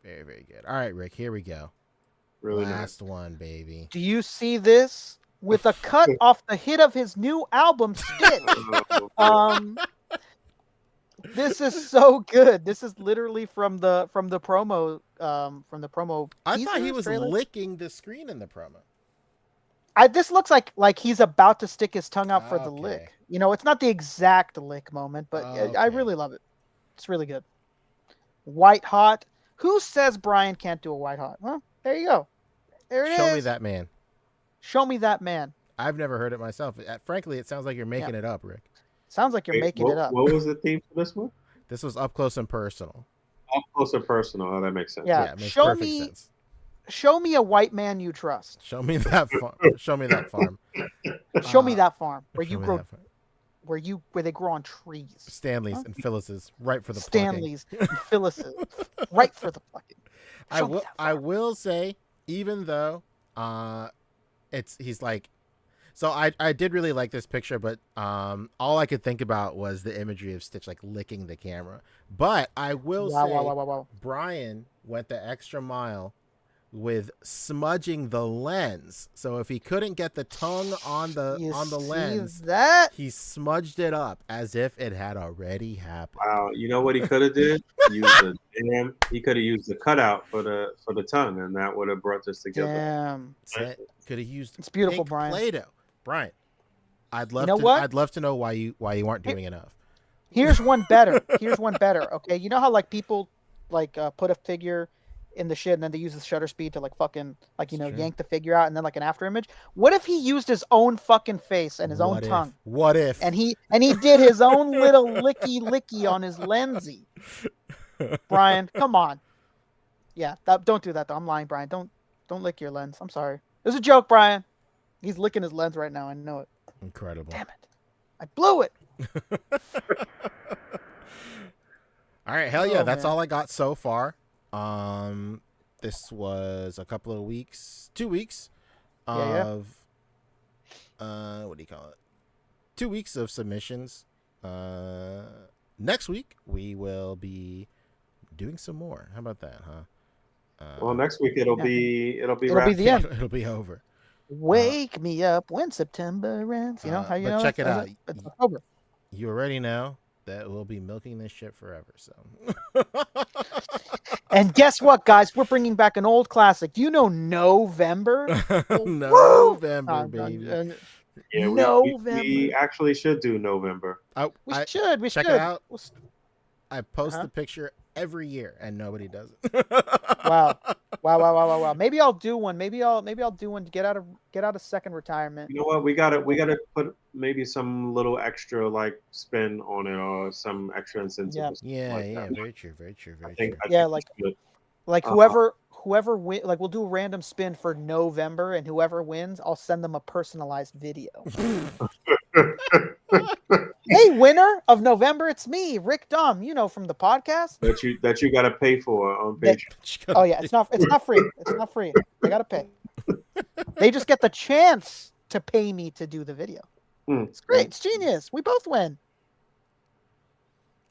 Very, very good. All right, Rick, here we go. Really Last one, baby. Do you see this with a cut off the hit of his new album, Stitch? nice. This is so good. This is literally from the promo. I thought he teaser was trailer. licking the screen in the promo. This looks like he's about to stick his tongue out for the Okay. lick. You know, it's not the exact lick moment, but I Okay. really love it. It's really good. White hot. Who says Brian can't do a white hot? Well, there you go. There it is. Show me that man. Show me that man. I've never heard it myself. Frankly, it sounds like you're making it up, Rick. Sounds like you're making it up. What was the theme for this one? This was up close and personal. Up close and personal. Oh, that makes sense. Yeah. It makes Show perfect me- sense. Show me a white man you trust. Show me that farm. Show me that farm. Show me that farm where you Show me grow, that farm. where they grow on trees. Stanley's Huh? and Phyllis's, right for the plucking. Stanley's and Phyllis's, right for the plucking. Show me that I farm. will say, even though he's like, so I did really like this picture, but all I could think about was the imagery of Stitch like licking the camera. But I will say Wow. Brian went the extra mile with smudging the lens. So if he couldn't get the tongue on the You see lens, that? he smudged it up as if it had already happened. Wow. You know what he could have did? He could have used the cutout for the tongue, and that would have brought this together. Damn. Could have used It's beautiful, pink Brian. Play-Doh. Brian, I'd love know to. what? I'd love to know why you aren't doing enough. Here's one better. Okay, you know how like people like put a figure in the shit and then they use the shutter speed to like fucking like True. yank the figure out and then like an after image. What if he used his own fucking face and his own What if? tongue What if? and he did his own little licky on his lensy? Brian, come on. Yeah, don't do that though. I'm lying, Brian. Don't lick your lens. I'm sorry. It was a joke, Brian. He's licking his lens right now. I know it. Incredible. Damn it. I blew it. All right, hell yeah, Oh, that's man. all I got so far. This was a couple of weeks, 2 weeks Yeah. of what do you call it? 2 weeks of submissions. Next week we will be doing some more. How about that, huh? Well, next week it'll Yeah. be It'll be wrapped. the end. It'll be over. Wake me up when September ends. You know how you but know. check it it's- out. It's October. You already know that we'll be milking this shit forever. So. And guess what, guys? We're bringing back an old classic. Do you know November? November, baby. Yeah, November. we actually should do November. We I should. We check should. it out. We'll I post Uh-huh. the picture every year and nobody does it. Wow. Maybe I'll do one. Maybe I'll do one to get out of second retirement. You know what? We gotta put maybe some little extra like spin on it or some extra incentive. Yeah. or something Yeah, like yeah, that. very true, very true, very I think, true. I Yeah, think like- we should. Like Uh-huh. whoever win, like we'll do a random spin for November, and whoever wins, I'll send them a personalized video. Hey, winner of November, it's me, Rick Dom. You know from the podcast. that you gotta pay for on That- Patreon. Oh yeah, it's not free. It's not free. They gotta pay. They just get the chance to pay me to do the video. It's great. It's genius. We both win.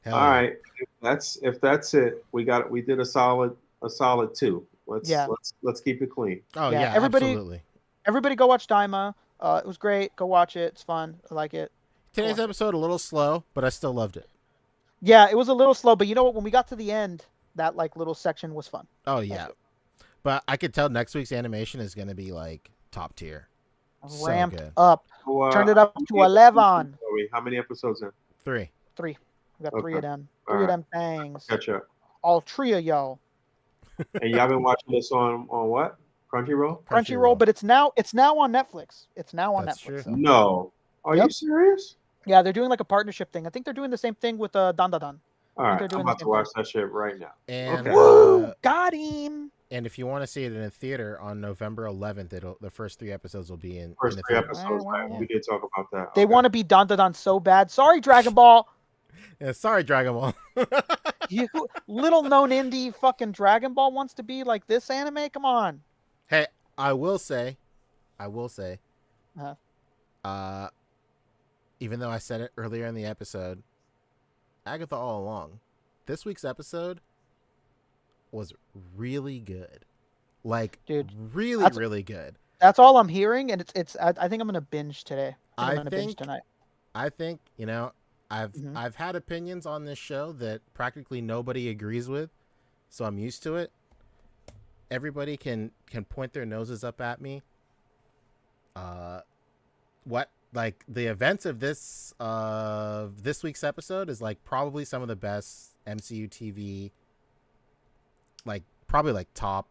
Hell All yeah. right, if that's it, we did a solid a solid 2. Let's keep it clean. Oh Yeah, yeah, everybody- absolutely. Everybody go watch Daima. It was great. Go watch it. It's fun. I like it. Today's Cool. episode a little slow, but I still loved it. Yeah, it was a little slow, but you know what? When we got to the end, that like little section was fun. Oh yeah, but I could tell next week's animation is going to be like top tier. So Ramped good. up. So, Turned it up to 11. How many episodes in? 3. 3. We got 3 of Okay. them. All 3 of right. them things. Catch up. All 3 of y'all. And y'all been watching this on what? Crunchyroll? Crunchyroll, but it's now on Netflix. It's now on That's Netflix. true. So. No. Are Yep. you serious? Yeah, they're doing like a partnership thing. I think they're doing the same thing with Dan Dan Dan. All right, they're I'm doing about the to same watch that shit right now. And Okay. Woo! Got him. and if you want to see it in a theater on November 11th, the first 3 episodes will be in First the 3 theater. episodes, right? We did talk about that. They Okay. want to be Dan Dan Dan so bad. Sorry, Dragon Ball. Yeah, sorry, Dragon Ball. You little known indie fucking Dragon Ball wants to be like this anime. Come on. Hey, I will say, Uh-huh. even though I said it earlier in the episode, Agatha all along, this week's episode was really good. Like, Dude, really, that's- really good. That's all I'm hearing, and it's. I think I'm gonna binge today. I'm I gonna binge think- tonight. I think, you know, I've Mhm. I've had opinions on this show that practically nobody agrees with, so I'm used to it. Everybody can point their noses up at me. What like the events of this week's episode is like probably some of the best MCU TV, like probably like top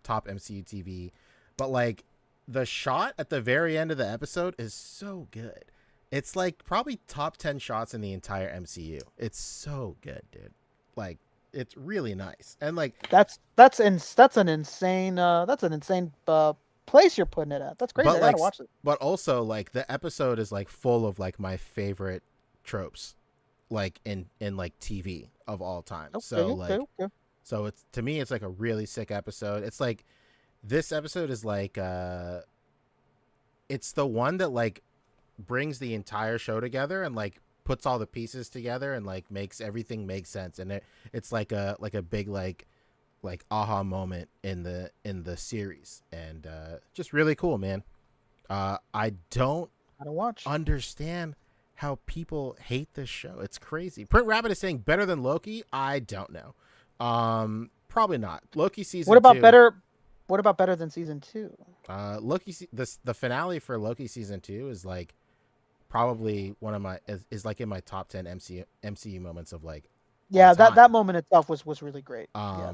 MCU TV, but like the shot at the very end of the episode is so good. It's like probably top 10 shots in the entire MCU. It's so good, dude. Like it's really nice. And like That's an insane place you're putting it at. That's crazy. I But, gotta like, watch it. but also like the episode is like full of like my favorite tropes like in like TV of all time. Okay. So it's to me it's like a really sick episode. It's like this episode is like it's the one that like brings the entire show together and like puts all the pieces together and like makes everything make sense, and it's like a big like aha moment in the series, and just really cool, man. I don't Gotta watch. understand how people hate this show. It's crazy. Print Rabbit is saying better than Loki. I don't know. Probably not. Loki season What about 2, better? What about better than season 2? the finale for Loki season 2 is like probably one of my is like in my top 10 MCU moments of like Yeah, all time. that moment itself was really great. Yeah.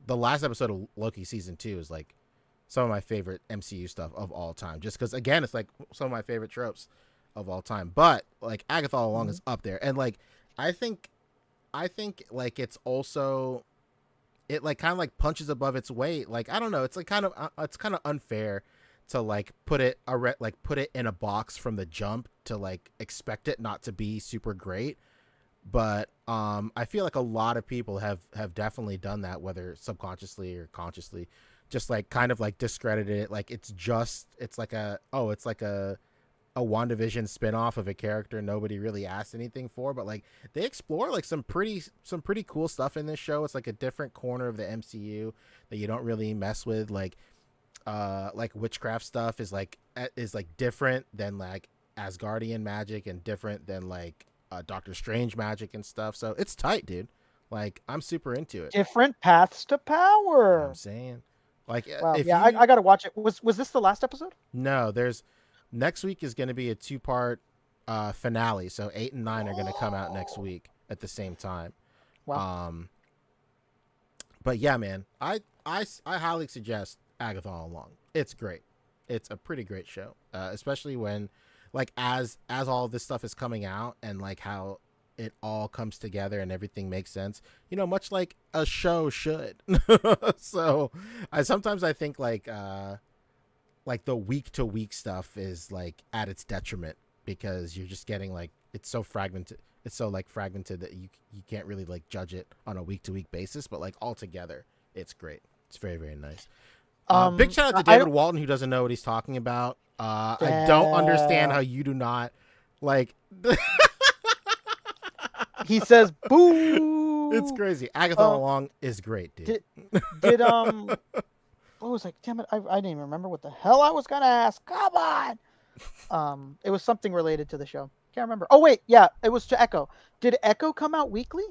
The last episode of Loki season 2 is like some of my favorite MCU stuff of all time, just because again it's like some of my favorite tropes of all time. But like Agatha all along is up there, and like I think like it's also it like kind of like punches above its weight. Like I don't know, it's like kind of unfair to like put it in a box from the jump to like expect it not to be super great. But I feel like a lot of people have definitely done that, whether subconsciously or consciously, just like kind of like discredited it. Like it's like a WandaVision spinoff of a character nobody really asked anything for, but like they explore like some pretty cool stuff in this show. It's like a different corner of the MCU that you don't really mess with. Like witchcraft stuff is like different than like Asgardian magic and different than like Doctor Strange magic and stuff. So it's tight, dude. Like I'm super into it. Different paths to You know what power. I'm saying, like, Wow. if Yeah, you, I gotta watch it. Was this the last episode? no, there's next week is going to be a 2-part finale. So 8 and 9 are going to come out next week at the same time. Wow. But yeah, man, I highly suggest Agatha all along. It's great. It's a pretty great show, especially when like as all of this stuff is coming out and like how it all comes together and everything makes sense, you know, much like a show should. So I think like the week to week stuff is like at its detriment, because you're just getting like it's so fragmented that you can't really like judge it on a week to week basis, but like all together it's great. It's very, very nice. Big shout out to David Walton, who doesn't know what he's talking about. I don't understand how you do not like. He says boo. It's crazy. Agatha all along is great, dude. Did what was like? Damn it! I didn't even remember what the hell I was gonna ask. Come on. It was something related to the show. Can't remember. Oh wait, yeah, it was to Echo. Did Echo come out weekly?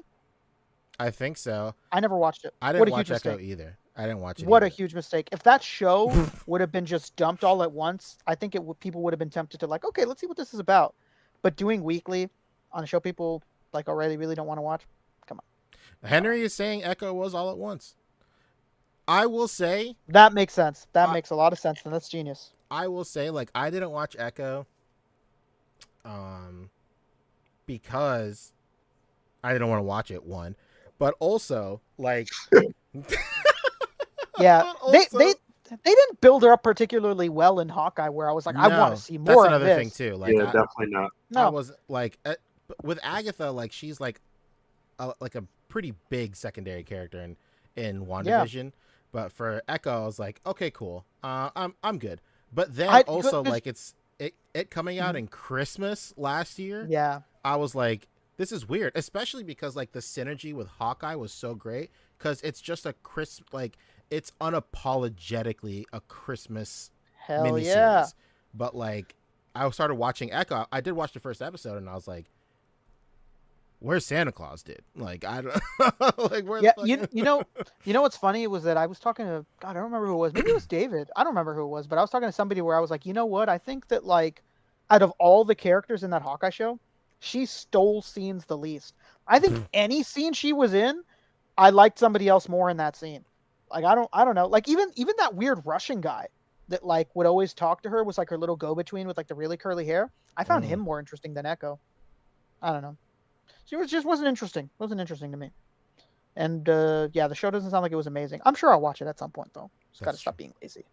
I think so. I never watched it. I didn't watch Echo either. I didn't watch it. What a huge mistake! If that show would have been just dumped all at once, I think people would have been tempted to like, okay, let's see what this is about. But doing weekly on a show people like O'Reilly really don't want to watch, come on. Henry is saying Echo was all at once. I will say that makes sense. That makes a lot of sense, and that's genius. I will say, like, I didn't watch Echo, because I didn't want to watch it. One, but also like, yeah, they didn't build her up particularly well in Hawkeye, where I was like, I want to see more. That's another of thing this. too. Like, yeah, definitely not. No, I was like, with Agatha, like she's like a pretty big secondary character in WandaVision. Yeah. But for Echo, I was like, okay, cool. I'm good. But then like it coming out in Christmas last year. Yeah, I was like, this is weird, especially because like the synergy with Hawkeye was so great because it's just a it's unapologetically a Christmas miniseries. Yeah. But like, I started watching Echo. I did watch the first episode, and I was like, where's Santa Claus, dude? Like, I don't like where. Yeah, you know what's funny was that I was talking to God, I don't remember who it was. Maybe it was David. I don't remember who it was, but I was talking to somebody where I was like, you know what? I think that like, out of all the characters in that Hawkeye show, she stole scenes the least. I think any scene she was in, I liked somebody else more in that scene. Like, I don't know. Like even that weird Russian guy that like would always talk to her was like her little go-between with like the really curly hair. I found him more interesting than Echo. I don't know. She wasn't interesting. Wasn't interesting to me. And yeah, the show doesn't sound like it was amazing. I'm sure I'll watch it at some point though. Just got to stop being lazy.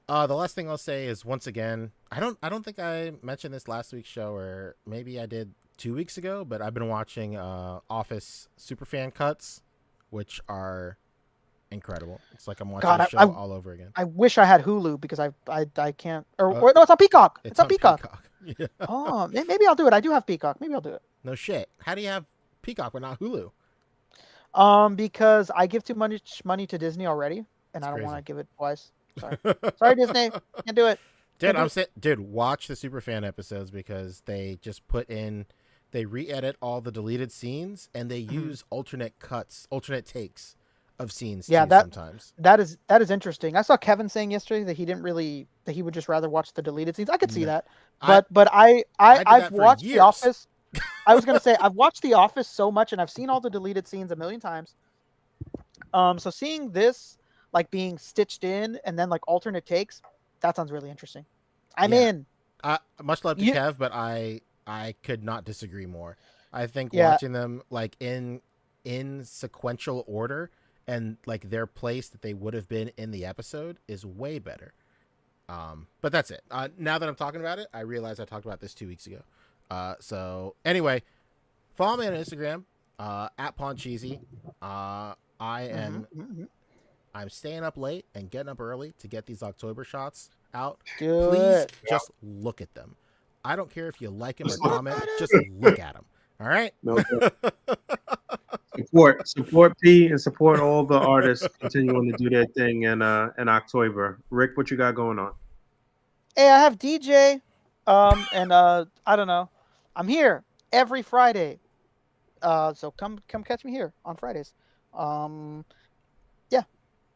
The last thing I'll say is, once again, I don't think I mentioned this last week's show, or maybe I did 2 weeks ago, but I've been watching Office Superfan cuts, which are incredible. It's like I'm watching the show all over again. I wish I had Hulu because I can't. Or no, it's on Peacock. It's on Peacock. Yeah. Oh, maybe I'll do it. I do have Peacock. Maybe I'll do it. No shit. How do you have Peacock but not Hulu? Because I give too much money to Disney already, and I don't want to give it twice. Sorry, Disney. Can't do it. Dude, watch the Superfan episodes because they just they re-edit all the deleted scenes and they use alternate takes of scenes. Yeah, sometimes that is interesting. I saw Kevin saying yesterday that he would just rather watch the deleted scenes. I could see that, but I've watched The Office. I was gonna say I've watched The Office so much and I've seen all the deleted scenes a million times. So seeing this like being stitched in and then like alternate takes, that sounds really interesting. I'm in. Much love to Kev, but I could not disagree more. I think watching them like in sequential order and like their place that they would have been in the episode is way better. But that's it. Now that I'm talking about it, I realize I talked about this 2 weeks ago. So anyway, follow me on Instagram, at Poncheesy. I'm staying up late and getting up early to get these OcTOYber shots out. Please just look at them. I don't care if you like them or comment, just look at them. All right? No. Support P and support all the artists continuing to do their thing in OcTOYber. Rick, what you got going on? Hey, I have DJ, and I don't know. I'm here every Friday. So come catch me here on Fridays. Yeah,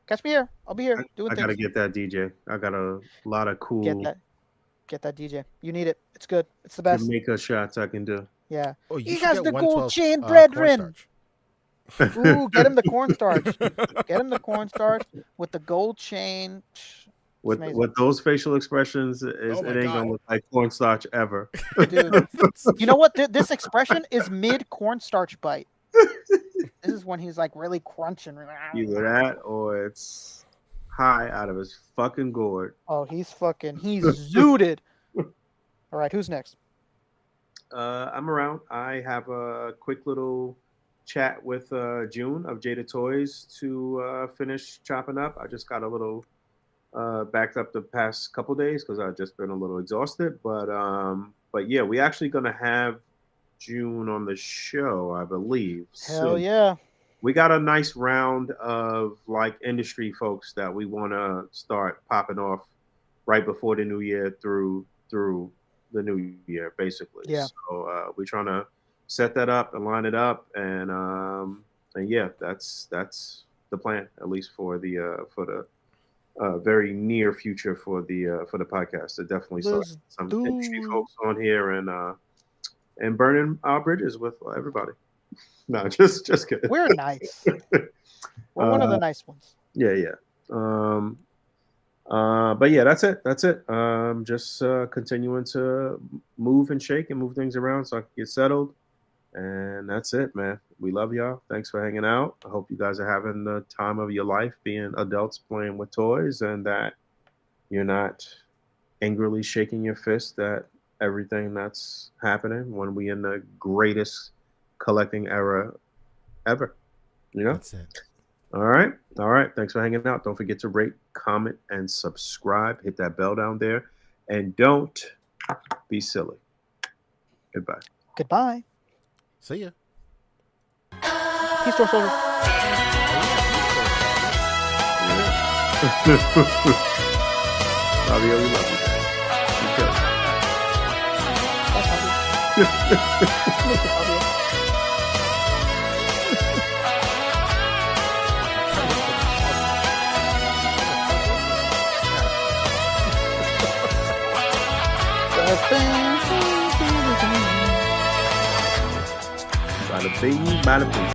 catch me here. I'll be here doing things. I gotta get that DJ. I got a lot of cool. Get that DJ. You need it. It's good. It's the best. Jamaica shots I can do. Yeah. Oh, he has the gold chain, brethren. Ooh, get him the cornstarch. Get him the cornstarch with the gold chain. With those facial expressions, it ain't gonna look like cornstarch ever. Dude, you know what? This expression is mid cornstarch bite. This is when he's like really crunching. Either that or it's high out of his fucking gourd. Oh, he's zooted. All right, who's next? I'm around. I have a quick little chat with June of Jada Toys to finish chopping up. I just got a little backed up the past couple days because I've just been a little exhausted. But yeah, we actually gonna have June on the show, I believe. Hell yeah. We got a nice round of like industry folks that we want to start popping off right before the new year through the new year, basically. Yeah. So we're trying to set that up and line it up, and yeah, that's the plan, at least for the very near future for the podcast. To definitely start some industry folks on here and burning our bridges with everybody. No, just kidding. We're nice. We're one of the nice ones. Yeah. But yeah, that's it. Just continuing to move and shake and move things around so I can get settled. And that's it, man. We love y'all. Thanks for hanging out. I hope you guys are having the time of your life being adults playing with toys, and that you're not angrily shaking your fist at everything that's happening when we in the greatest collecting era ever. You know? That's it. All right. Thanks for hanging out. Don't forget to rate, comment, and subscribe. Hit that bell down there. And don't be silly. Goodbye. See ya. Peace, Store Soldiers. Fabio, we love you. Mr. Fabio. Bada bing, bada boom.